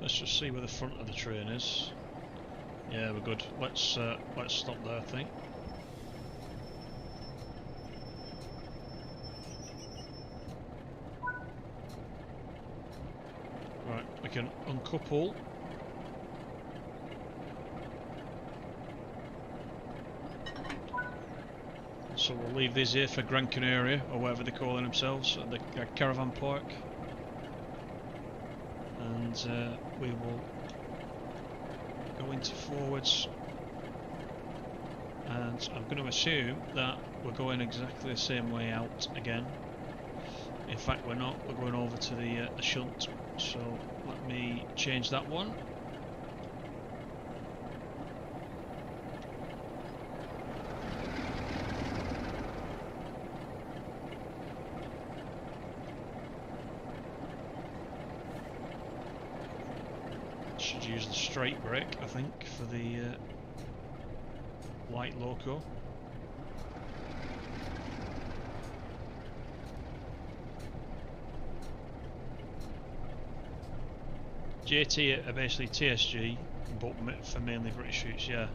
S1: Let's just see where the front of the train is. Yeah, we're good. Let's stop there, I think. Right, we can uncouple. So we'll leave these here for Gran Canaria, or whatever they're calling themselves, at the caravan park. And we will go into forwards, and I'm going to assume that we're going exactly the same way out again. In fact, we're not. We're going over to the shunt. So let me change that one. Should use the straight brake, I think, for the light loco. JT are basically TSG, but for mainly British routes, yeah.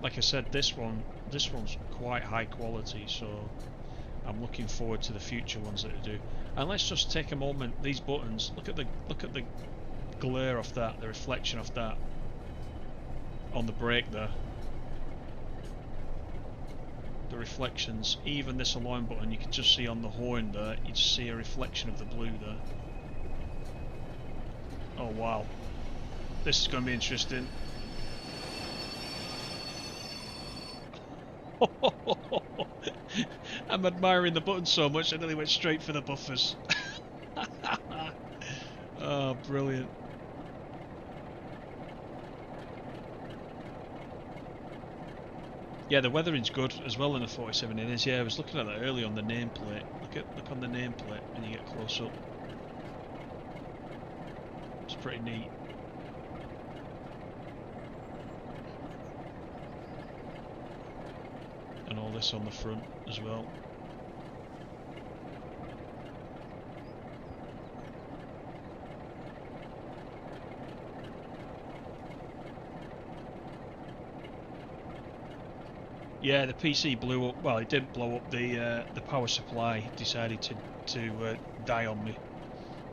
S1: Like I said, this one's quite high quality, so I'm looking forward to the future ones that they do. And let's just take a moment. These buttons, look at the glare off that, the reflection of that on the brake there. The reflections, even this alarm button, you can just see on the horn there. You just see a reflection of the blue there. Oh wow, this is going to be interesting. I'm admiring the button so much I nearly went straight for the buffers. Oh, brilliant. Yeah, the weathering's good as well in the 47 inches. Yeah, I was looking at that earlier on the nameplate. Look on the nameplate when you get close up. It's pretty neat. And all this on the front as well. Yeah, the PC blew up. Well, it didn't blow up. The power supply decided to die on me.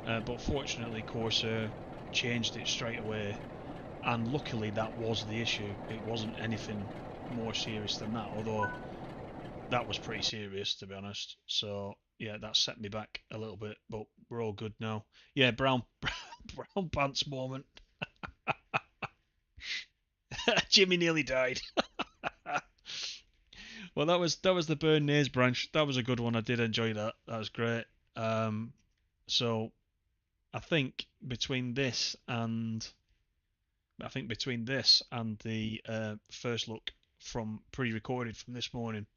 S1: But fortunately, Corsair changed it straight away, and luckily that was the issue. It wasn't anything more serious than that, although that was pretty serious to be honest. So yeah, that set me back a little bit, but we're all good now. Yeah, brown brown pants moment. Jimmy nearly died. Well, that was the Bernese branch. That was a good one. I did enjoy that. That was great. Um, so I think between this and the first look from pre-recorded from this morning,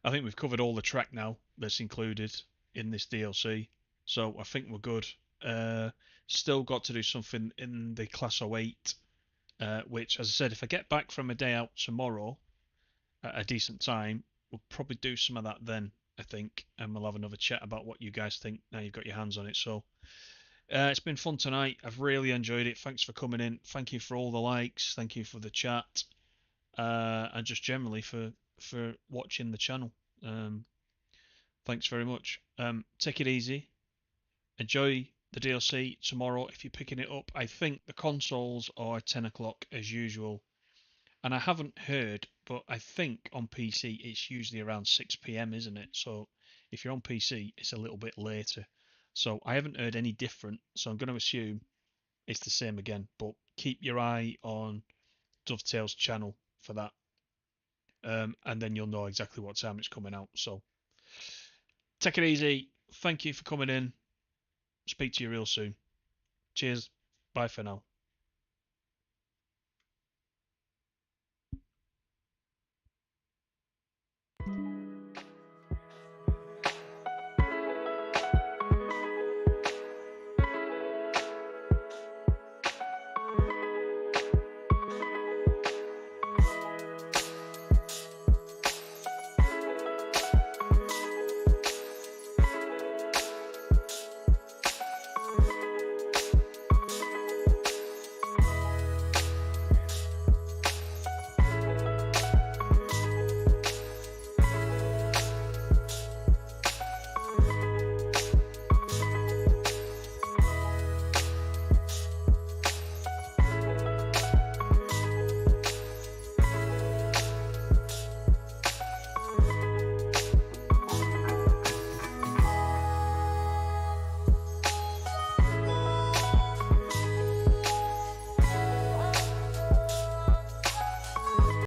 S1: I think we've covered all the track now that's included in this DLC. So I think we're good. Still got to do something in the Class 08, which, as I said, if I get back from a day out tomorrow at a decent time, we'll probably do some of that then, I think, and we'll have another chat about what you guys think now you've got your hands on it. So it's been fun tonight. I've really enjoyed it. Thanks for coming in. Thank you for all the likes. Thank you for the chat, and just generally for watching the channel. Thanks very much. Take it easy. Enjoy the DLC tomorrow if you're picking it up. I think the consoles are 10 o'clock as usual. And I haven't heard, but I think on PC it's usually around 6 p.m., isn't it? So if you're on PC, it's a little bit later. So I haven't heard any different. So I'm going to assume it's the same again. But keep your eye on Dovetail's channel for that. And then you'll know exactly what time it's coming out. So take it easy. Thank you for coming in. Speak to you real soon. Cheers. Bye for now.